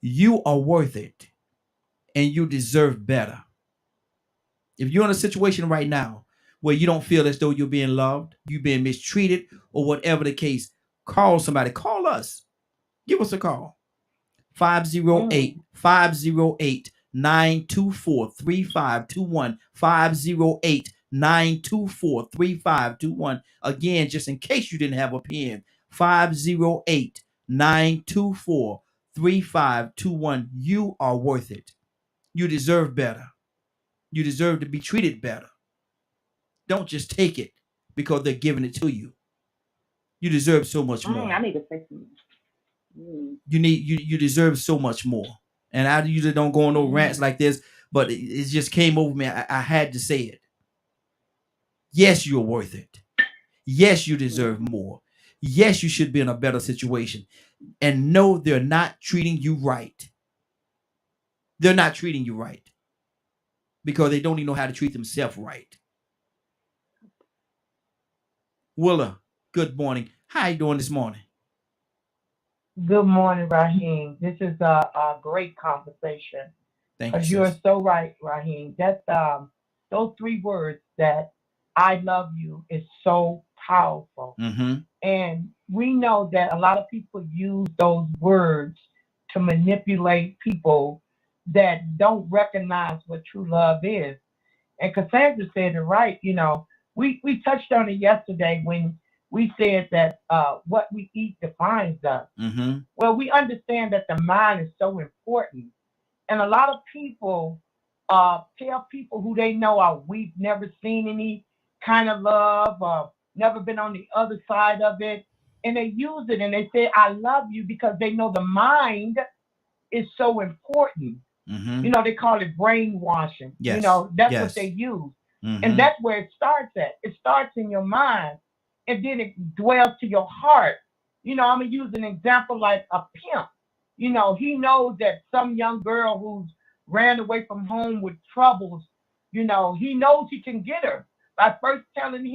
You are worth it, and you deserve better. If you're in a situation right now where you don't feel as though you're being loved, you're being mistreated, or whatever the case, call somebody. Call us. Give us a call. 508-924-3521. 508-924-3521. Again, just in case you didn't have a pen, 508-924-3521. You are worth it. You deserve better. You deserve to be treated better. Don't just take it because they're giving it to you. You deserve so much more. I need to say something. You deserve so much more. And I usually don't go on no rants like this, but it just came over me. I had to say it. Yes, you're worth it. Yes, you deserve more. Yes, you should be in a better situation. And no, they're not treating you right. They're not treating you right because they don't even know how to treat themselves right. Willa, good morning. How you doing this morning? Good morning, Raheem. This is a great conversation. Thank Because you, you're sis. so right, Raheem. That's those three words that I love you is so powerful. Mm-hmm. And we know that a lot of people use those words to manipulate people that don't recognize what true love is. And Cassandra said it right. We touched on it yesterday when we said that what we eat defines us. Mm-hmm. Well, we understand that the mind is so important. And a lot of people tell people who they know we've never seen any kind of love, never been on the other side of it. And they use it and they say, I love you because they know the mind is so important. Mm-hmm. They call it brainwashing. Yes. That's what Yes. they use. Mm-hmm. And that's where it starts at. It starts in your mind and then it dwells to your heart. I'm going to use an example like a pimp. He knows that some young girl who's ran away from home with troubles, he knows he can get her by first telling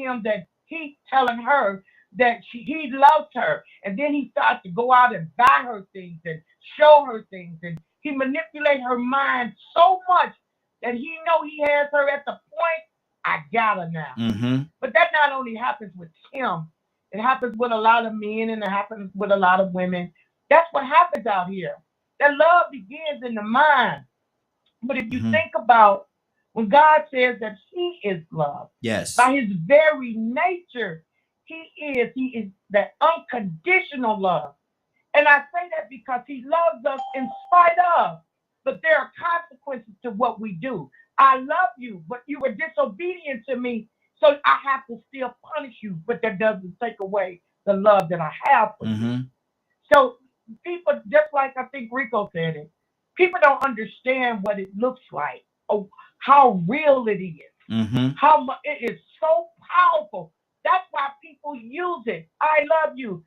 her that he loves her. And then he starts to go out and buy her things and show her things. And he manipulates her mind so much that he know he has her at the point, I got her now. Mm-hmm. But that not only happens with him, it happens with a lot of men and it happens with a lot of women. That's what happens out here. That love begins in the mind. But if you Mm-hmm. think about when God says that he is love, Yes. by his very nature, he is that unconditional love. And I say that because he loves us in spite of, but there are consequences to what we do. I love you, but you were disobedient to me, so I have to still punish you, but that doesn't take away the love that I have for you. Mm-hmm. So people, just like I think Rico said it, people don't understand what it looks like, or how real it is, Mm-hmm. how much it is so powerful. That's why people use it. I love you.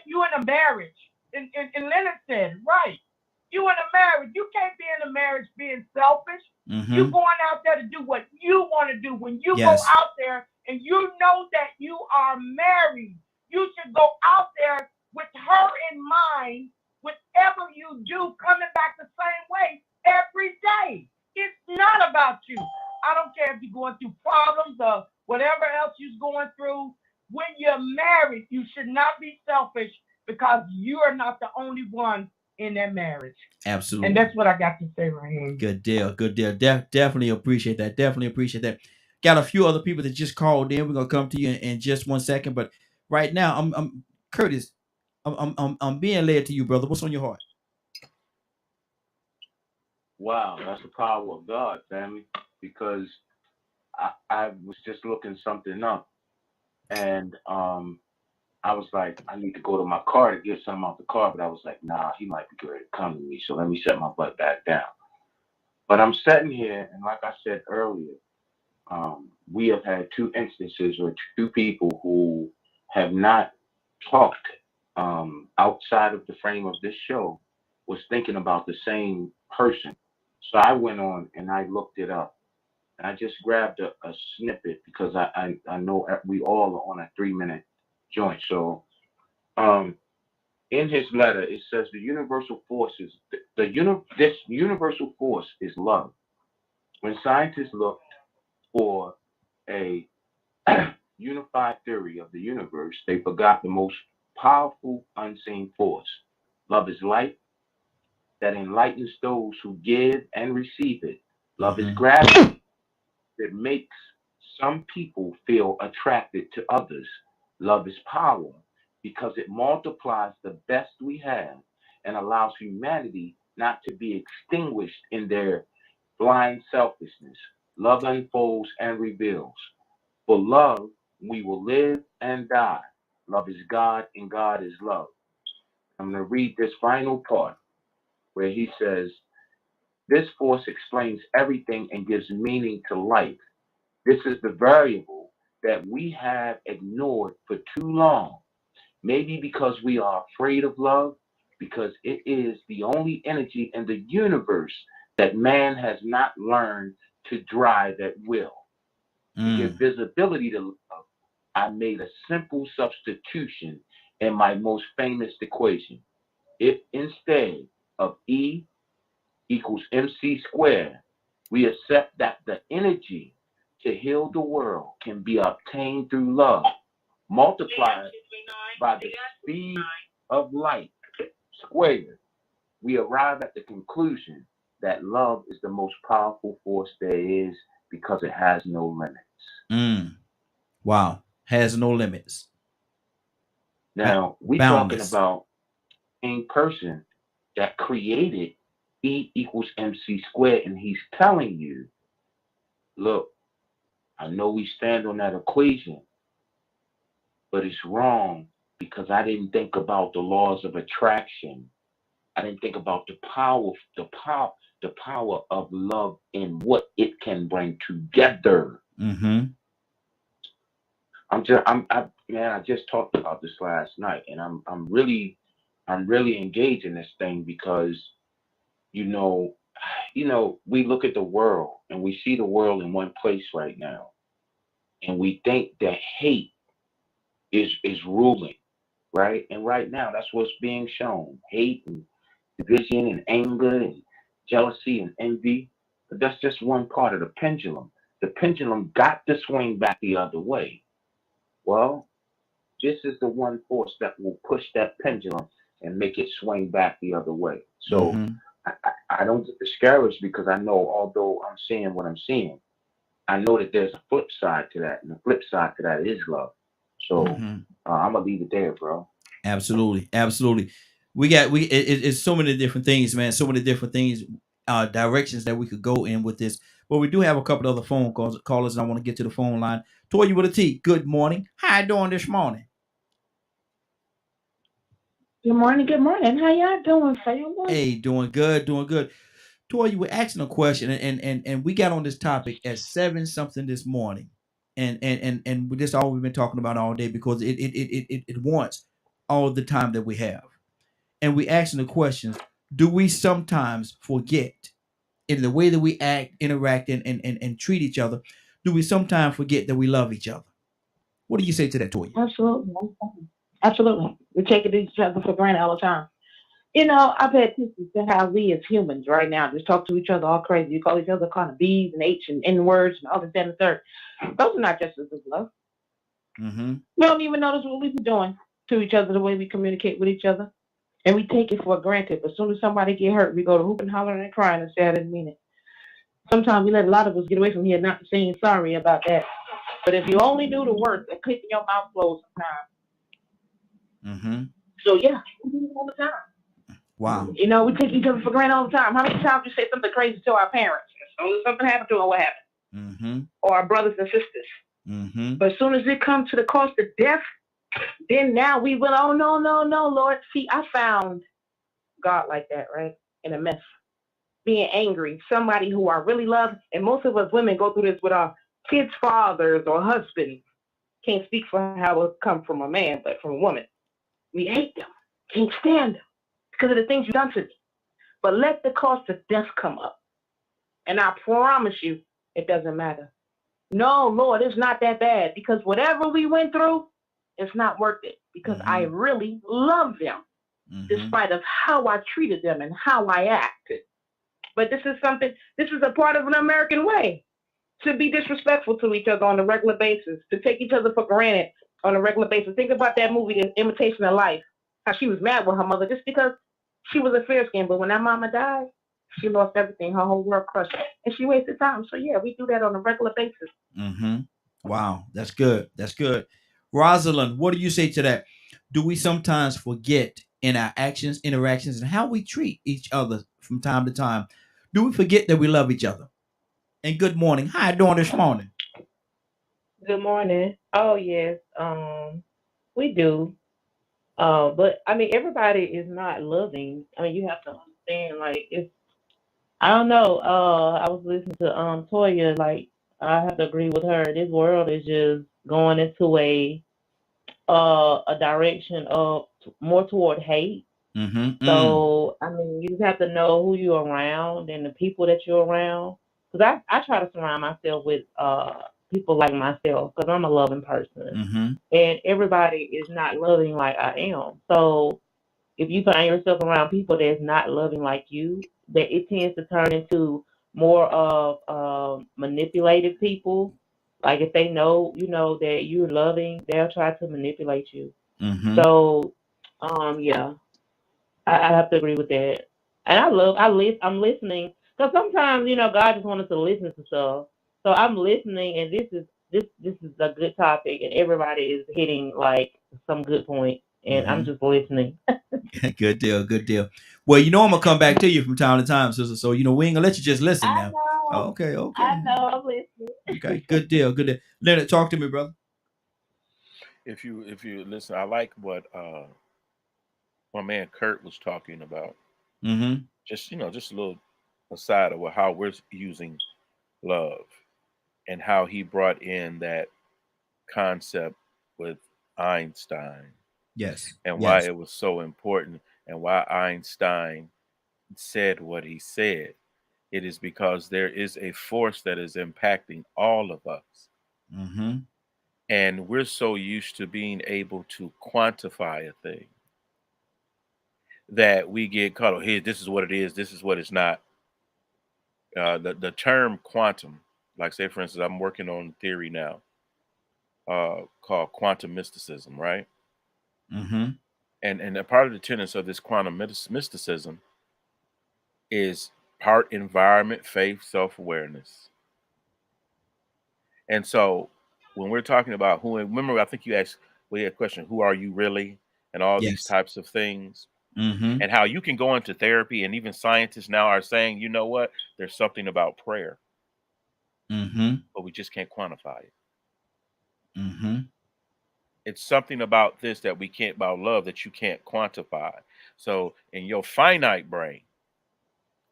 You in a marriage, and Leonard said, right. You in a marriage. You can't be in a marriage being selfish. Mm-hmm. You going out there to do what you want to do. When you Yes. go out there and you know that you are married, you should go out there with her in mind. Whatever you do, coming back the same way every day. It's not about you. I don't care if you're going through problems or whatever else you're going through. When you're married, you should not be selfish because you are not the only one in that marriage. Absolutely. And that's what I got to say right here. Good deal. Good deal. Definitely appreciate that. Definitely appreciate that. Got a few other people that just called in. We're gonna come to you in just 1 second. But right now, I'm Curtis. I'm being led to you, brother. What's on your heart? Wow, that's the power of God, family. Because I was just looking something up, and I was like, I need to go to my car to get something out the car, but I was like, nah, he might be ready to come to me, so let me set my butt back down. But I'm sitting here, and like I said earlier, We have had two instances where two people who have not talked outside of the frame of this show was thinking about the same person. So I went on and I looked it up. And I just grabbed a snippet because I know we all are on a 3 minute joint. So um, in his letter, it says the universal force is this universal force is love. When scientists looked for a unified theory of the universe, they forgot the most powerful unseen force. Love is light that enlightens those who give and receive it. Love is Mm-hmm. gravity that makes some people feel attracted to others. Love is power because it multiplies the best we have and allows humanity not to be extinguished in their blind selfishness. Love unfolds and reveals. For love, we will live and die. Love is God and God is love. I'm going to read this final part where he says, this force explains everything and gives meaning to life. This is the variable that we have ignored for too long. Maybe because we are afraid of love, because it is the only energy in the universe that man has not learned to drive at will. To give Mm. visibility to love, I made a simple substitution in my most famous equation. If instead of E equals mc squared, we accept that the energy to heal the world can be obtained through love, multiplied by the speed of light squared, we arrive at the conclusion that love is the most powerful force there is because it has no limits. Mm. Wow. Has no limits. Now, we talking Boundless. about a person that created E equals mc squared, and he's telling you, look, I know we stand on that equation, but it's wrong because I didn't think about the laws of attraction. I didn't think about the power of love and what it can bring together. Mm-hmm. Man, I just talked about this last night, and I'm really engaged in this thing because you know, we look at the world and we see the world in one place right now, and we think that hate is ruling, right? And right now, that's what's being shown: hate and division and anger and jealousy and envy. But that's just one part of the pendulum. The pendulum got to swing back the other way. Well, this is the one force that will push that pendulum and make it swing back the other way. So Mm-hmm. I don't get discouraged because I know, although I'm seeing what I'm seeing, I know that there's a flip side to that, and the flip side to that is love. So Mm-hmm. I'm gonna leave it there, bro. Absolutely. Absolutely. It's so many different things, man. So many different things, directions that we could go in with this. But we do have a couple other phone callers, and I want to get to the phone line. Toya with a T. Good morning. How you doing this morning? Good morning, good morning. How y'all doing, family? Hey, doing good, doing good. Toya, you were asking a question, and we got on this topic at 7 something this morning, and this is all we've been talking about all day because it wants all the time that we have, and we asking the questions: do we sometimes forget in the way that we act, interact, and treat each other? Do we sometimes forget that we love each other? What do you say to that, Toya? Absolutely. Absolutely. We take each other for granted all the time. You know, I pay attention to how we as humans right now just talk to each other all crazy. You call each other kind of B's and H and N words and all this, that, and the third. Those are not gestures of love. Mm-hmm. We don't even notice what we be doing to each other, the way we communicate with each other. And we take it for granted. But as soon as somebody get hurt, we go to hooping, hollering, and crying and say, I didn't mean it. Sometimes we let a lot of us get away from here not saying sorry about that. But if you only knew the words that keeping your mouth closed sometimes. Mm-hmm. So, yeah, we do it all the time. Wow. You know, we take each other for granted all the time. How many times we say something crazy to our parents? As soon as something happened to them, what happened? Mm-hmm. Or our brothers and sisters. Mm-hmm. But as soon as it comes to the cost of death, then now we will, oh, no, no, no, Lord. See, I found God like that, right? In a mess. Being angry, somebody who I really love, and most of us women go through this with our kids' fathers or husbands. Can't speak for how it come from a man, but from a woman. We hate them. Can't stand them because of the things you've done to me. But let the cost of death come up. And I promise you, it doesn't matter. No, Lord, it's not that bad because whatever we went through, it's not worth it because I really love them despite of how I treated them and how I acted. But this is a part of an American way to be disrespectful to each other on a regular basis, to take each other for granted on a regular basis. Think about that movie, The Imitation of Life, how she was mad with her mother just because she was a fair skin. But when that mama died, she lost everything. Her whole world crushed. And she wasted time. So, yeah, we do that on a regular basis. Wow, that's good. That's good. Rosalind, what do you say to that? Do we sometimes forget in our actions, interactions, and how we treat each other from time to time? Do we forget that we love each other? And good morning. How you doing this morning? Good morning. Oh yes, we do. But I mean, everybody is not loving. I mean, you have to understand. Like, it's I don't know. I was listening to Toya. Like, I have to agree with her. This world is just going into a direction of more toward hate. So I mean, you just have to know who you're around and the people that you're around. Because I try to surround myself with people like myself because I'm a loving person, and everybody is not loving like I am. So if you find yourself around people that's not loving like you, that it tends to turn into more of manipulative people. Like if they know you know that you're loving, they'll try to manipulate you. So yeah, I have to agree with that. And I'm listening because sometimes God just wants us to listen to stuff. So I'm listening, and this is a good topic, and everybody is hitting like some good points, and I'm just listening. Good deal. Good deal. Well, you know I'm gonna come back to you from time to time, sister. So we ain't gonna let you just listen I now. know, Okay. I know, I'm listening. Okay. Good deal. Good deal. Leonard, talk to me, brother. If you listen, I like what my man Kurt was talking about. Just just a little aside of how we're using love and how he brought in that concept with Einstein Yes. and why it was so important and why Einstein said what he said. It is because there is a force that is impacting all of us. And we're so used to being able to quantify a thing that we get caught up. Here, this is what it is. This is what it's not. The term quantum, like say for instance, I'm working on theory now called quantum mysticism, right? And a part of the tenets of this quantum mysticism is part environment, faith, self-awareness. And so when we're talking about remember, I think you asked, we had a question, who are you really? And all these types of things. And how you can go into therapy, and even scientists now are saying, you know what, there's something about prayer, but we just can't quantify it. It's something about this that we can't, about love that you can't quantify. So in your finite brain,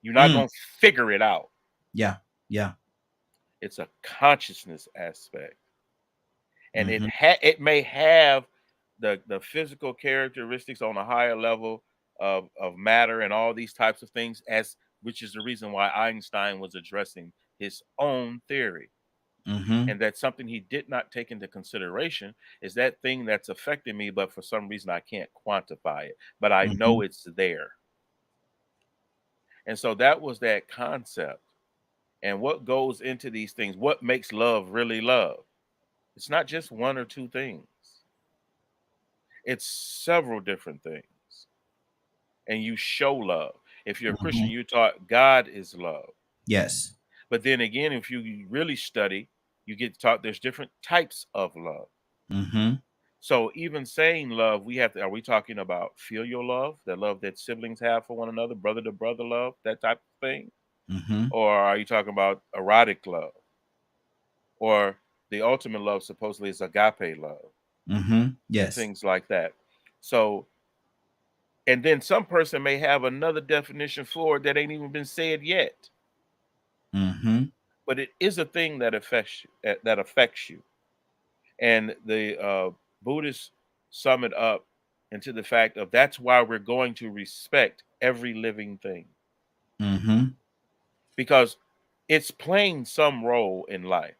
you're not going to figure it out. Yeah. It's a consciousness aspect. And it may have the physical characteristics on a higher level of matter and all these types of things, which is the reason why Einstein was addressing his own theory. And that's something he did not take into consideration, is that thing that's affecting me, but for some reason I can't quantify it, but I know it's there. And so that was that concept. And what goes into these things, what makes love really love? It's not just one or two things. It's several different things. And you show love. If you're a Christian, you're taught God is love. Yes. But then again, if you really study, you get taught there's different types of love. So even saying love, are we talking about filial love, the love that siblings have for one another, brother to brother love, that type of thing? Or are you talking about erotic love? Or the ultimate love supposedly is agape love? Yes. Things like that. So, and then some person may have another definition for it that ain't even been said yet. but it is a thing that affects you. And the Buddhists sum it up into the fact of that's why we're going to respect every living thing, Mm-hmm. because it's playing some role in life,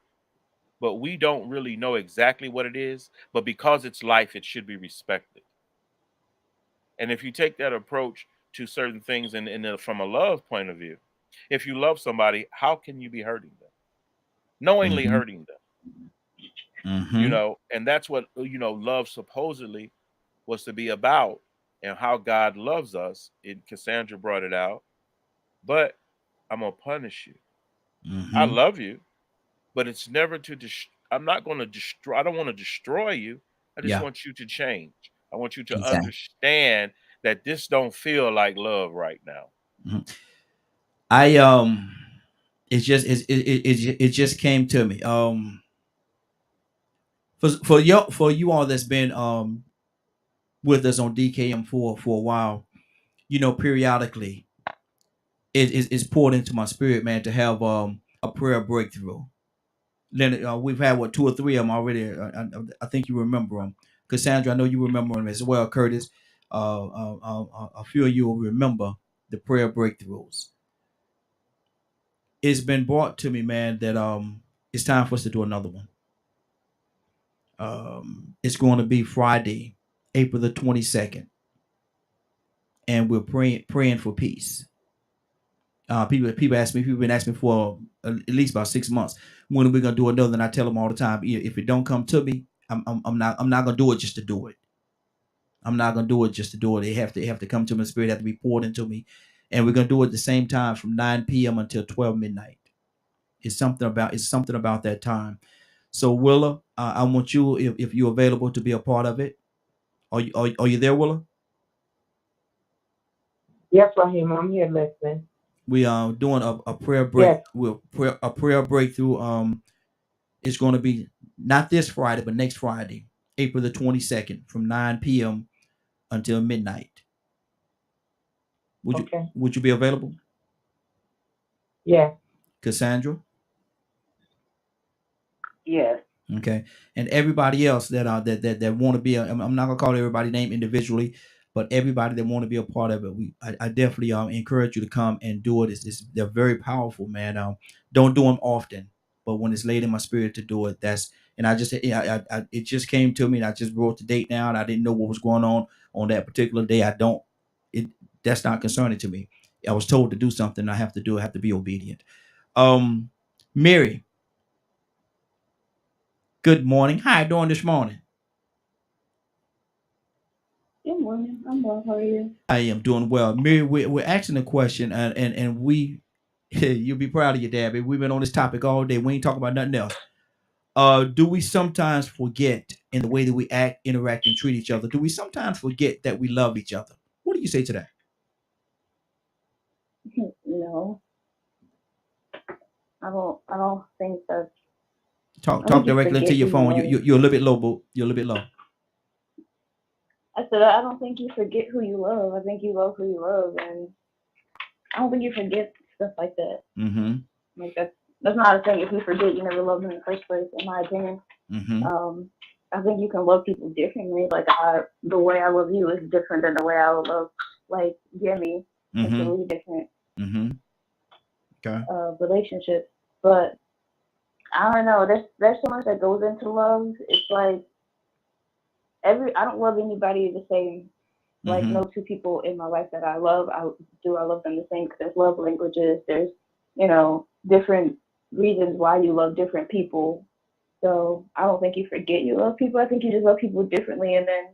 but we don't really know exactly what it is. But because it's life, it should be respected. And if you take that approach to certain things from a love point of view, if you love somebody, how can you be hurting them? Knowingly Mm-hmm. hurting them, Mm-hmm. and that's what, love supposedly was to be about, and how God loves us. Cassandra brought it out, but I'm going to punish you. I Mm-hmm. love you, but it's never I'm not going to destroy. I don't want to destroy you. I just Yeah. want you to change. I want you to Exactly. understand that this don't feel like love right now. Mhm. I it just came to me. For you all that's been with us on DKM for a while, periodically it's poured into my spirit, man, to have a prayer breakthrough. Then we've had what 2 or 3 of them already. I think you remember them, Cassandra. I know you remember them as well, Curtis. A few of you will remember the prayer breakthroughs. It's been brought to me, man, that it's time for us to do another one. It's going to be Friday, April the 22nd, and we're praying for peace. People ask me. People been asking me for at least about 6 months. When are we gonna do another? And I tell them all the time, if it don't come to me, I'm not gonna do it just to do it. I'm not gonna do it just to do it. They have to come to my spirit. Have to be poured into me, and we're gonna do it at the same time from 9 p.m. until 12 midnight. It's something about that time. So Willa, I want you, if you're available, to be a part of it. Are you there, Willa? Yes, Raheem, I'm here listening. We are doing a prayer break. Yes, A prayer breakthrough. It's going to be not this Friday, but next Friday, April the 22nd, from 9 p.m. until midnight. Would you okay. would you be available, Yes. Cassandra? Yes. Okay, and everybody else that want to be. I'm not gonna call everybody name individually, but everybody that want to be a part of it, I definitely encourage you to come and do it. They're very powerful, man. Don't do them often, but when it's laid in my spirit to do it, and it just came to me, and I just wrote the date down. I didn't know what was going on that particular day. It That's not concerning to me. I was told to do something. I have to do. I have to be obedient. Um, Mary, good morning. How you doing this morning? Good morning. I'm well. How are you? I am doing well. Mary, we're asking a question, and we, you'll be proud of your dad, but we've been on this topic all day. We ain't talking about nothing else. Do we sometimes forget in the way that we act, interact, and treat each other? Do we sometimes forget that we love each other? What do you say to that? No, I don't think that. Talk I think talk you directly into forget your who you phone. love. You're a little bit low, boo. You're a little bit low. I said I don't think you forget who you love. I think you love who you love, and I don't think you forget stuff like that. Mm-hmm. Like that's not a thing. If you forget, you never loved them in the first place. In my opinion, Mm-hmm. I think you can love people differently. Like the way I love you is different than the way I would love like Jimmy. Mm-hmm. Completely different Mm-hmm. Okay. relationships. But I don't know. There's so much that goes into love. It's like I don't love anybody the same. Like Mm-hmm. no two people in my life that I love, I love them the same because there's love languages. There's different reasons why you love different people. So I don't think you forget you love people. I think you just love people differently. And then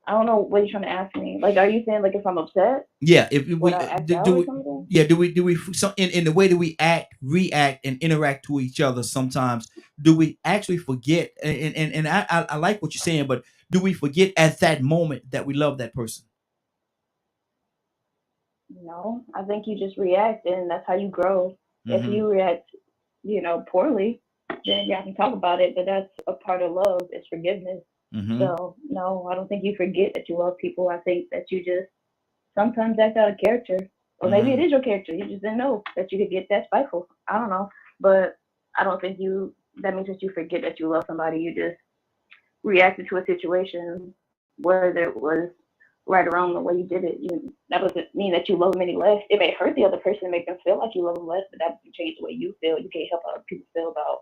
I don't know what you're trying to ask me. Like, are you saying like if I'm upset, Yeah, if we would I act out do or we, something? yeah, do we so in the way that we act, react, and interact to each other, sometimes do we actually forget? And I like what you're saying, but do we forget at that moment that we love that person? No, I think you just react, and that's how you grow. If Mm-hmm. you react, poorly, then you have to talk about it. But that's a part of love. It's forgiveness. Mm-hmm. So no, I don't think you forget that you love people. I think that you just sometimes act out of character, or maybe it Mm-hmm. is your character. You just didn't know that you could get that spiteful. I don't know. But I don't think that means that you forget that you love somebody. You just reacted to a situation, whether it was right or wrong, the way you did it. That doesn't mean that you love them any less. It may hurt the other person and make them feel like you love them less, but that doesn't change the way you feel. You can't help how other people feel about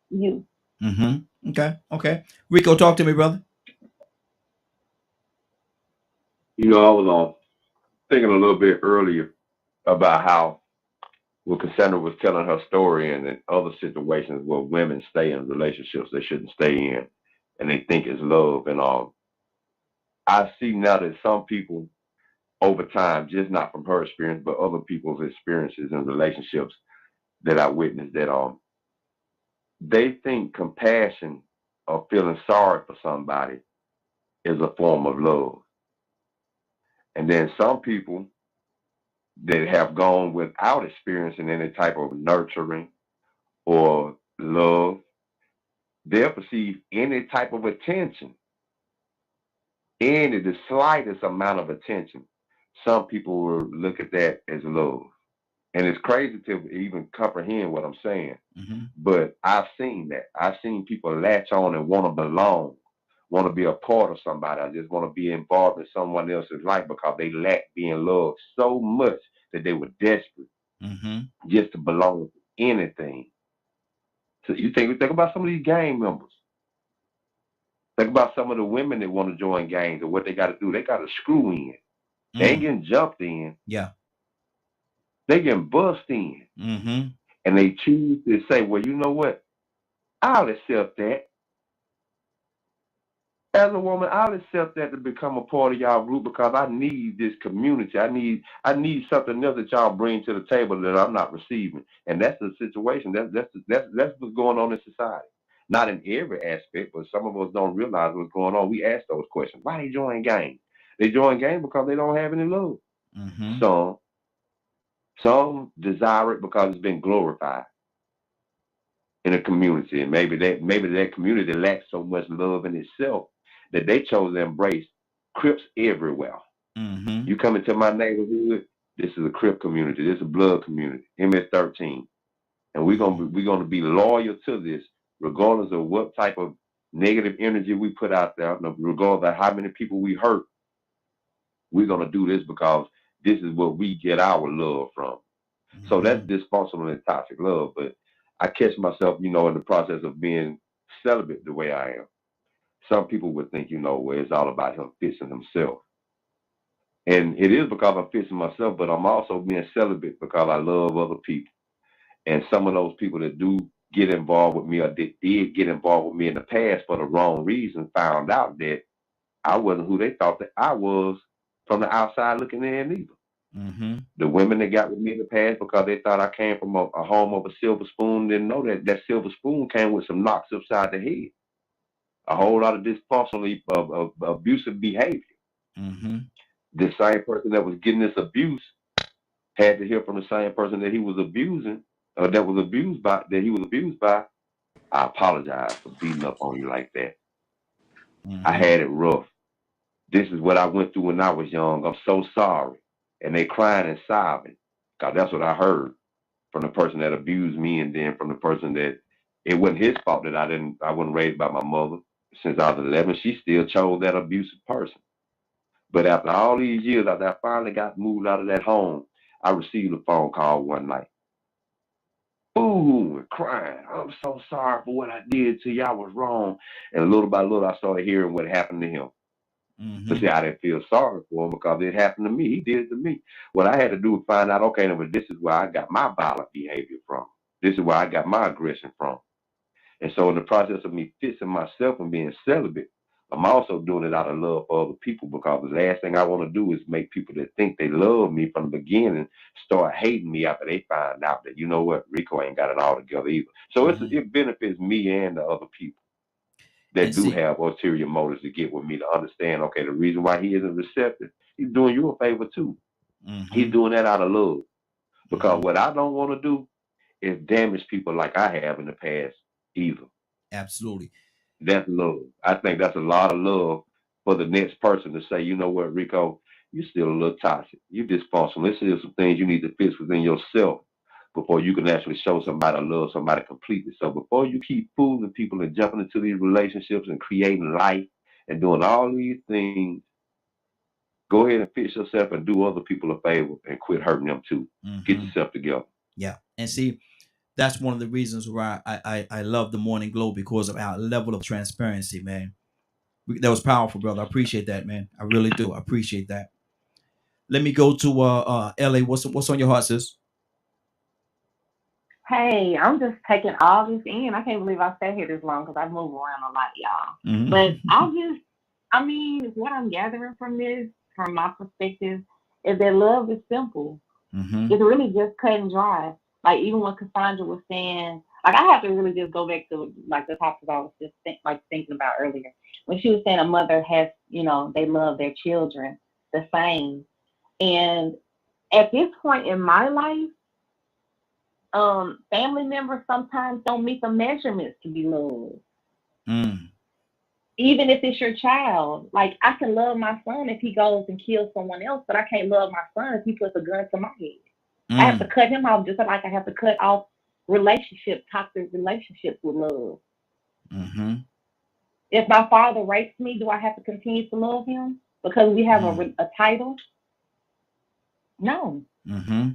you. Mm-hmm. Okay. Rico, talk to me, brother. You know, I was thinking a little bit earlier about how well Cassandra was telling her story and in other situations where women stay in relationships they shouldn't stay in and they think it's love and all. I see now that some people over time, just not from her experience, but other people's experiences in relationships that I witnessed that they think compassion or feeling sorry for somebody is a form of love. And then some people that have gone without experiencing any type of nurturing or love, they'll perceive any type of attention, the slightest amount of attention. Some people will look at that as love. And it's crazy to even comprehend what I'm saying. Mm-hmm. But I've seen that. I've seen people latch on and want to belong, want to be a part of somebody. I just want to be involved in someone else's life because they lack being loved so much that they were desperate just to belong to anything. So you think about some of these gang members. Think about some of the women that want to join gangs and what they got to do. They got to screw in. They ain't getting jumped in. Yeah. They getting bust in. Mm-hmm. And they choose to say, well, you know what? I'll accept that. As a woman, I'll accept that to become a part of y'all group because I need this community. I need something else that y'all bring to the table that I'm not receiving. And that's the situation. That's what's going on in society. Not in every aspect, but some of us don't realize what's going on. We ask those questions. Why they join gangs? They join gangs because they don't have any love. Mm-hmm. Some desire it because it's been glorified in a community, and maybe that community lacks so much love in itself that they chose to embrace Crips everywhere. Mm-hmm. You come into my neighborhood, this is a Crip community, this is a blood community, MS-13, and we're gonna be loyal to this, regardless of what type of negative energy we put out there, regardless of how many people we hurt. We're gonna do this because this is what we get our love from. So that's dysfunctional and toxic love. But I catch myself, in the process of being celibate the way I am. Some people would think, where it's all about him fixing himself. And it is because I'm fixing myself, but I'm also being celibate because I love other people. And some of those people that do get involved with me or that did get involved with me in the past for the wrong reason found out that I wasn't who they thought that I was from the outside looking in either. Mm-hmm. The women that got with me in the past because they thought I came from a home of a silver spoon didn't know that silver spoon came with some knocks upside the head. A whole lot of dysfunctional, abusive behavior. Mm-hmm. The same person that was getting this abuse had to hear from the same person that he was abusing, or that he was abused by. I apologize for beating up on you like that. I had it rough. This is what I went through when I was young. I'm so sorry. And they crying and sobbing. God, that's what I heard from the person that abused me, and then from the person that it wasn't his fault that I wasn't raised by my mother. Since I was 11, she still chose that abusive person. But after all these years, after I finally got moved out of that home, I received a phone call one night. Ooh, and crying. I'm so sorry for what I did to you. I was wrong. And little by little, I started hearing what happened to him. But see, I didn't feel sorry for him because it happened to me. He did it to me. What I had to do was find out, okay, but this is where I got my violent behavior from. This is where I got my aggression from. And so in the process of me fixing myself and being celibate, I'm also doing it out of love for other people because the last thing I want to do is make people that think they love me from the beginning start hating me after they find out that, you know what, Rico ain't got it all together either. So it benefits me and the other people that do have ulterior motives to get with me to understand, okay, the reason why he isn't receptive, he's doing you a favor too. He's doing that out of love. Because what I don't want to do is damage people like I have in the past either. Absolutely. That's love. I think that's a lot of love for the next person to say, you know what, Rico, you're still a little toxic. You're dysfunctional. This is some things you need to fix within yourself before you can actually show somebody or love somebody completely. So before you keep fooling people and jumping into these relationships and creating life and doing all these things, go ahead and fix yourself and do other people a favor and quit hurting them too. Get Mm-hmm. yourself together. Yeah. And see, that's one of the reasons why I love the Morning Glow, because of our level of transparency, man. That was powerful, brother. I appreciate that, man. I really do. I appreciate that. Let me go to LA. What's on your heart, sis? Hey, I'm just taking all this in. I can't believe I sat here this long because I've moved around a lot, y'all. But Mm-hmm. I mean, what I'm gathering from this, from my perspective, is that love is simple. Mm-hmm. It's really just cut and dry. Like even when Cassandra was saying, like I have to really just go back to like the topic I was just thinking about earlier when she was saying a mother has, they love their children the same. And at this point in my life, family members sometimes don't meet the measurements to be loved. Mm. Even if it's your child, like I can love my son if he goes and kills someone else, but I can't love my son if he puts a gun to my head. I have to Mm. cut him off just like I have to cut off toxic relationships with love. Mm-hmm. If my father rapes me, do I have to continue to love him because we have Mm. a title? No. Mm-hmm.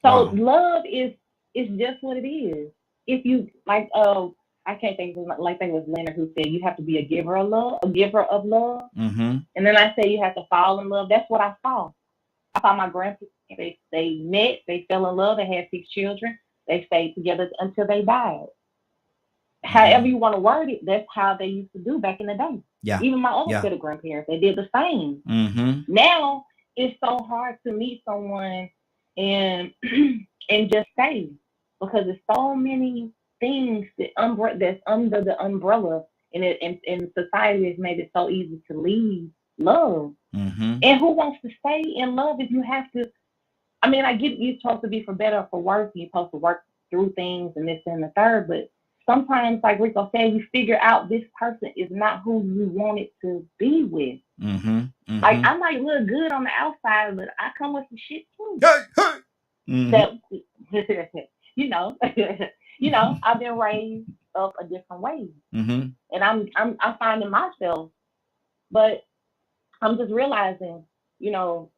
So Wow. love is just what it is. If you like, I can't think of like think it was Leonard who said you have to be a giver of love, Mm-hmm. and then I say you have to fall in love. That's what I saw. I saw my grandparents. They met, they fell in love, they had 6 children, they stayed together until they died. However Mm-hmm. you want to word it, that's how they used to do back in the day. Yeah. Even my other Yeah. set of grandparents, they did the same. Mm-hmm. Now it's so hard to meet someone and and just stay because there's so many things that's under the umbrella, and society has made it so easy to leave love. Mm-hmm. And who wants to stay in love if you have to? I mean, I get you're supposed to be for better or for worse. You're supposed to work through things and this and the third. But sometimes, like Rico said, you figure out this person is not who you wanted to be with. Mm-hmm. Like Mm-hmm. I might look good on the outside, but I come with some shit too. Hey, hey. Mm-hmm. That I've been raised up a different way, Mm-hmm. and I'm finding myself, but I'm just realizing, you know,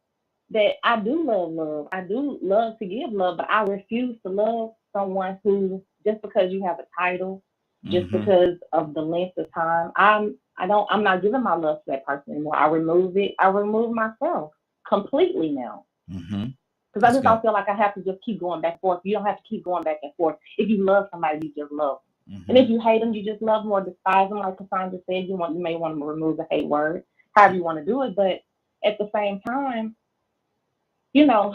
that I do love love. I do love to give love, but I refuse to love someone who just because you have a title, just Mm-hmm. because of the length of time, I'm not giving my love to that person anymore. I remove it. I remove myself completely now. Mm-hmm. Because I That's just don't good. feel like I have to just keep going back and forth. You don't have to keep going back and forth. If you love somebody, you just love them. And Mm-hmm. if you hate them, you just love them or despise them. Like Cassandra said, you may want to remove the hate word, however you want to do it. But at the same time, you know,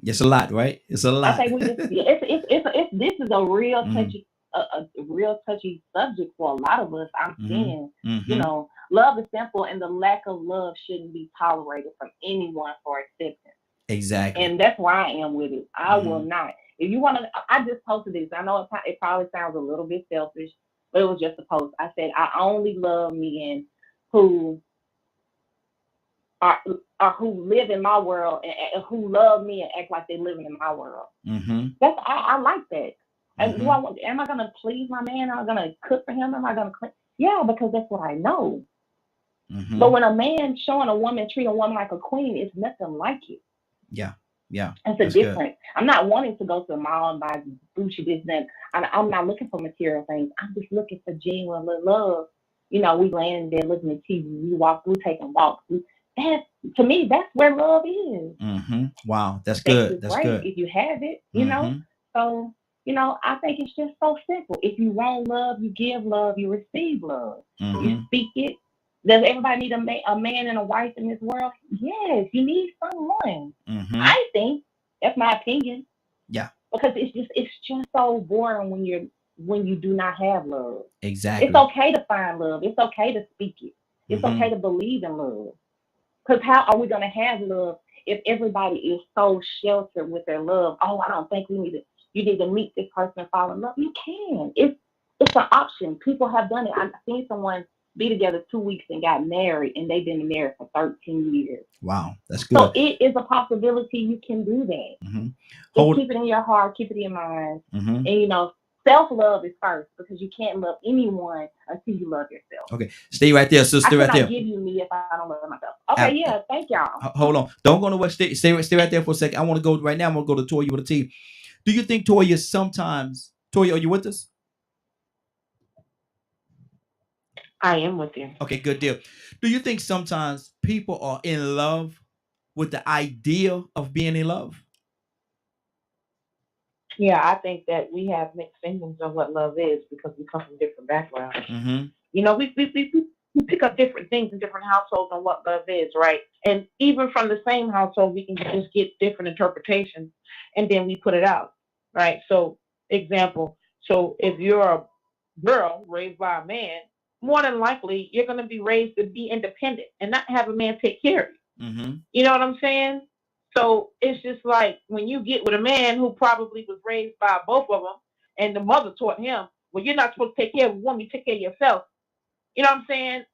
It's a lot, right? It's a I lot. think we just it's this is a real Mm-hmm. touchy a real touchy subject for a lot of us. I'm Mm-hmm. seeing, Mm-hmm. love is simple, and the lack of love shouldn't be tolerated from anyone for acceptance. Exactly. And that's where I am with it. I will Mm-hmm. not. If you want to, I just posted this. I know it probably sounds a little bit selfish, but it was just a post. I said I only love men who are, who live in my world and who love me and act like they're living in my world. Mm-hmm. I like that. And Mm-hmm. am I gonna please my man? Am I gonna cook for him? Am I gonna clean? Yeah, because that's what I know. Mm-hmm. But when a man showing a woman treat a woman like a queen, it's nothing like it. Yeah. Yeah. It's a That's good. difference. I'm not wanting to go to the mall and buy Gucci this and that. I'm not looking for material things. I'm just looking for genuine love. We laying there looking at TV. We taking walks. That's to me. That's where love is. Mm-hmm. Wow. That's Sex good. is That's great good. if you have it. Mm-hmm. So I think it's just so simple. If you want love, you give love. You receive love. You Mm-hmm. speak it. Does everybody need a man and a wife in this world? Yes, you need someone. Mm-hmm. I think that's my opinion Yeah. because it's just so boring when you do not have love. It's Exactly. okay to find love. It's okay to speak it. It's Mm-hmm. okay to believe in love. Because how are we going to have love if everybody is so sheltered with their love? Oh, I don't think you need to meet this person and fall in love. You can. It's an option. People have done it. I've seen someone be together 2 weeks and got married, and they've been married for 13 years. Wow, that's So good. it is a possibility you can do that. Mm-hmm. Just Hold. keep it in your heart, keep it in your mind. Mm-hmm. And self-love is first, because you can't love anyone until you love yourself. Okay, stay right there, I sister. Right cannot there. give you me if I don't love myself. Okay, yeah, thank y'all. Hold on. Don't go nowhere. Stay right there for a second. I want to go right now. I'm going to go to Toya with a T. Do you think, Toya, sometimes, Toya, are you with us? I am with you. Okay, good deal. Do you think sometimes people are in love with the idea of being in love? Yeah, I think that we have mixed feelings of what love is because we come from different backgrounds. Mm-hmm. We pick up different things in different households on what love is, right? And even from the same household, we can just get different interpretations, and then we put it out, right? So, example, so if you're a girl raised by a man, more than likely you're going to be raised to be independent and not have a man take care of you. Mm-hmm. You know what I'm saying? So it's just like when you get with a man who probably was raised by both of them, and the mother taught him, well, you're not supposed to take care of a woman, you take care of yourself. You know what I'm saying?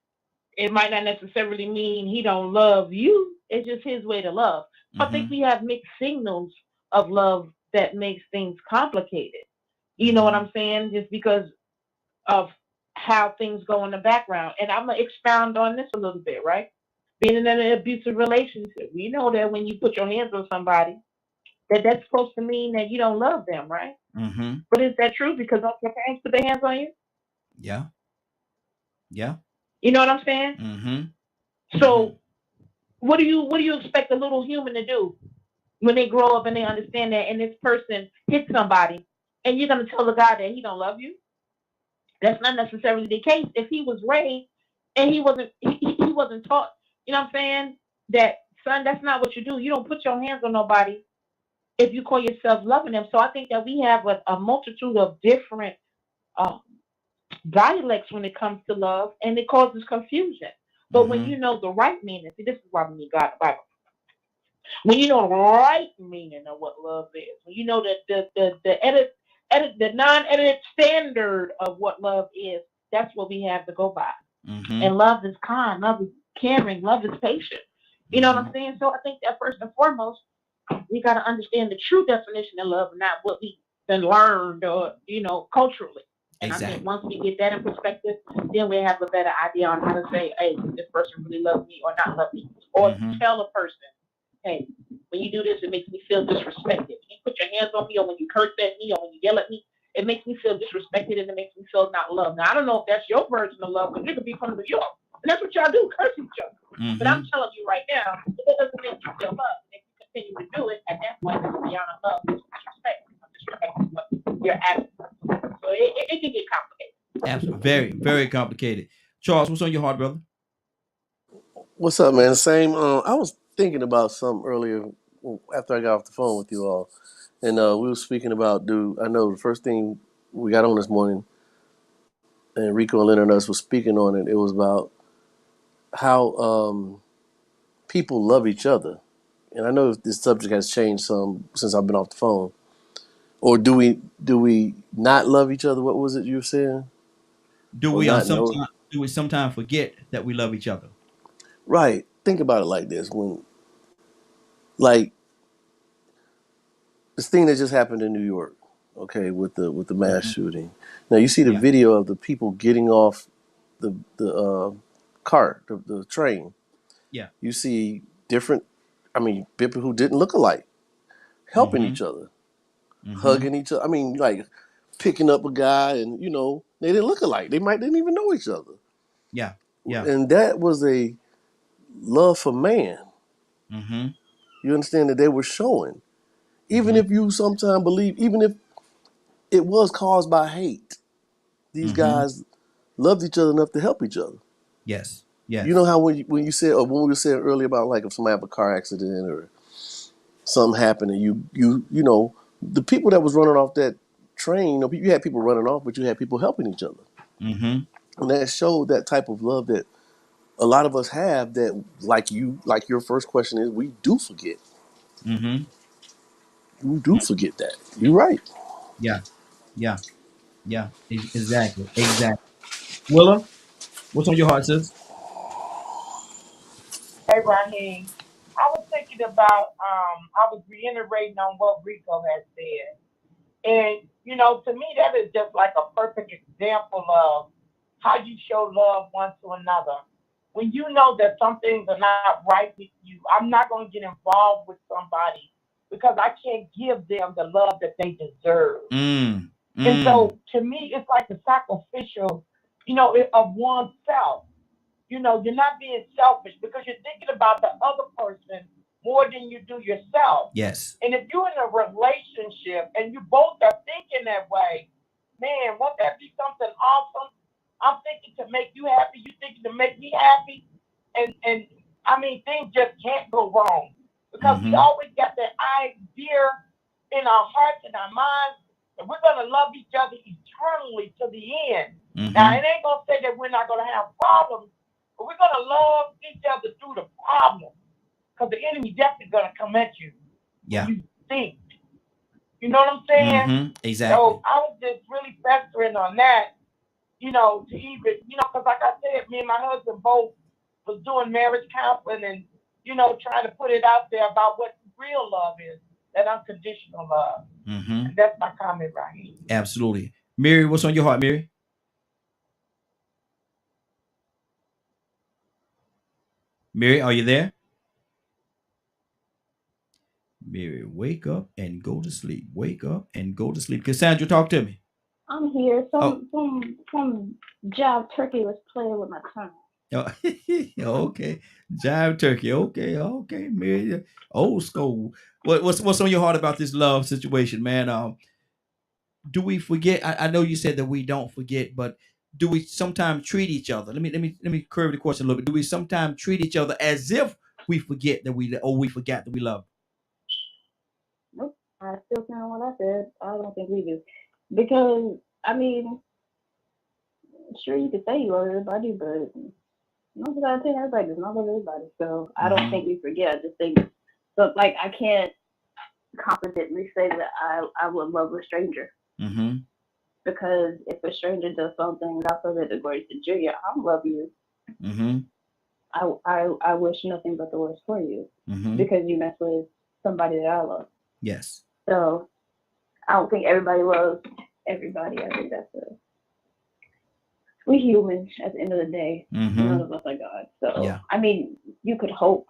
It might not necessarily mean he don't love you. It's just his way to love. So I think we have mixed signals of love that makes things complicated. You know what I'm saying? Just because of how things go in the background. And I'm going to expound on this a little bit, right? Being in an abusive relationship, we know that when you put your hands on somebody, that's supposed to mean that you don't love them, right? Mm-hmm. But is that true? Because don't your parents put their hands on you? Yeah. Yeah. You know what I'm saying? Mm-hmm. So what do you expect a little human to do when they grow up and they understand that, and this person hits somebody, and you're gonna tell the guy that he don't love you? That's not necessarily the case. If he was raised and he wasn't taught, you know what I'm saying, that son, that's not what you do. You don't put your hands on nobody if you call yourself loving them. So I think that we have a multitude of different dialects when it comes to love, and it causes confusion. But when you know the right meaning, see, this is why we need God the Bible. When you know the right meaning of what love is, when you know the non-edited standard of what love is, that's what we have to go by. And love is kind, love is caring, love is patient. You know what I'm saying? So I think that first and foremost, we got to understand the true definition of love, not what we've been learned or, culturally. And I think once we get that in perspective, then we have a better idea on how to say, hey, does this person really love me or not love me? Or tell a person, hey, when you do this, it makes me feel disrespected. When you put your hands on me, or when you curse at me, or when you yell at me, it makes me feel disrespected, and it makes me feel not loved. Now, I don't know if that's your version of love, because you could be from New York, and that's what y'all do, curse each other. But I'm telling you right now, it doesn't make you feel loved. If you continue to do it, at that point, it's beyond love. It's disrespect. Disrespect is what you're asking. So it can get complicated. Absolutely. Very, very complicated. Charles, what's on your heart, brother? What's up, man? Same. I was thinking about something earlier after I got off the phone with you all, and we were speaking about, dude. I know the first thing we got on this morning, and Rico and Leonard and us was speaking on it. It was about how people love each other, and I know this subject has changed some since I've been off the phone. Or do we not love each other? What was it you were saying? Do Or we not know? sometimes forget that we love each other? Right. Think about it like this: when, like, this thing that just happened in New York, okay, with the mass shooting. Now you see the Yeah. video of the people getting off the car, the train. Yeah. You see different, I mean, people who didn't look alike helping each other, hugging each other. I mean, like picking up a guy, and they didn't look alike. They didn't even know each other. Yeah. Yeah. And that was a love for man. You understand that they were showing, even if you sometimes believe, even if it was caused by hate, these guys loved each other enough to help each other. Yes. Yes. You know how when you said, or when we were saying earlier about, like, if somebody have a car accident or something happened, and you know the people that was running off that train, you had people running off, but you had people helping each other, and that showed that type of love that a lot of us have. That, like your first question is, we do forget. We do forget that. You're right. Yeah. Yeah. Yeah. Exactly. Willa? What's on your heart, sis? Hey, Raheem. I was thinking about, I was reiterating on what Rico had said. And, you know, to me, that is just like a perfect example of how you show love one to another. When you know that some things are not right with you, I'm not going to get involved with somebody because I can't give them the love that they deserve. Mm. And Mm. so to me, it's like the sacrificial, of oneself. You're not being selfish because you're thinking about the other person more than you do yourself. Yes. And if you're in a relationship and you both are thinking that way, man, won't that be something awesome? I'm thinking to make you happy, you thinking to make me happy, and I mean things just can't go wrong because we Mm-hmm. always got that idea in our hearts and our minds that we're gonna love each other eternally to the end. Now Mm-hmm. it ain't gonna say that we're not gonna have problems, but we're gonna love each other through the problem because the enemy definitely gonna come at you when Yeah. you think. You know what I'm saying? Mm-hmm. So Exactly. I was just really festering on that, to even, because like I said, me and my husband both was doing marriage counseling and, trying to put it out there about what real love is, that unconditional love. Mm-hmm. And that's my comment right here. Absolutely. Mary, what's on your heart, Mary? Mary, are you there? Mary, wake up and go to sleep. Wake up and go to sleep. Cassandra, talk to me. I'm here. Oh, Some job turkey was playing with my tongue. oh, okay. Jive turkey. Okay, okay, Mary. Old school. What's on your heart about this love situation, man? Do we forget? I know you said that we don't forget, but do we sometimes treat each other? Let me curve the question a little bit. Do we sometimes treat each other as if we forget that we forgot that we love? Nope. I still stand on what I said. I don't think we do. Because, I mean, sure, you could say you love everybody, but nobody gotta tell everybody does not love everybody. So I don't Mm-hmm. think we forget. I just think, so like, I can't confidently say that I would love a stranger. Mm-hmm. Because if a stranger does something, I feel that the grace to Julia, I love you. Mm-hmm. I wish nothing but the worst for you Mm-hmm. because you mess with somebody that I love. Yes. So I don't think everybody loves everybody. I think that's we humans at the end of the day. None Mm-hmm. of us are God. So Yeah. I mean, you could hope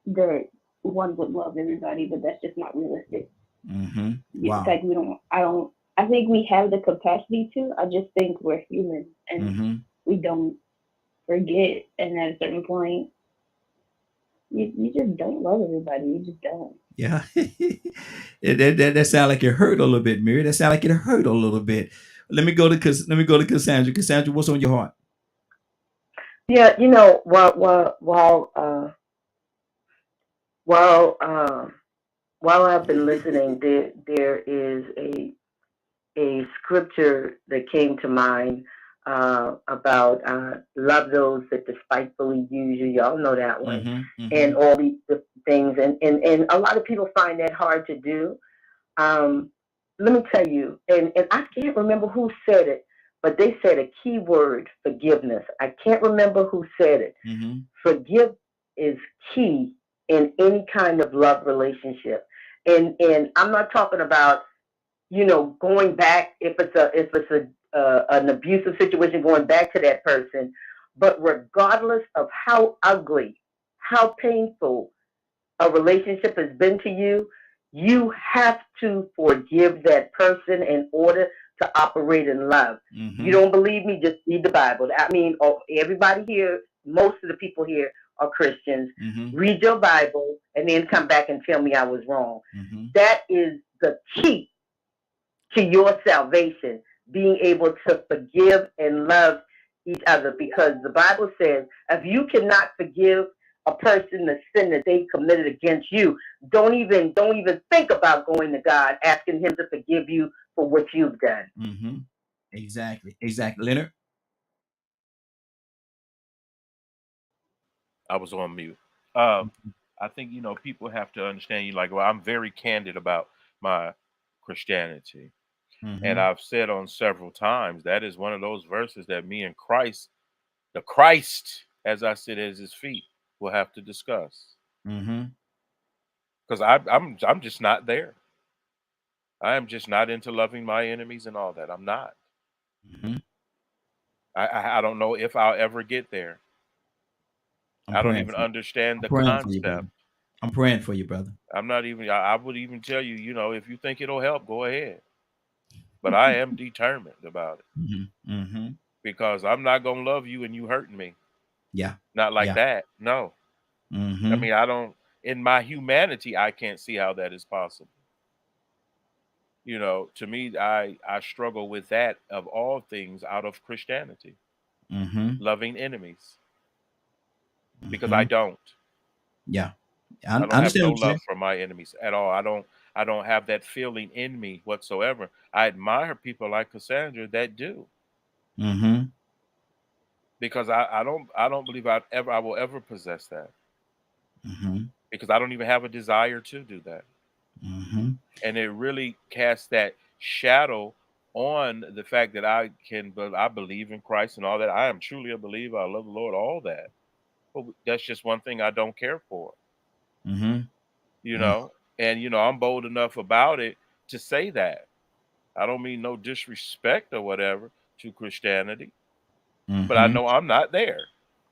that one would love everybody, but that's just not realistic. Mm-hmm. In Wow. fact, we don't. I don't. I think we have the capacity to. I just think we're human and Mm-hmm. we don't forget. And at a certain point, you just don't love everybody. You just don't. Yeah. that sound like it hurt a little bit, Mary. That sound like it hurt a little bit. Let me go to Cassandra. Cassandra, what's on your heart? Yeah, while while I've been listening, there is a scripture that came to mind about love those that despitefully use you. Y'all know that one, Mm-hmm. Mm-hmm. and all the things, and a lot of people find that hard to do. Um, Let me tell you, and I can't remember who said it, but they said a key word: forgiveness. I can't remember who said it. Mm-hmm. Forgive is key in any kind of love relationship, and I'm not talking about going back if it's an abusive situation, going back to that person, but regardless of how ugly, how painful a relationship has been to you, you have to forgive that person in order to operate in love. You Mm-hmm. don't believe me? Just read the Bible. I mean, everybody here, most of the people here are Christians. Mm-hmm. Read your Bible and then come back and tell me I was wrong. Mm-hmm. That is the key to your salvation, being able to forgive and love each other, because the Bible says if you cannot forgive a person the sin that they committed against you, don't even think about going to God asking him to forgive you for what you've done. Mm-hmm. Exactly. Exactly. Leonard. I was on mute. Uh, I think people have to understand. You like, well, I'm very candid about my Christianity, And Mm-hmm. I've said on several times that is one of those verses that me and Christ, the Christ, as I sit at his feet, will have to discuss. Mm-hmm. Because I'm just not there. I am just not into loving my enemies and all that. I'm not. Mm-hmm. I don't know if I'll ever get there. I'm I don't praying even for you. understand I'm the praying for you, brother. concept. I'm praying for you, brother. I'm not even. I would even tell you, if you think it'll help, go ahead. But I am determined about it Mm-hmm. Mm-hmm. because I'm not gonna love you and you hurting me. Yeah. Not like Yeah. that. No. I Mm-hmm. mean, I don't. In my humanity, I can't see how that is possible. To me, I struggle with that of all things out of Christianity, Mm-hmm. loving enemies, because Mm-hmm. I don't. Yeah. I I don't have understand no what you're love saying. for my enemies at all. I don't have that feeling in me whatsoever. I admire people like Cassandra that do, Mm-hmm. because I don't believe I will ever possess that, Mm-hmm. because I don't even have a desire to do that. Mm-hmm. And it really casts that shadow on the fact that I believe in Christ and all that. I am truly a believer. I love the Lord, all that. But that's just one thing I don't care for, Mm-hmm. you know. And I'm bold enough about it to say that. I don't mean no disrespect or whatever to Christianity, but I Mm-hmm. know I'm not there,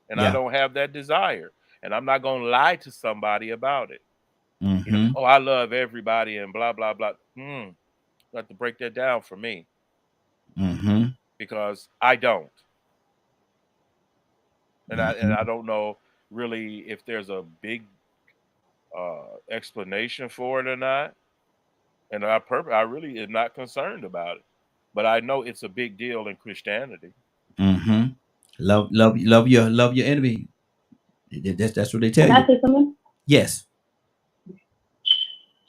and I Yeah. don't have that desire, and I'm not gonna lie to somebody about it. Mm-hmm. Oh, I love everybody and blah blah blah. You have to break that down for me, Mm-hmm. because I don't, and I and Mm-hmm. I don't know really if there's a big explanation for it or not. And I really am not concerned about it, but I know it's a big deal in Christianity. Mm-hmm. Love your enemy. That's what they tell Can I you. say something? Yes.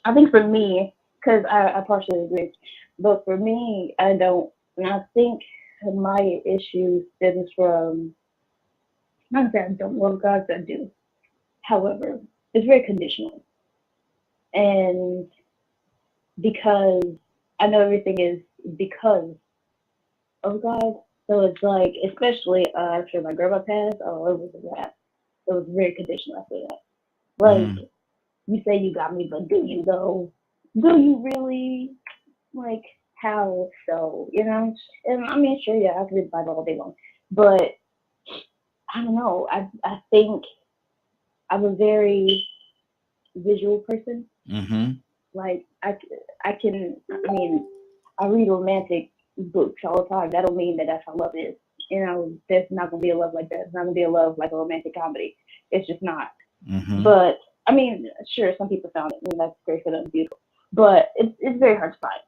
I think for me, because I partially agree, but for me, I don't, and I think my issue stems from, not that I don't love God, 'cause I do. However, it's very conditional. And because I know everything is because of God, so it's like, especially after my grandma passed, oh, it was a wrap. It was very conditional after that. Like, Mm-hmm. you say you got me, but do you though? Do you really? Like, how so? And I mean, sure, yeah, I could read the Bible all day long, but I don't know. I think I'm a very visual person. Mm-hmm. Like, I can, I mean, I read romantic books all the time. That don't mean that that's how love is. There's not gonna be a love like that. It's not gonna be a love like a romantic comedy. It's just not. Mm-hmm. But I mean, sure, some people found it, and that's great for them, beautiful. But it's very hard to find,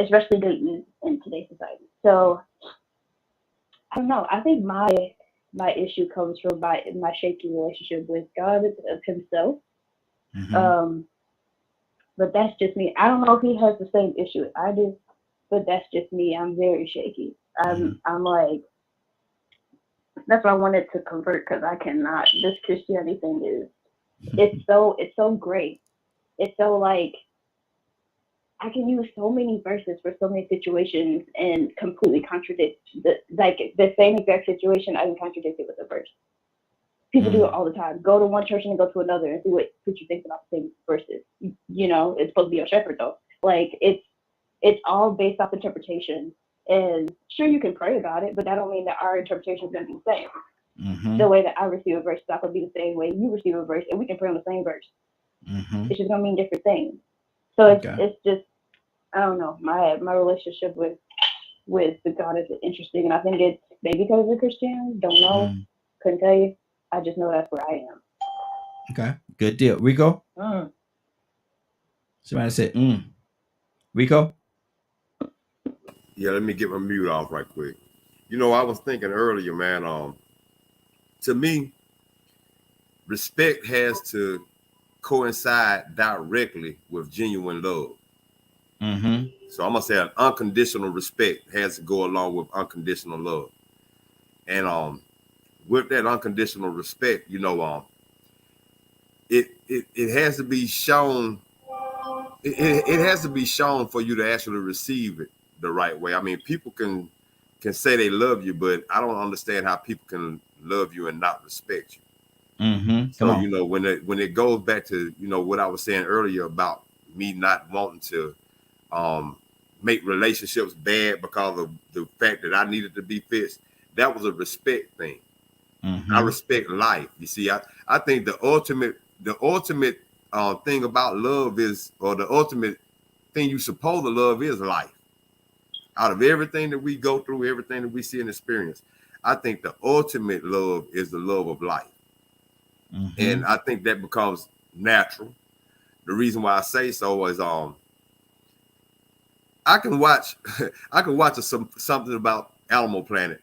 especially dating in today's society. So I don't know. I think my issue comes from my shaky relationship with God of Himself. Mm-hmm. But that's just me. I don't know if He has the same issue I do, but that's just me. I'm very shaky. I'm like, that's why I wanted to convert, because I cannot. This Christianity thing is, it's so great. It's so like, I can use so many verses for so many situations and completely contradict the same exact situation. I can contradict it with a verse. People do it all the time. Go to one church and then go to another and see what you think about the same verses. It's supposed to be your shepherd though. Like, it's all based off interpretation. And sure, you can pray about it, but that don't mean that our interpretation is going to be the same. Mm-hmm. The way that I receive a verse is not going to be the same way you receive a verse, and we can pray on the same verse. Mm-hmm. It's just going to mean different things. So it's just, I don't know. My relationship with the God is interesting, and I think it's maybe because of Christian. Don't know. Couldn't tell you. I just know that's where I am. Okay, good deal. Rico? Somebody said, Rico? Yeah, let me get my mute off right quick. I was thinking earlier, man, to me, respect has to coincide directly with genuine love. Mm-hmm. So I'm gonna say an unconditional respect has to go along with unconditional love. And with that unconditional respect, it has to be shown. It has to be shown for you to actually receive it the right way. I mean, people can say they love you, but I don't understand how people can love you and not respect you. Come So on. you know, when it goes back to, you know, what I was saying earlier about me not wanting to make relationships bad because of the fact that I needed to be fixed, that was a respect thing. I respect life. You see, I think the ultimate thing about love is, or the ultimate thing you supposed to love is life. Out of everything that we go through, everything that we see and experience, I think the ultimate love is the love of life. And I think that becomes natural. The reason why I say so is I can watch something about Animal Planet,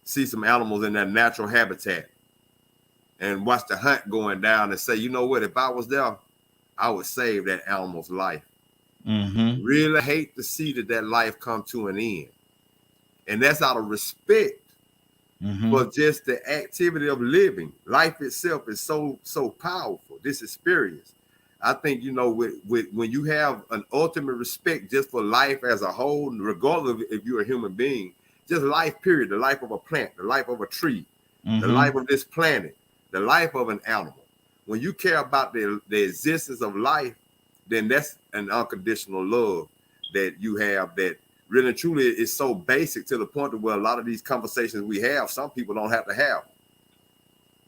see some animals in their natural habitat, and watch the hunt going down and say, you know what, if I was there, I would save that animal's life. Really hate to see that life come to an end. And that's out of respect for just the activity of living. Life itself is so powerful, this experience. I think, you know, with when you have an ultimate respect just for life as a whole, regardless of if you're a human being, just life, period, the life of a plant, the life of a tree, the life of this planet, the life of an animal. When you care about the existence of life, then that's an unconditional love that you have that really and truly is so basic to the point where a lot of these conversations we have, some people don't have to have.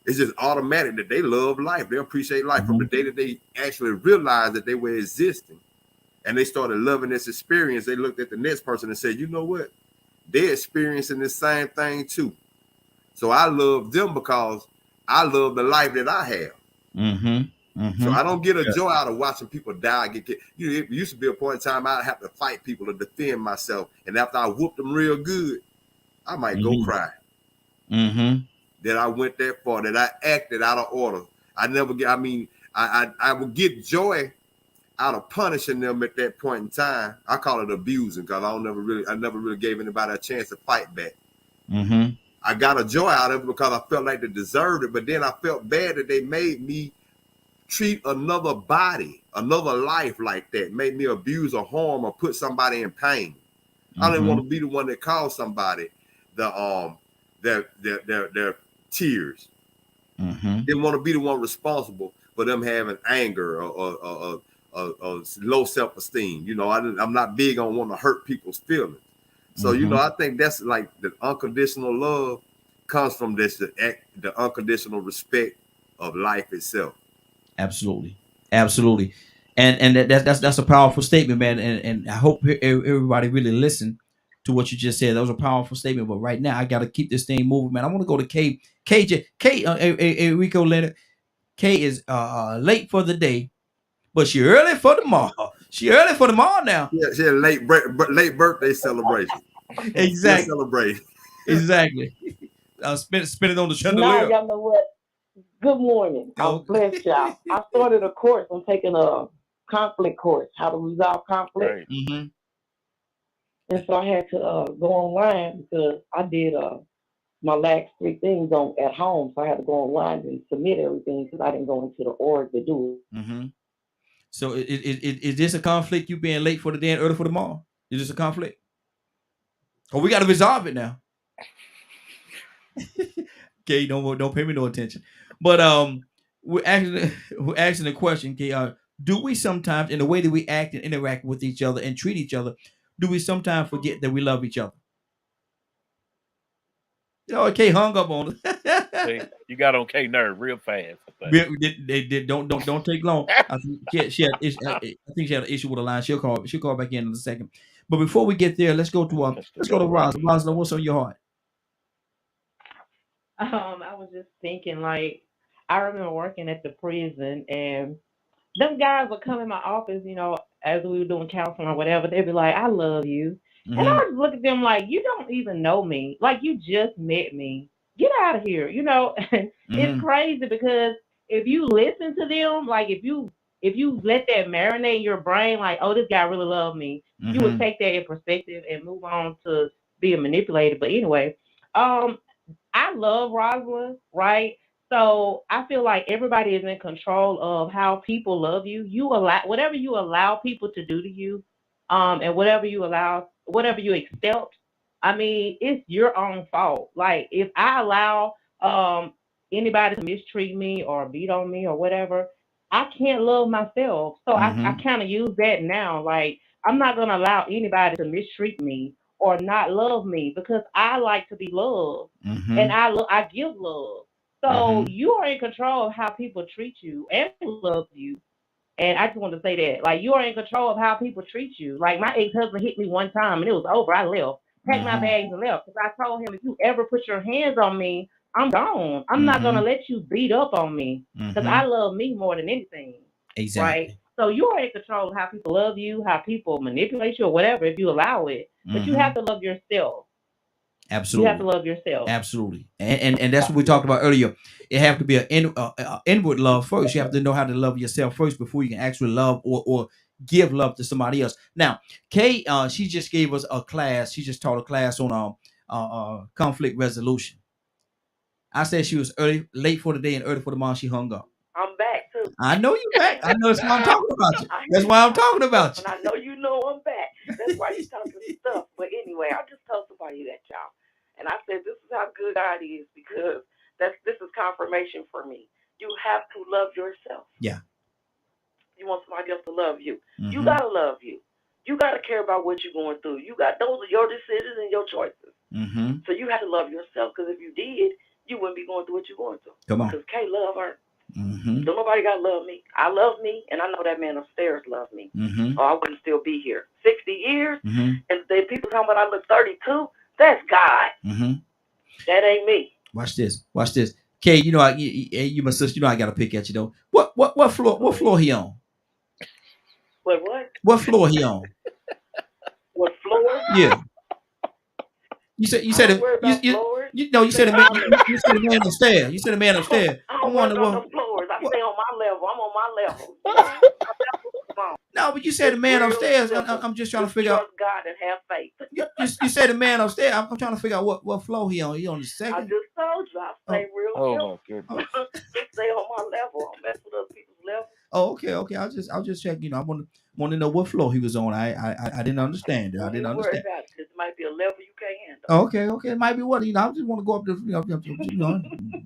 It's just automatic that they love life. They appreciate life from the day that they actually realized that they were existing and they started loving this experience. They looked at the next person and said, you know what? They're experiencing the same thing too. So I love them because I love the life that I have. So I don't get a joy out of watching people die. You know, it used to be a point in time I'd have to fight people to defend myself. And after I whooped them real good, I might go cry. That I went that far, that I acted out of order. I would get joy out of punishing them at that point in time. I call it abusing because I never really gave anybody a chance to fight back. I got a joy out of it because I felt like they deserved it, but then I felt bad that they made me treat another body, another life like that, made me abuse or harm or put somebody in pain. I didn't want to be the one that caused somebody their tears. Didn't want to be the one responsible for them having anger or low self-esteem. You know, I'm not big on wanting to hurt people's feelings. So, you know, I think that's like the unconditional love comes from this, the unconditional respect of life itself. Absolutely. And that's a powerful statement, man. And I hope everybody really listened to what you just said. That was a powerful statement. But right now, I got to keep this thing moving, man. I want to go to Rico Leonard. Kay is late for the day, but she early for tomorrow. She early for tomorrow now. Yeah, she had a late birthday celebration. Exactly. Celebrate. Exactly. Spin it on the Now chandelier. y'all know what? Good morning. I'm blessed, y'all. I started a course. I'm taking a conflict course, how to resolve conflict. Right. And so I had to go online because I did my last 3 things at home. So I had to go online and submit everything because I didn't go into the org to do it. So is this a conflict? You being late for the day and early for tomorrow? Is this a conflict? Oh, we got to resolve it now. Okay, don't pay me no attention. But we're asking the question. Okay, do we sometimes, in the way that we act and interact with each other and treat each other, do we sometimes forget that we love each other? Oh, Kay hung up on us. See, you got on K nerve real fast. They don't take long. I think she had an issue with a line. She'll call back in a second. But before we get there, let's go to Rosalind. Rosalind, what's on your heart? I was just thinking, like, I remember working at the prison, and them guys would come in my office, you know, as we were doing counseling or whatever. They'd be like, "I love you," and I would look at them like, "You don't even know me. Like, you just met me. Get out of here," you know. And it's crazy because if you listen to them, like if you let that marinate in your brain, like, "Oh, this guy really loved me," you would take that in perspective and move on to being manipulated. But anyway, I love Rosalind, right? So I feel like everybody is in control of how people love you. You allow whatever you allow people to do to you, and whatever you allow whatever you accept, I mean, it's your own fault. Like if I allow anybody to mistreat me or beat on me or whatever, I can't love myself. So I Mm-hmm. kind of use that now. Like I'm not gonna allow anybody to mistreat me or not love me because I like to be loved and Mm-hmm. I give love. So Mm-hmm. you are in control of how people treat you and love you. And I just want to say that, like, you are in control of how people treat you. Like, my ex-husband hit me one time, and it was over. I left, packed my Mm-hmm. bags, and left. Because I told him, if you ever put your hands on me, I'm gone. I'm not gonna Mm-hmm. let you beat up on me, because Mm-hmm. I love me more than anything, right? Exactly. So you are in control of how people love you, how people manipulate you, or whatever, if you allow it. But you have Mm-hmm. to love yourself. You have to Absolutely. love yourself. Absolutely. And that's what we Yeah. talked about earlier. It have to be an inward love first. You have to know how to love yourself first before you can actually love or give love to somebody else. Now, Kay, she just gave us a class. She just taught a class on conflict resolution. I said she was late for the day and early for the morning. She hung up. I'm back too. I know you back. I know that's why I'm talking about you. I hear That's you why I'm talking talking stuff, about and I know you know I'm back. That's why you talking stuff. But anyway, I just told somebody that, y'all, and I said this is how good God is because this is confirmation for me. You have to love yourself. you. Yeah. You want somebody else to love you. You Mm-hmm. gotta love you. You gotta care about what you're going through. You got those are your decisions and your choices. Mm-hmm. So you have to love yourself because if you did, you wouldn't be going through what you're going through. Come on. Because Kay love her. Mm-hmm. Don't nobody gotta love me. I love me, and I know that man upstairs loves me. Mm-hmm. Or I wouldn't still be here. 60 years, Mm-hmm. and the people talking about I look 32. That's God. Mm-hmm. That ain't me. Watch this. Watch this. Kay, you know, you my sister. You know, I got to pick at you though. What floor? What floor he on? What? What floor he on? What floor? Yeah. You said I said don't it. worry about floors. No. You said a man. You said a man upstairs. You said a man upstairs. I I don't worry wonder about no what. floors. I what stay on my level. I'm on my level. You know? My level. Come on. no, but you said a It's man real upstairs. simple. I'm just trying to Just figure out. trust God and have faith. You said a man upstairs. I'm trying to figure out what floor he on. He on the I second. just told you. I Oh, stay real Oh simple. my oh, goodness. Just stay on my level. I don't mess with other people's level. okay. I'll just check. You know, I want to know what floor he was on. I didn't understand it. I Don't didn't even worry understand. about it. This might be a level you can't handle. Oh, okay. It might be what I just want to go up to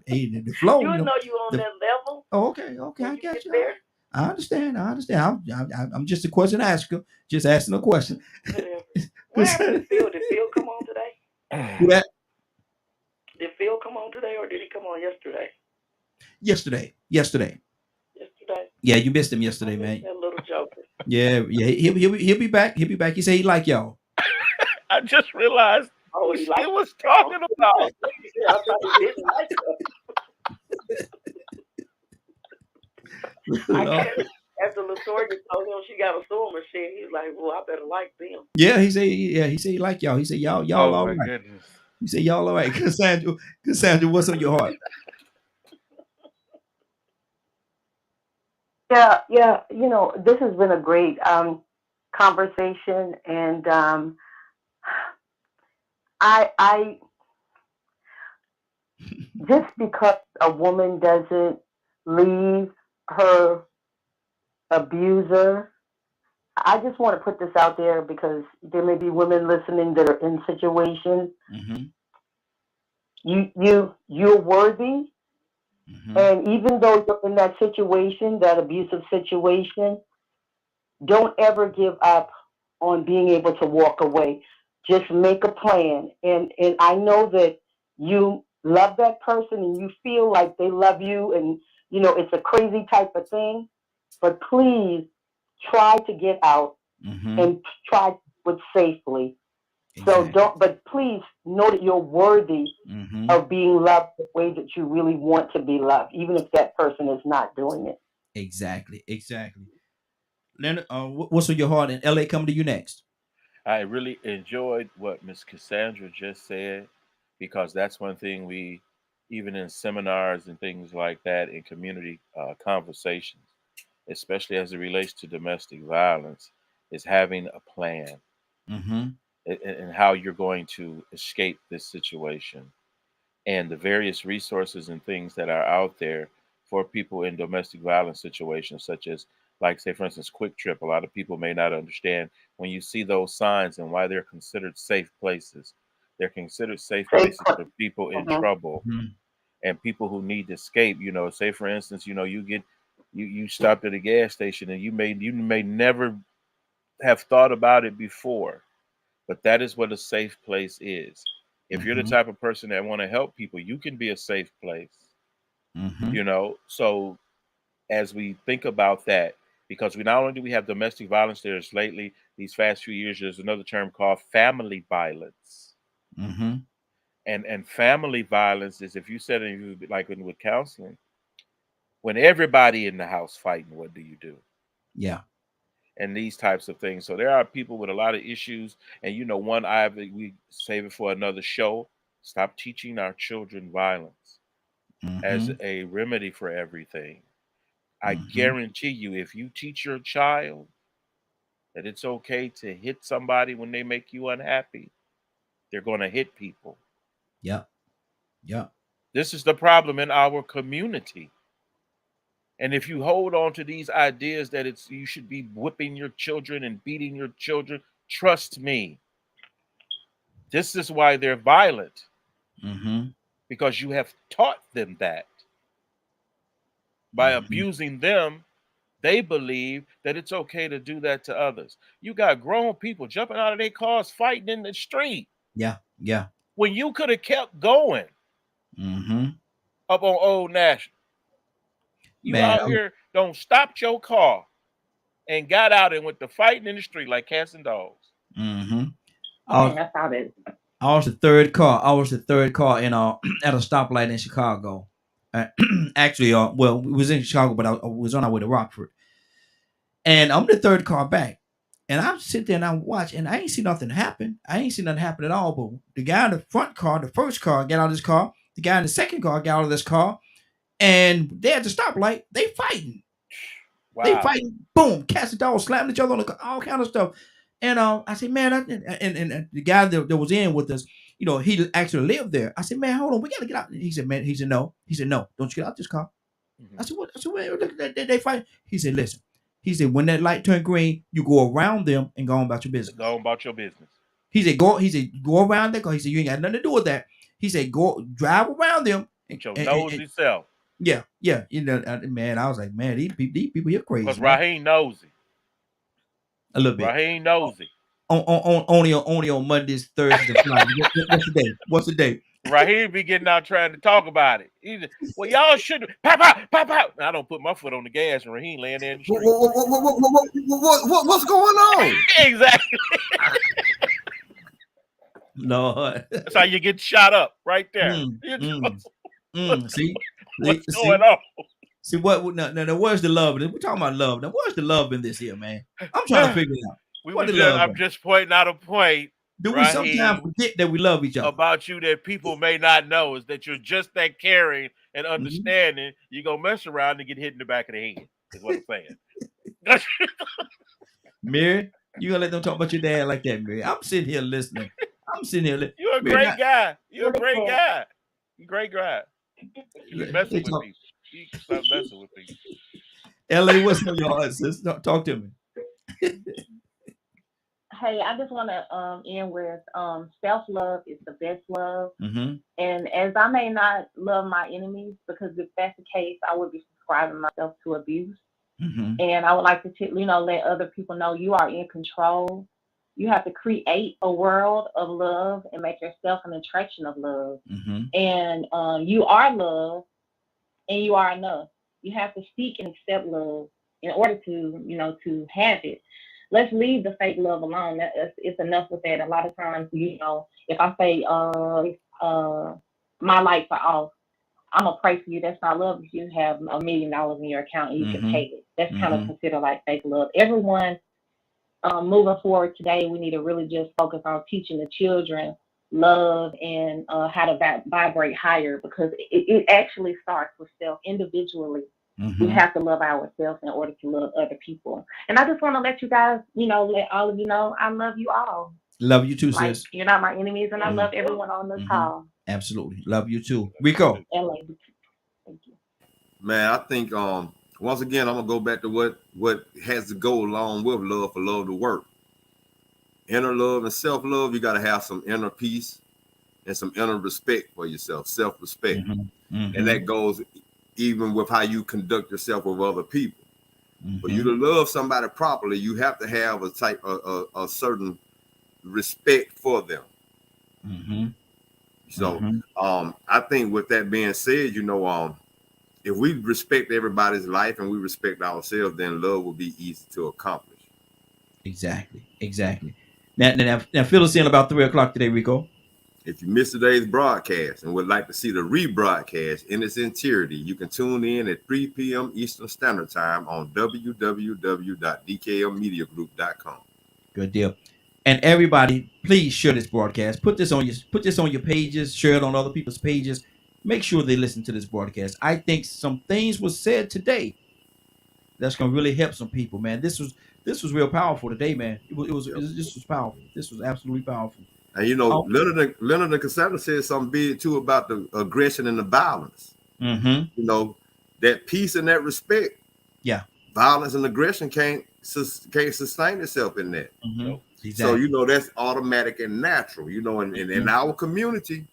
hey, the flow. You know you on The that level okay. when I you get get you. there. I understand. I'm just a question asker. Just asking a question. Whatever. What happened to Phil? Did Phil come on today? Who that? Did Phil come on today or did he come on yesterday? Yesterday. Yesterday. Yeah, you missed him I yesterday, missed man. that little joker. Yeah. He'll be back. He'll be back. He said he like y'all. I just realized Oh, he he liked was talking about. I thought he didn't like her. I guess after Latoya told him she got a sewing machine, he's like, well, I better like them. Yeah, he said he like y'all. He said y'all Oh all my right. goodness. He said y'all all right. Cassandra, what's on your heart? Yeah. You know, this has been a great conversation, and I just because a woman doesn't leave her abuser, I just want to put this out there because there may be women listening that are in situations. Mm-hmm. You're worthy, Mm-hmm. and even though you're in that situation, that abusive situation, don't ever give up on being able to walk away. Just make a plan. And I know that you love that person and you feel like they love you and you know it's a crazy type of thing, but please try to get out Mm-hmm. and try to do it safely. Exactly. So but please know that you're worthy Mm-hmm. of being loved the way that you really want to be loved, even if that person is not doing it. Exactly. Leonard, what's on your heart? And LA coming to you next. I really enjoyed what Miss Cassandra just said because that's one thing we, even in seminars and things like that, in community conversations, especially as it relates to domestic violence, is having a plan Mm-hmm. and how you're going to escape this situation and the various resources and things that are out there for people in domestic violence situations, such as like say for instance Quick Trip. A lot of people may not understand when you see those signs and why they're considered safe places. They're considered safe Safe places place. for people in Mhm. trouble Mhm. and people who need to escape. Say for instance, you stopped at a gas station and you may never have thought about it before, but that is what a safe place is. If you're the Mhm. type of person that want to help people, you can be a safe place. Mhm. So as we think about that, because we not only do we have domestic violence, there's lately these past few years, there's another term called family violence. Mhm. And family violence is if you said it like with counseling, when everybody in the house fighting, what do you do? Yeah. And these types of things. So there are people with a lot of issues, and we save it for another show. Stop teaching our children violence as Mhm. a remedy for everything. I Mhm. guarantee you, if you teach your child that it's okay to hit somebody when they make you unhappy, they're going to hit people. Yep. Yep. This is the problem in our community. And if you hold on to these ideas that you should be whipping your children and beating your children, trust me, this is why they're violent, Mhm. because you have taught them that. By Mhm. abusing them, they believe that it's okay to do that to others. You got grown people jumping out of their cars fighting in the street Yeah. Yeah. when you could have kept going Mhm. up on Old National. You Man. out here, don't stop your car and got out and went to fighting in the street like cats and dogs. Mhm. I was, I saw that. I was the third car. I was the third car in at a stoplight in Chicago. Actually, well, we was in Chicago, but I was on our way to Rockford, and I'm the third car back. And I sit there and I watch, and I ain't see nothing happen. I ain't see nothing happen at all. But the guy in the front car, the first car, got out of his car. The guy in the second car got out of this car, and they at the stoplight. They fighting. They Wow. fighting. Boom, cats and dogs slapping each other on the car, all kind of stuff. And I said, man, and the guy that was in with us, he actually lived there. I said, man, hold on, we gotta get out. He said, man, no. He said, no, don't you get out this car. I said, what? I said, well, they fight. He said, listen. He said, when that light turned green, you go around them and go on about your business. Go on about your business. He said, go around that car. He said, you ain't got nothing to do with that. He said, go drive around them. With your nosy self. Yeah. Man, I was like, man, these people here crazy. Because Raheem nosy. A little bit. Raheem nosy. Only on Mondays, Thursdays, and Fridays. What's the day? Raheem be getting out trying to talk about it. Well, y'all should pop out. I don't put my foot on the gas and Raheem laying there in the street. What's going on? Exactly. Lord. That's how you get shot up right there. See? What's going on? See what? No, where's the love? We're talking about love. Now, where's the love in this here, man? I'm trying to figure it out. I'm just pointing out a point. Do we sometimes forget that we love each other? About you that people may not know is that you're just that caring and understanding. You're going to mess around and get hit in the back of the head, is what I'm saying. Mary, you going to let them talk about your dad like that, Mary? I'm sitting here listening. You're a great guy. You're a great guy. Great guy. You're messing with people. You can stop messing with people. LA, what's on your heart, sis? Talk to me. Hey, I just want to end with self-love is the best love. Mm-hmm. And as I may not love my enemies, because if that's the case, I would be subscribing myself to abuse. Mm-hmm. And I would like to, let other people know you are in control. You have to create a world of love and make yourself an attraction of love. Mm-hmm. And you are love, and you are enough. You have to seek and accept love in order to, to have it. Let's leave the fake love alone. It's enough with that. A lot of times, if I say my lights are off, I'm gonna pray for you. That's not love. If you have $1 million in your account and you can pay it, that's kind of considered like fake love. Everyone moving forward today, we need to really just focus on teaching the children love and how to vibrate higher, because it actually starts with self individually. We have to love ourselves in order to love other people. And I just want to let you guys, let all of you know, I love you all. Love you too, sis. You're not my enemies, and I love everyone on this call. Absolutely. Love you too. Rico. LA. Thank you. Man, I think once again, I'm gonna go back to what has to go along with love for love to work. Inner love and self-love, you got to have some inner peace and some inner respect for yourself, self-respect. And that goes even with how you conduct yourself with other people. For you to love somebody properly, you have to have a certain respect for them. So I think with that being said, if we respect everybody's life and we respect ourselves, then love will be easy to accomplish. Exactly. Now fill us in about 3 o'clock today, Rico. If you missed today's broadcast and would like to see the rebroadcast in its entirety, you can tune in at 3 p.m. Eastern Standard Time on www.dklmediagroup.com. Good deal. And everybody, please share this broadcast. Put this on your pages. Share it on other people's pages. Make sure they listen to this broadcast. I think some things were said today that's gonna really help some people, man. This was real powerful today, man. This was powerful. This was absolutely powerful. And Leonard and Cassandra said something big too about the aggression and the violence. That peace and that respect. Yeah. Violence and aggression can't sustain itself in that. Exactly. So that's automatic and natural. And in our community,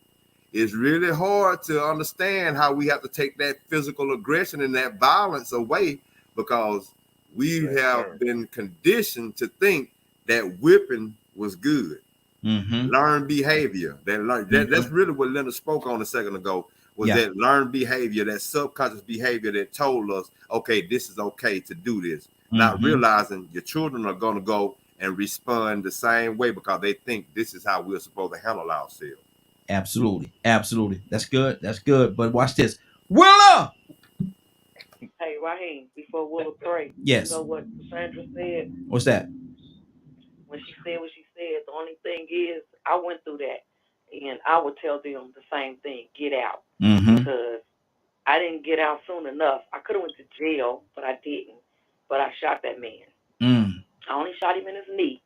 it's really hard to understand how we have to take that physical aggression and that violence away, because we have been conditioned to think that whipping was good. Learned behavior. That's really what Leonard spoke on a second ago, was that learned behavior, that subconscious behavior that told us, okay, this is okay to do this. Not realizing your children are going to go and respond the same way because they think this is how we're supposed to handle ourselves. Absolutely. That's good. But watch this. Willa! Hey, Raheem, before Willa pray, yes. You know what Sandra said? What's that? When she said what she said, the only thing is, I went through that, and I would tell them the same thing: get out, because I didn't get out soon enough. I could have went to jail, but I didn't. But I shot that man. I only shot him in his knee,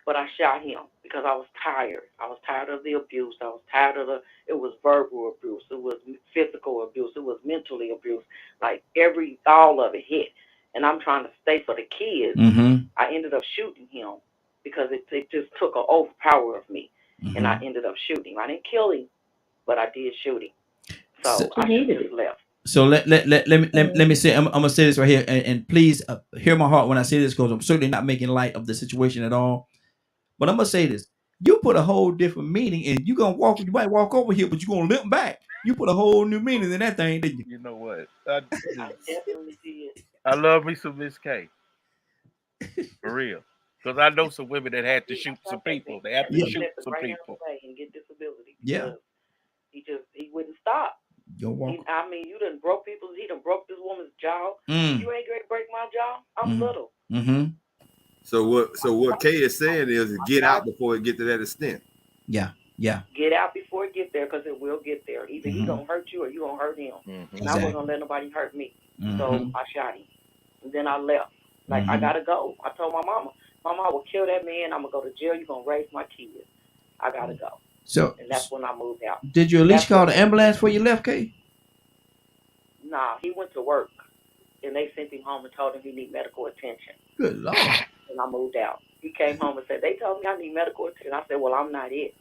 but I shot him because I was tired. I was tired of the abuse. I was tired of it was verbal abuse. It was physical abuse. It was mentally abuse. Like all of it hit. And I'm trying to stay for the kids. I ended up shooting him because it just took an overpower of me. And I ended up shooting him. I didn't kill him, but I did shoot him. So I just left. So let me say, I'm gonna say this right here, and please hear my heart when I say this, because I'm certainly not making light of the situation at all. But I'm gonna say this: you put a whole different meaning, and you might walk over here, but you're gonna limp back. You put a whole new meaning in that thing, didn't you? You know what? I definitely did. I love me some Miss K. For real. Because I know some women that had to shoot some people. They had to shoot some people. And get disability. Yeah. He wouldn't stop. You done broke he done broke this woman's jaw. You ain't gonna break my jaw. I'm little. So what Kay is saying is get out before it get to that extent. Yeah. Get out before it get there, because it will get there. Either he gonna hurt you or you gonna hurt him. And I wasn't gonna let nobody hurt me. So I shot him. And then I left. Like, I gotta go. I told my mama, I will kill that man. I'm gonna go to jail. You're gonna raise my kids. I gotta go. And that's when I moved out. Did you at least call the ambulance before you left, Kay? Nah, he went to work. And they sent him home and told him he need medical attention. Good Lord. And I moved out. He came home and said, they told me I need medical attention. I said, well, I'm not it.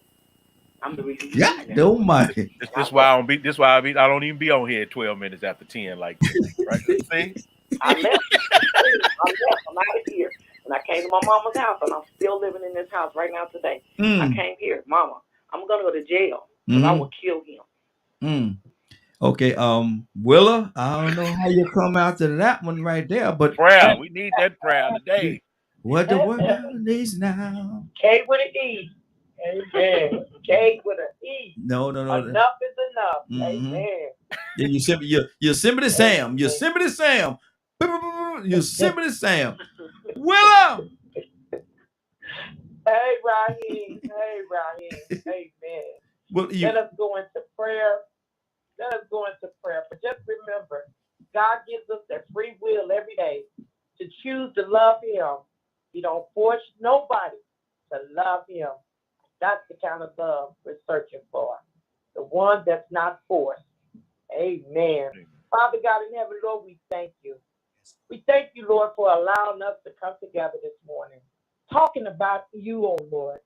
I'm the reason. God almighty. This why I don't even be on here at 12 minutes after 10 like this. Right? See? I left. I'm out of here. And I came to my mama's house, and I'm still living in this house right now today. I came here. Mama, I'm going to go to jail because I will kill him. Okay, Willa, I don't know how you come out to that one right there, but prayer. We need that prayer today. What the world needs now. K with an E. Amen. K with an E. No. Enough is enough. Amen. Then Yosemite Sam. Yosemite Sam. Yosemite Sam. Willa. Hey, Raheem. Amen. Let us go into prayer. But just remember, God gives us that free will every day to choose to love him. He don't force nobody to love him. That's the kind of love we're searching for. The one that's not forced. Amen. Father God in heaven, Lord, we thank you. We thank you, Lord, for allowing us to come together this morning, talking about you, oh Lord.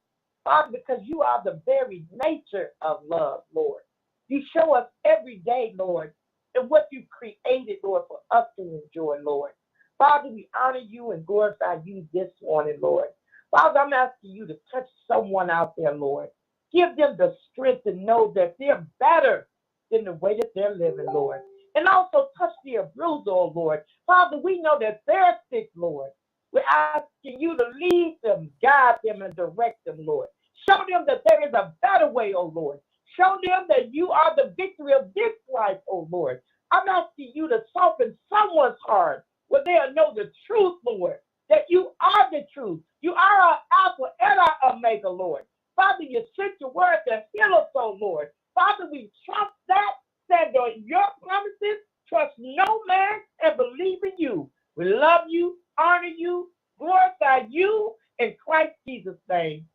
Father, because you are the very nature of love, Lord. You show us every day, Lord, and what you created, Lord, for us to enjoy, Lord. Father, we honor you and glorify you this morning, Lord. Father, I'm asking you to touch someone out there, Lord. Give them the strength to know that they're better than the way that they're living, Lord. And also touch their bruise, oh Lord. Father, we know that they're sick, Lord. We're asking you to lead them, guide them, and direct them, Lord. Show them that there is a better way, oh Lord. Show them that you are the victory of this life, oh Lord. I'm asking you to soften someone's heart where they'll know the truth, Lord, that you are the truth. You are our Alpha and our Omega, Lord. Father, you sent your word to heal us, oh Lord. Father, we trust that, stand on your promises, trust no man, and believe in you. We love you, honor you, glorify you in Christ Jesus' name.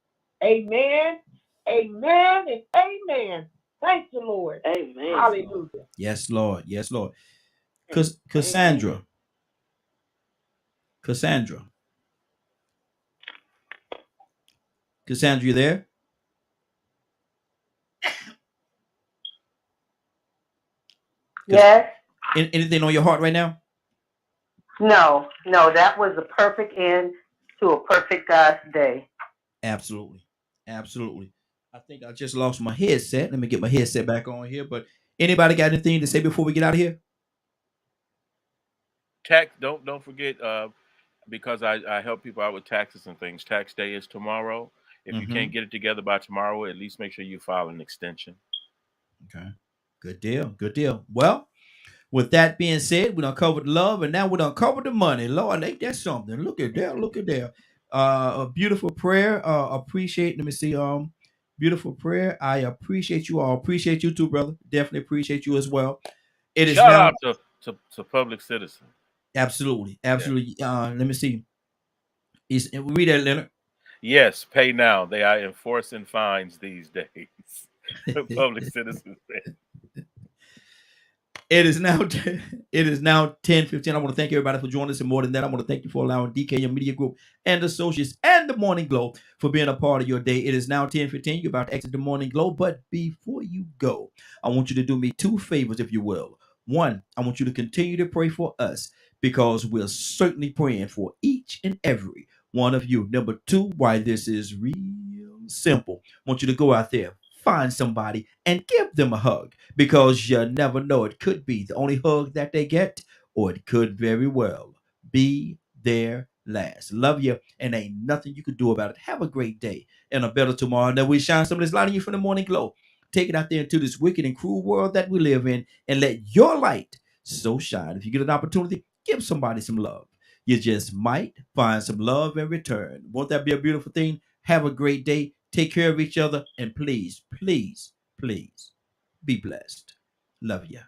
Amen, amen, and amen. Thank you, Lord. Amen. Hallelujah. Yes, Lord. Yes, Lord. Cassandra. Cassandra, you there? Yes. Anything on your heart right now? No, that was a perfect end to a perfect God's day. Absolutely. Absolutely. I think I just lost my headset. Let me get my headset back on here. But anybody got anything to say before we get out of here? Tax, don't forget, because I help people out with taxes and things. Tax day is tomorrow. If you can't get it together by tomorrow, at least make sure you file an extension. Okay. Good deal. Good deal. Well, with that being said, we done covered love, and now we done covered the money. Lord, ain't that something? Look at there. Look at there. A beautiful prayer. Appreciate. Let me see. Beautiful prayer. I appreciate you all. Appreciate you too, brother. Definitely appreciate you as well. It is Shout now. out to Public Citizen. Absolutely. Absolutely. Let me see. Read that, Leonard. Yes, pay now. They are enforcing fines these days. Public Citizen. It is now 10:15. I want to thank everybody for joining us, and more than that, I want to thank you for allowing DKM Media Group and Associates and the Morning Glow for being a part of your day. It is now 10:15. You're about to exit the Morning Glow, but before you go, I want you to do me two favors, if you will. One, I want you to continue to pray for us, because we're certainly praying for each and every one of you. Number two, why this is real simple. I want you to go out there, find somebody, and give them a hug, because you never know. It could be the only hug that they get, or it could very well be their last. Love you, and ain't nothing you could do about it. Have a great day and a better tomorrow. Now we shine some of this light on you from the Morning Glow. Take it out there into this wicked and cruel world that we live in, and let your light so shine. If you get an opportunity, give somebody some love. You just might find some love in return. Won't that be a beautiful thing? Have a great day. Take care of each other, and please, please, please be blessed. Love ya.